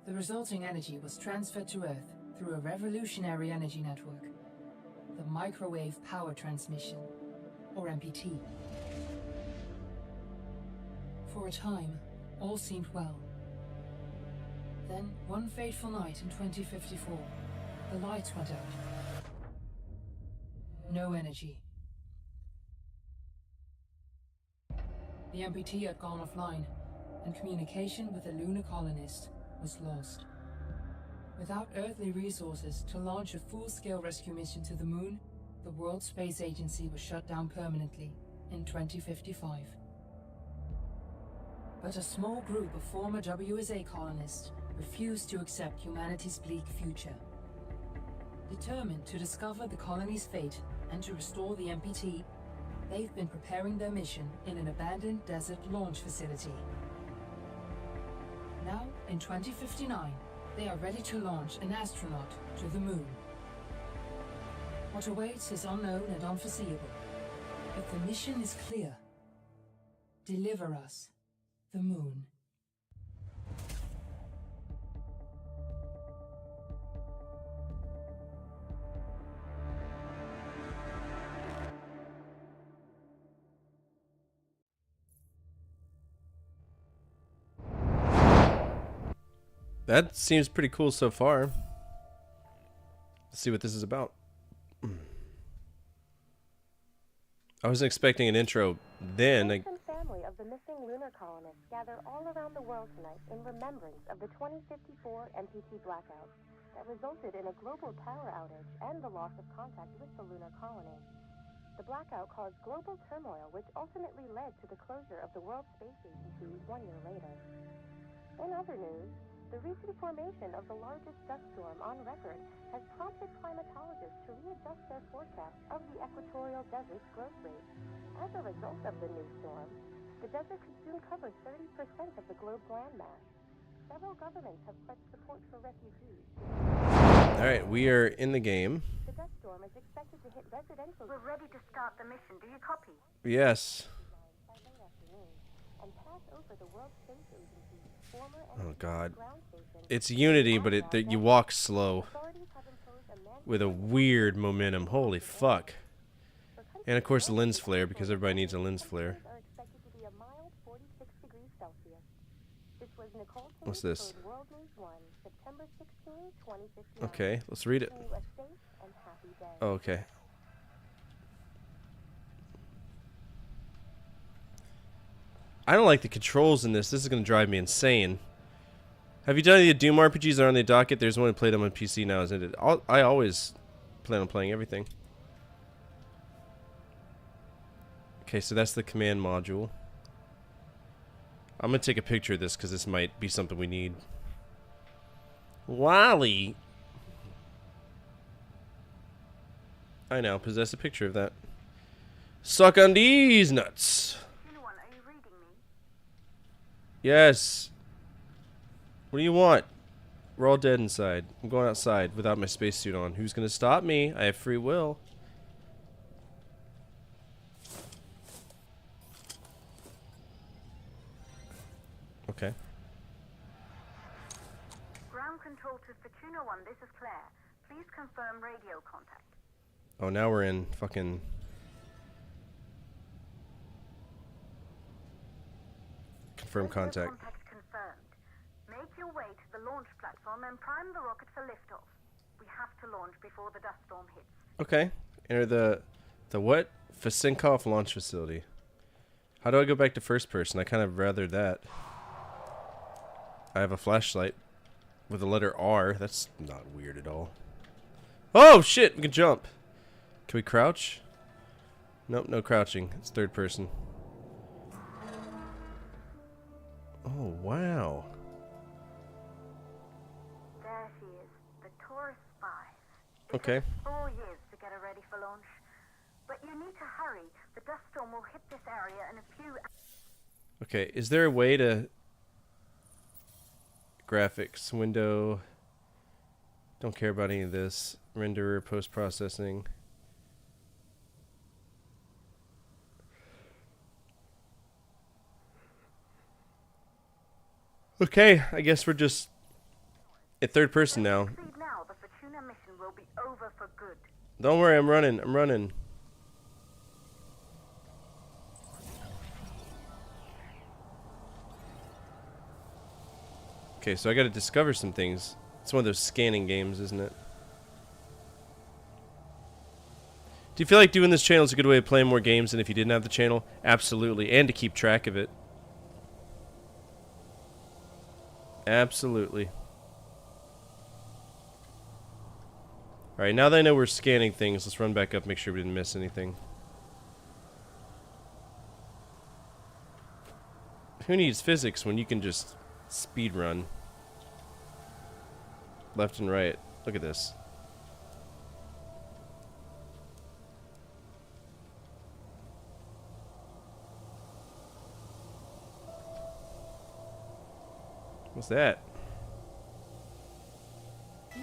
The resulting energy was transferred to Earth through a revolutionary energy network, the Microwave Power Transmission, or MPT. For a time, all seemed well. Then, one fateful night in 2054, the lights went out. No energy. The MPT had gone offline, and communication with the lunar colonist was lost. Without earthly resources to launch a full-scale rescue mission to the Moon, the World Space Agency was shut down permanently in 2055. But a small group of former WSA colonists refused to accept humanity's bleak future. Determined to discover the colony's fate and to restore the MPT, they've been preparing their mission in an abandoned desert launch facility. Now, in 2059, they are ready to launch an astronaut to the Moon. What awaits is unknown and unforeseeable, but the mission is clear. Deliver us the Moon. That seems pretty cool so far. Let's see what this is about. I wasn't expecting an intro then. Friends and family of the missing lunar colonists gather all around the world tonight in remembrance of the 2054 MPT blackout that resulted in a global power outage and the loss of contact with the lunar colony. The blackout caused global turmoil, which ultimately led to the closure of the World Space Agency 1 year later. In other news, the recent formation of the largest dust storm on record has prompted climatologists to readjust their forecast of the equatorial desert's growth rate. As a result of the new storm, the desert could soon cover 30% of the globe's landmass. Several governments have pledged support for refugees. Alright, we are in the game. The dust storm is expected to hit residential... We're ready to start the mission. Do you copy? Yes. And pass over the World Space Agency's former Oh god. It's Unity, but you walk slow. With a weird momentum. Holy fuck. And of course lens flare, because everybody needs a lens flare. What's this? Okay, let's read it. Oh, okay. I don't like the controls in this. This is going to drive me insane. Have you done any of the Doom RPGs that are on the docket? There's one to play them on PC now, isn't it? I always plan on playing everything. Okay, so that's the command module. I'm going to take a picture of this because this might be something we need. Wally! I now possess a picture of that. Suck on these nuts! Anyone, are you reading me? Yes. What do you want? We're all dead inside. I'm going outside without my spacesuit on. Who's gonna stop me? I have free will. Okay. Ground control to Fortuna 1, this is Claire. Please confirm radio contact. Oh, now we're in fucking... Confirm Radio contact. Contact confirmed. Make your way to the launch platform and prime the rocket for liftoff. We have to launch before the dust storm hits. Okay. Enter the what? Fasinkov launch facility. How do I go back to first person? I kind of rather that. I have a flashlight with the letter R. That's not weird at all. Oh shit! We can jump. Can we crouch? Nope, no crouching. It's third person. Oh wow. There she is, the Taurus 5. Okay. 4 years to get her ready for launch. But you need to hurry. The dust storm will hit this area in a few... Okay, is there a way to... Graphics, window... Don't care about any of this. Renderer, post-processing. Okay, I guess we're just... at third person now. Succeed now, the Fortuna mission will be over for good. Don't worry, I'm running. I'm running. Okay, so I gotta discover some things. It's one of those scanning games, isn't it? Do you feel like doing this channel is a good way of playing more games than if you didn't have the channel? Absolutely. And to keep track of it. Absolutely. Alright, now that I know we're scanning things, let's run back up, make sure we didn't miss anything. Who needs physics when you can just speed run? Left and right. Look at this. What's that?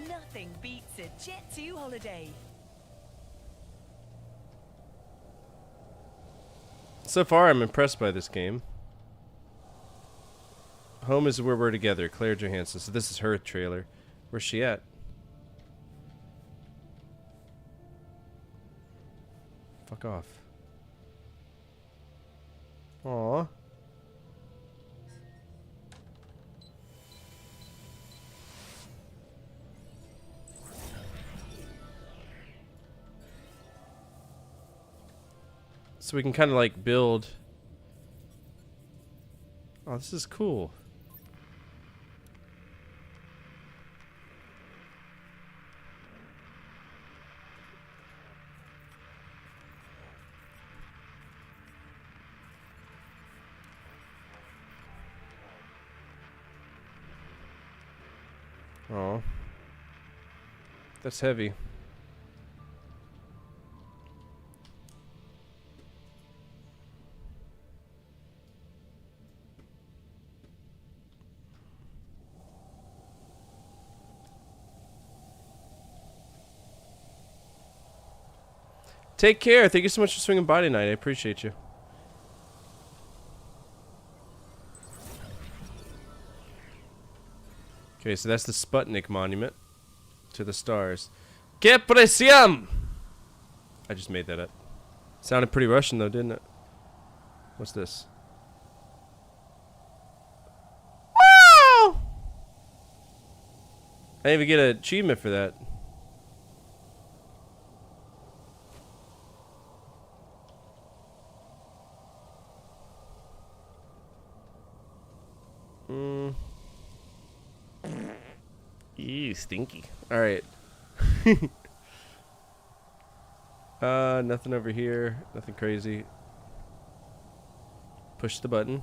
Nothing beats a Jet2 holiday. So far, I'm impressed by this game. Home is where we're together, Claire Johansson. So this is her trailer. Where's she at? Fuck off. Aww. So we can kind of like build. Oh, this is cool. Oh, that's heavy. Take care. Thank you so much for swinging by tonight. I appreciate you. Okay, so that's the Sputnik monument to the stars. Que presiam! I just made that up. Sounded pretty Russian though, didn't it? What's this? Wow! I didn't even get an achievement for that. Ew, stinky. Alright. Nothing over here. Nothing crazy. Push the button.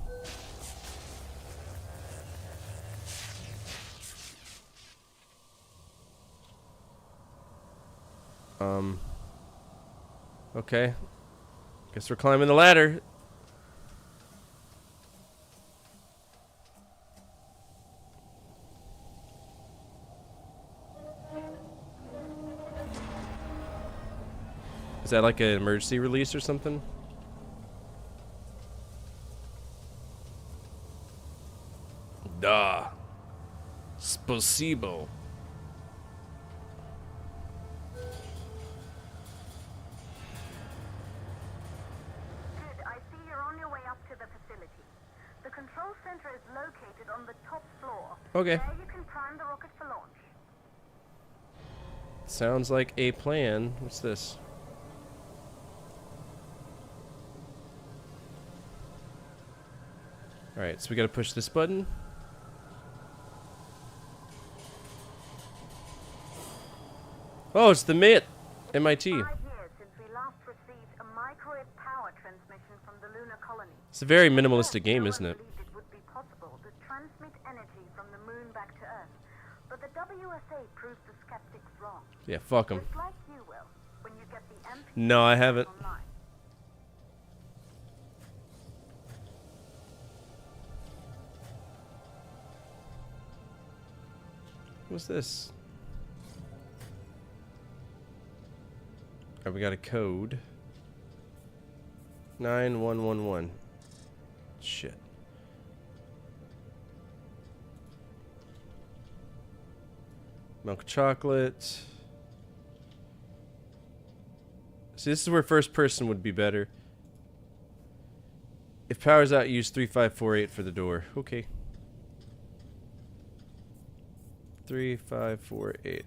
Okay. Guess we're climbing the ladder. Is that like an emergency release or something? possible. Good. I see you're on your way up to the facility. The control center is located on the top floor. Okay. There you can prime the rocket for launch. Sounds like a plan. What's this? Alright, so we gotta push this button. Oh, it's the MIT. MIT. 5 years since we last received a microwave power transmission from the lunar colony. It's a very minimalistic game, isn't it? Believed it would be possible to transmit energy from the moon back to Earth, but the WSA proved the skeptics wrong. Yeah, fuck them. Just like you will when you get the MP. No, I haven't. Online. What's this? Alright, we got a code. 9111. Shit. Milk chocolate. See, this is where first person would be better. If power's out, use 3548 for the door. Okay. 3548.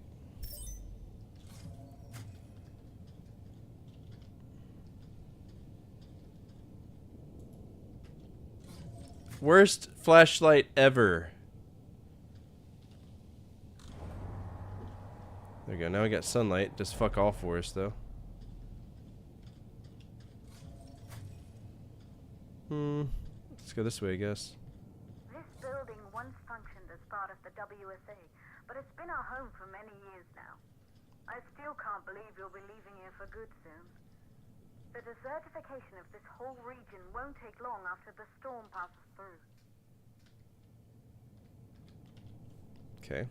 Worst flashlight ever. There we go. Now we got sunlight. Just fuck all for us, though. Let's go this way, I guess. This building once functioned as part of the WSA, but it's been our home for many years now. I still can't believe you'll be leaving here for good soon. The desertification of this whole region won't take long after the storm passes through. Okay.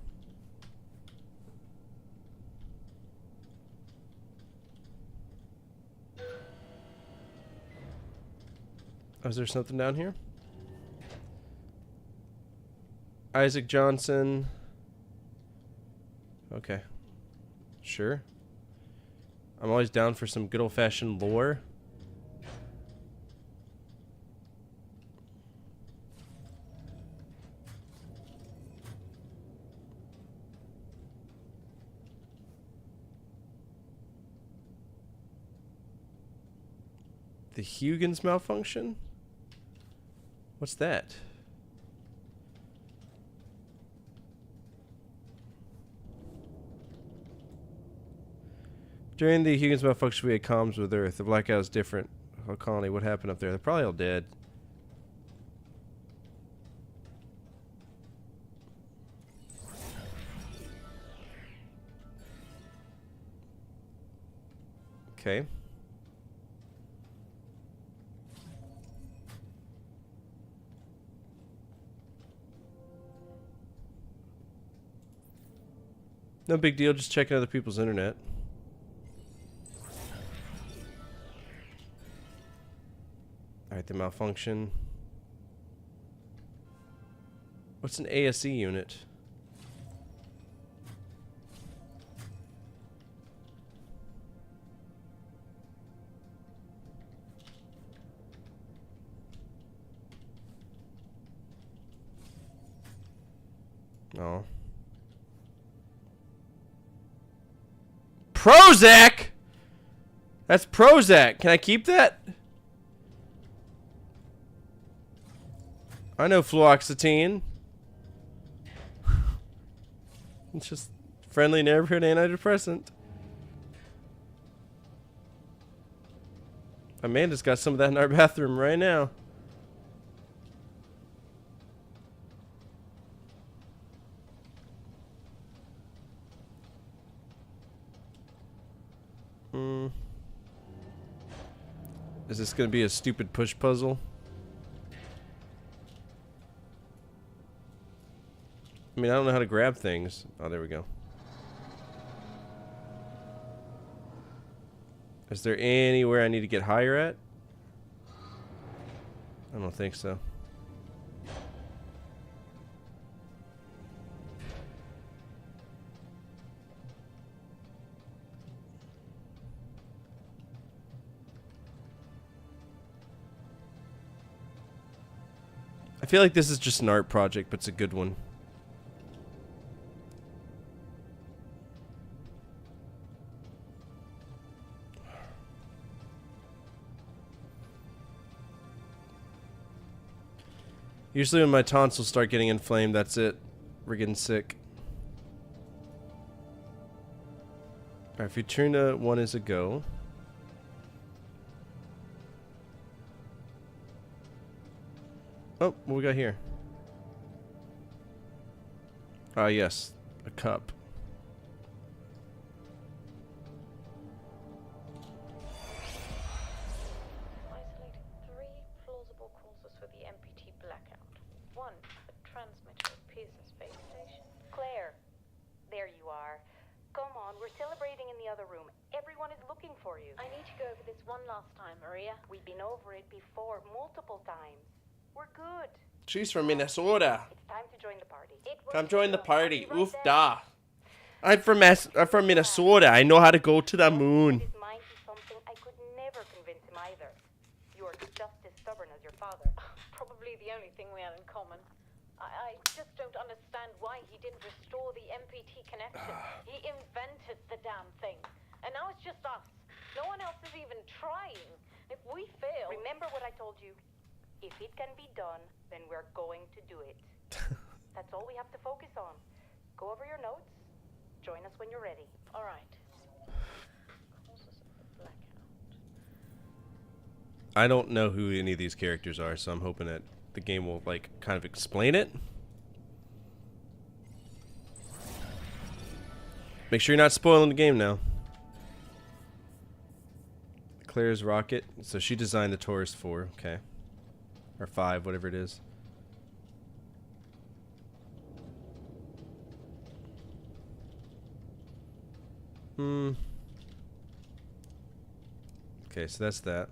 Oh, is there something down here? Isaac Johnson. Okay. Sure. I'm always down for some good old-fashioned lore. The Huygens malfunction? What's that? During the Huygens malfunction, we had comms with Earth. The blackout is different. Whole colony, what happened up there? They're probably all dead. Okay. No big deal, just checking other people's internet. Alright, the malfunction. What's an ASE unit? Oh. Prozac! That's Prozac. Can I keep that? I know fluoxetine. It's just friendly neighborhood antidepressant. Amanda's got some of that in our bathroom right now. Is this going to be a stupid push puzzle? I mean, I don't know how to grab things. Oh, there we go. Is there anywhere I need to get higher at? I don't think so. I feel like this is just an art project, but it's a good one. Usually when my tonsils start getting inflamed, that's it. We're getting sick. Alright, Futurna 1 is a go. Oh, what we got here? Ah, yes. A cup. Isolate 3 plausible causes for the MPT blackout. 1, a transmitter appears at space station. Claire, there you are. Come on, we're celebrating in the other room. Everyone is looking for you. I need to go over this one last time, Maria. We've been over it before, multiple times. We're good. She's from Minnesota. It's time to join the party. Come join the party. Oof da. I'm from Minnesota. I know how to go to the moon. His mind is something I could never convince him either. You are just as stubborn as your father. Probably the only thing we had in common. I just don't understand why he didn't restore the MPT connection. He invented the damn thing. And now it's just us. No one else is even trying. If we fail... Remember what I told you. If it can be done, then we're going to do it. That's all we have to focus on. Go over your notes. Join us when you're ready. All right. Causes of the blackout. I don't know who any of these characters are, so I'm hoping that the game will, like, kind of explain it. Make sure you're not spoiling the game now. Claire's rocket. So she designed the Taurus 4. Okay. Or 5, whatever it is. Okay, so that's that.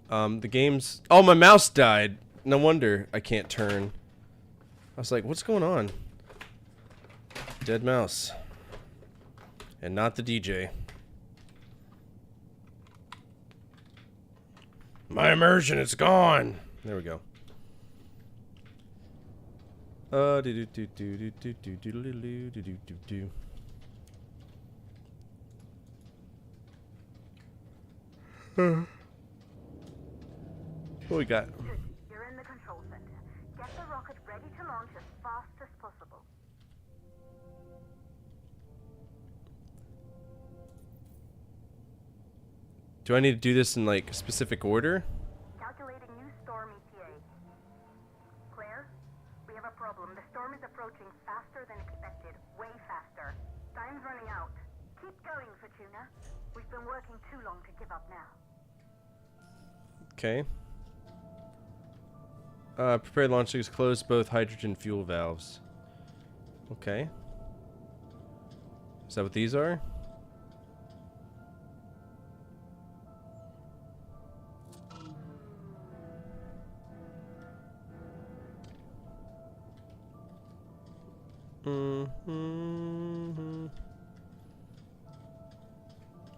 The game's... Oh, my mouse died. No wonder I can't turn. I was like, what's going on? Dead mouse. And not the DJ. My immersion is gone. There we go. What we got? You're in the control center. Get the rocket ready to launch as fast as possible. Do I need to do this in, like, specific order? Calculating new storm ETA. Claire, we have a problem. The storm is approaching faster than expected. Way faster. Time's running out. Keep going, Fortuna. We've been working too long to give up now. Okay. Prepare launch legs. Close both hydrogen fuel valves. Okay. Is that what these are?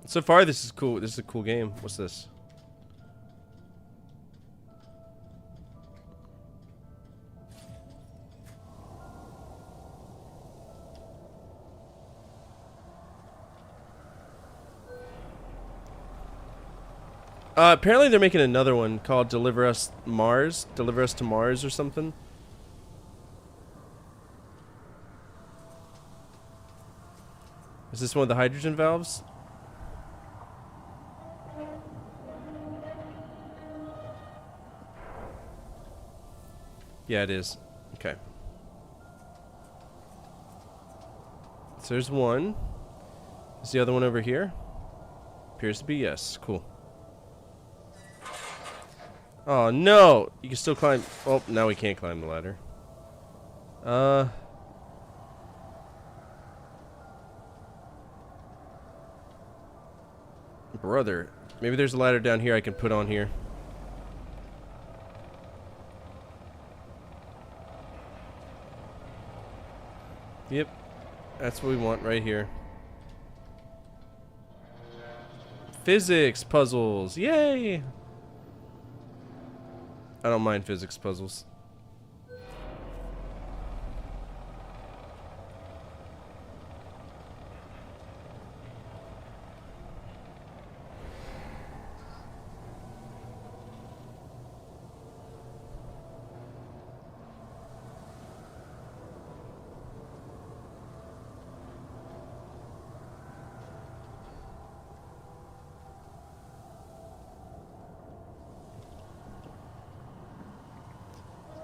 So far, this is cool. This is a cool game. What's this? Apparently they're making another one called Deliver Us Mars. Deliver Us to Mars or something. Is this one of the hydrogen valves? Yeah, it is. Okay. So there's one. Is the other one over here? Appears to be yes. Cool. Oh no! You can still climb. Oh, now we can't climb the ladder. Brother. Maybe there's a ladder down here I can put on here. Yep. That's what we want right here. Physics puzzles. Yay! I don't mind physics puzzles.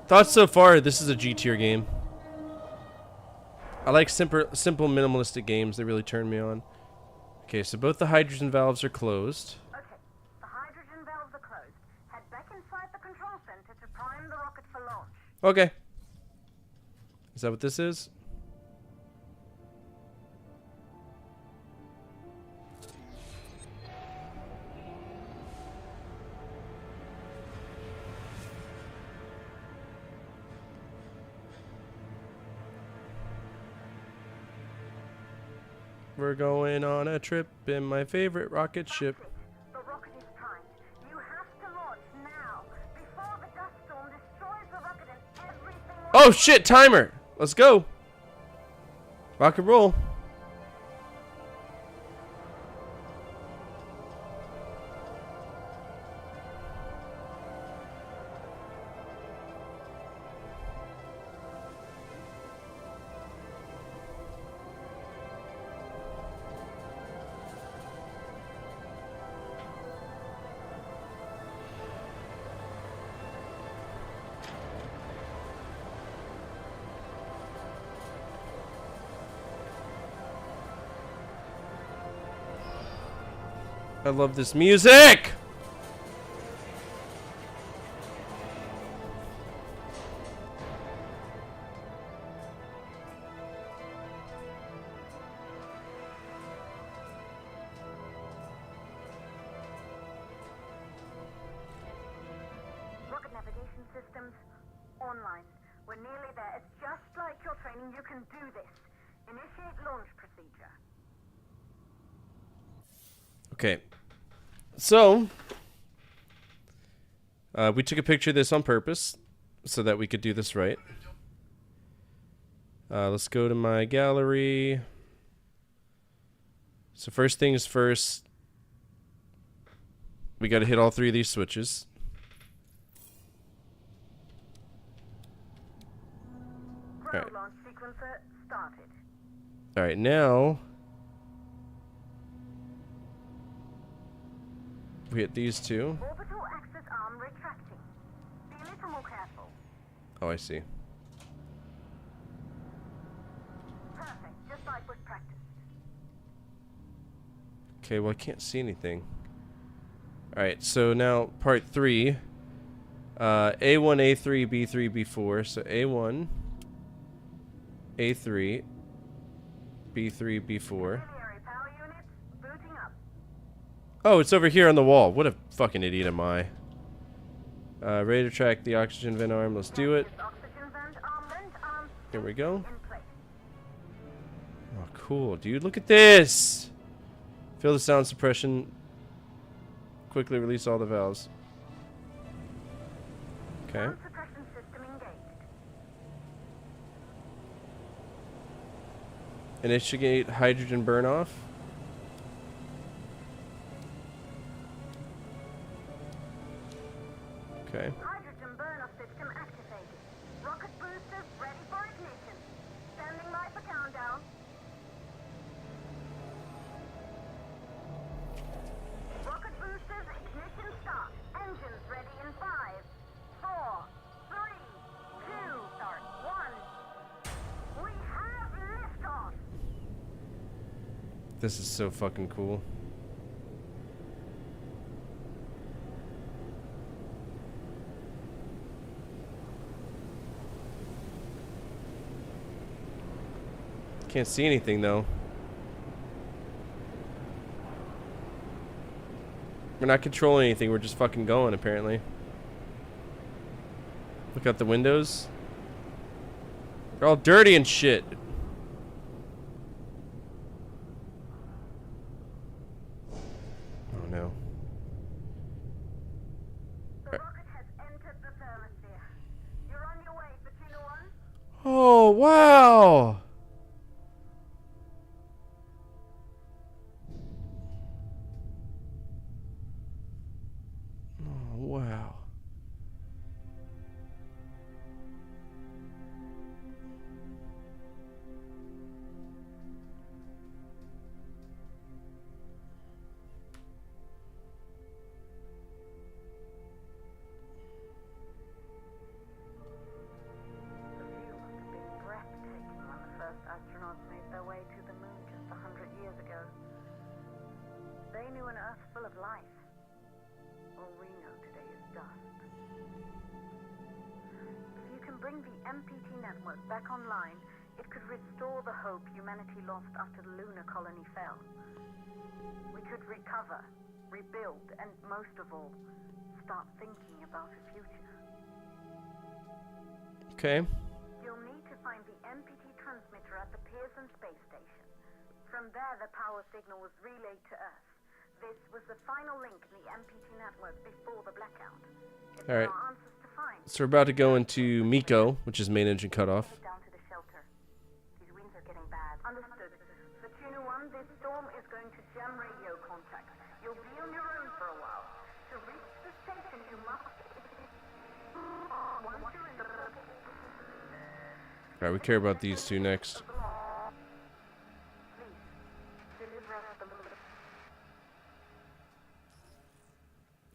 Thoughts so far, this is a G tier game. I like simple minimalistic games. They really turn me on. Okay, so both the hydrogen valves are closed. Okay, the hydrogen valves are closed. Head back inside the control center to prime the rocket for launch. Okay. Is that what this is? We're going on a trip in my favorite rocket ship. The rocket is primed. You have to launch now, before the dust storm destroys the rocket and everything. Oh shit, timer! Let's go. Rock and roll. I love this music! Rocket navigation systems online. We're nearly there. It's just like your training. You can do this. Initiate launch procedure. Okay. So, we took a picture of this on purpose so that we could do this right. Let's go to my gallery. So first things first, we got to hit all three of these switches. Ground launch sequencer started. All right, now we hit these two. Orbital axis arm retracting. Be a little more careful. Oh, I see. Perfect, just like with practice. Okay, well I can't see anything. Alright, so now part 3. A1, A3, B3, B4. So A1, A3, B3, B4. Auxiliary power units booting up. Oh, it's over here on the wall. What a fucking idiot am I. Ready to track the oxygen vent arm. Let's do it. Oxygen vent arm, vent arm Here we go. in place. Oh, cool, dude. Look at this. Feel the sound suppression. Quickly release all the valves. Okay. Sound suppression system engaged. Initiate hydrogen burn off. Okay. Hydrogen burn-off system activated. Rocket boosters ready for ignition. Standing by for countdown. Rocket boosters ignition start. Engines ready in 5, 4, 3, 2, 1. We have liftoff. This is so fucking cool. Can't see anything though. We're not controlling anything, we're just fucking going apparently. Look out the windows. They're all dirty and shit. Oh no. Hermosphere. You're on your way, Fortuna 1. Oh, wow. Oh, wow. The view must have been breathtaking when the first astronauts made their way to the moon just 100 years ago. They knew an Earth full of life. All we know today is dust. If you can bring the MPT network back online, it could restore the hope humanity lost after the lunar colony fell. We could recover, rebuild, and most of all, start thinking about a future. Okay. You'll need to find the MPT transmitter at the Pearson space station. From there, the power signal was relayed to Earth. This was the final link in the MPT network before the blackout. If All right. there are answers to find, So we're about to go into Miko, which is main engine cutoff. head down to the shelter. These winds are getting bad. Understood. Fortuna 1, this storm is going to jam radio contact. You'll be on your own for a while. To reach the station, you must... Once you're in the... Alright, we care about these two next.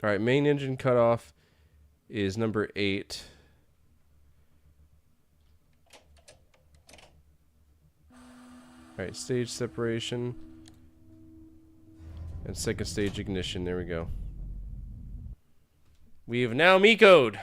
Alright, main engine cutoff is number 8. Alright, stage separation. And second stage ignition. There we go. We have now Miko'd.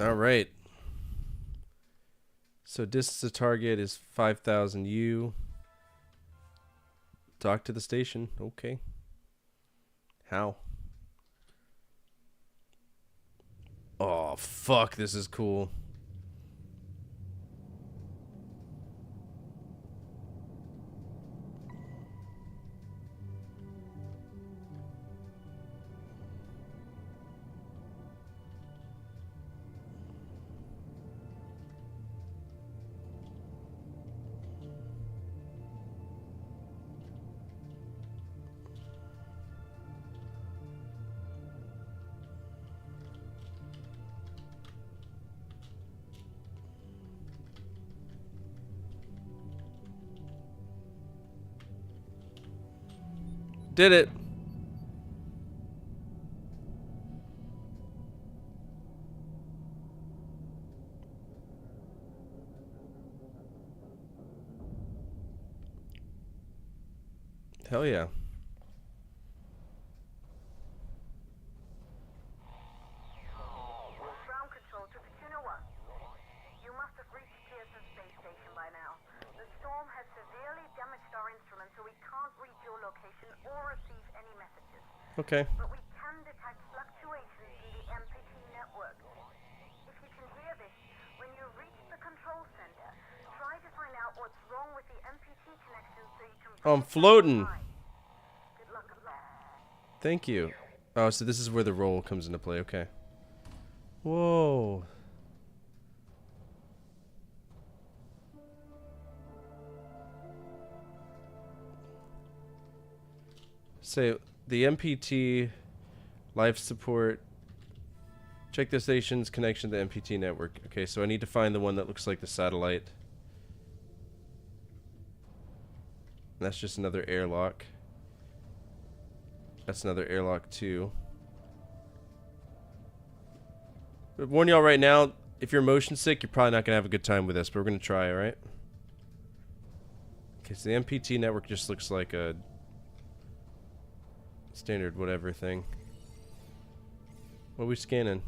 All right. So distance to target is 5,000 U. Dock to the station. Okay. How? Oh, fuck. This is cool. Did it. Hell yeah. Ground control to Fortuna 1. You must have reached Pearson Space Station by now. The storm has severely damaged our instruments, so we can't reach your location or receive any messages. Okay. But we can detect fluctuations in the MPT network. If you can hear this, when you reach the control center, try to find out what's wrong with the MPT connection so you can... Oh, I'm floating. Good luck with that. Thank you. Oh, so this is where the roll comes into play. Okay. Whoa. Say the MPT life support. Check the station's connection to the MPT network. Okay, so I need to find the one that looks like the satellite. And that's just another airlock. That's another airlock too. But warn y'all right now, if you're motion sick, you're probably not gonna have a good time with this, but we're gonna try, alright? Okay, so the MPT network just looks like a standard whatever thing. What are we scanning?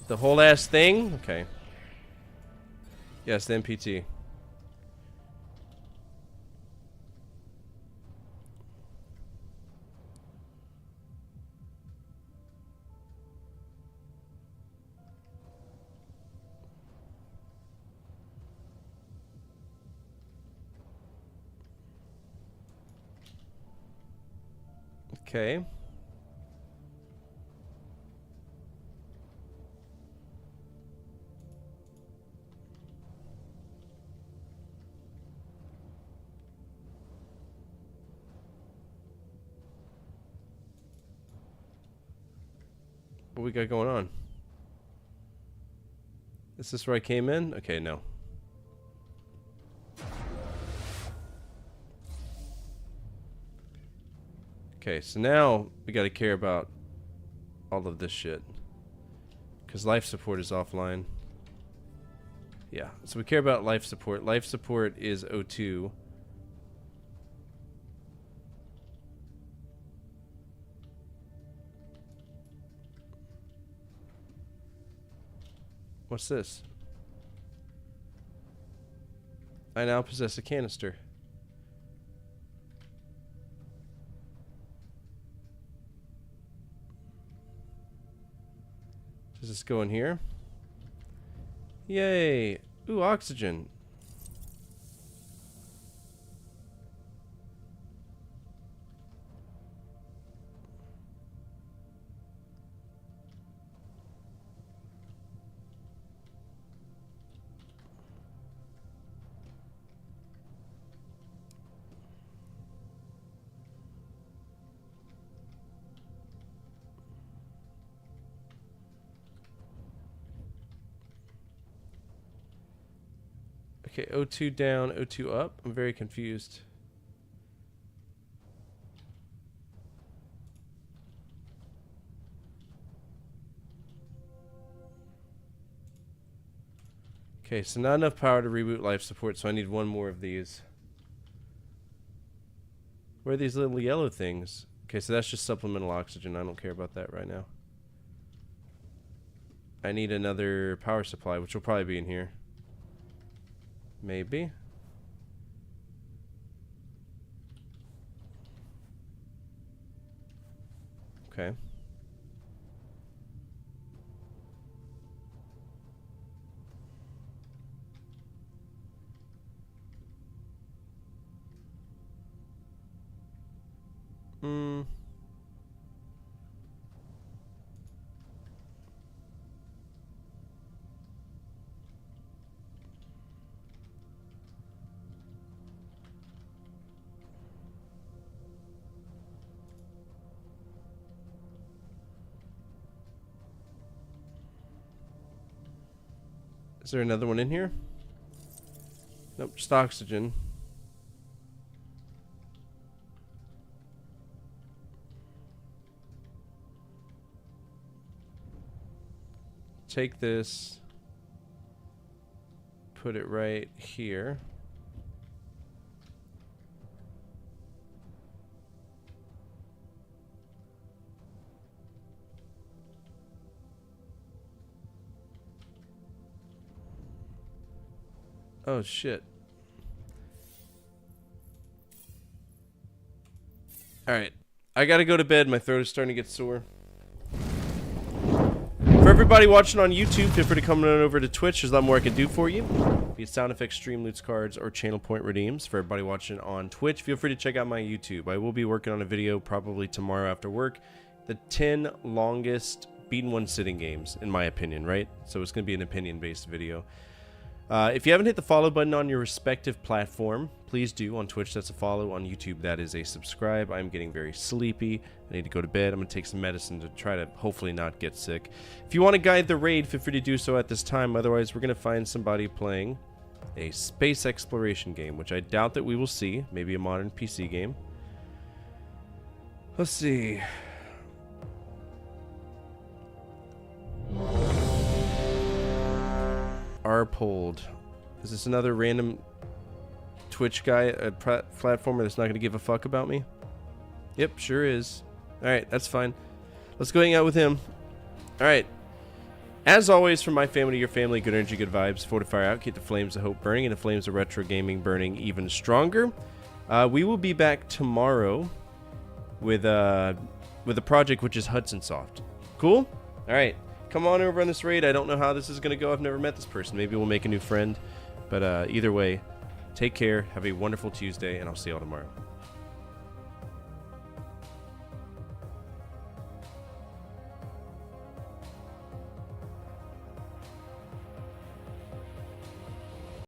The whole ass thing? Okay. Yes, the MPT. Okay. What we got going on? Is this where I came in? Okay, no. Okay, so now we gotta care about all of this shit. Because life support is offline. Yeah, so we care about life support. Life support is O2. What's this? I now possess a canister. Does this go in here? Yay! Ooh, oxygen. Okay, O2 down, O2 up. I'm very confused. Okay, so not enough power to reboot life support, so I need one more of these. Where are these little yellow things? Okay, so that's just supplemental oxygen. I don't care about that right now. I need another power supply, which will probably be in here. Maybe. Okay. Is there another one in here? Nope, just oxygen. Take this, put it right here. Oh shit. Alright. I gotta go to bed. My throat is starting to get sore. For everybody watching on YouTube, feel free to come on over to Twitch. There's a lot more I can do for you. Be it sound effects, stream loots, cards, or channel point redeems. For everybody watching on Twitch, feel free to check out my YouTube. I will be working on a video probably tomorrow after work. The 10 longest beat in one sitting games, in my opinion, right? So it's going to be an opinion-based video. If you haven't hit the follow button on your respective platform, please do. On Twitch, that's a follow. On YouTube, that is a subscribe. I'm getting very sleepy. I need to go to bed. I'm going to take some medicine to try to hopefully not get sick. If you want to guide the raid, feel free to do so at this time. Otherwise, we're going to find somebody playing a space exploration game, which I doubt that we will see. Maybe a modern PC game. Let's see. Arpold. Is this another random Twitch guy, a platformer that's not going to give a fuck about me? Yep, sure is. Alright, that's fine. Let's go hang out with him. Alright. As always, from my family to your family, good energy, good vibes. Fortify out, keep the flames of hope burning, and the flames of retro gaming burning even stronger. We will be back tomorrow with a project which is Hudson Soft. Cool? Alright. Come on over on this raid. I don't know how this is going to go. I've never met this person. Maybe we'll make a new friend. But either way, take care. Have a wonderful Tuesday, and I'll see y'all tomorrow.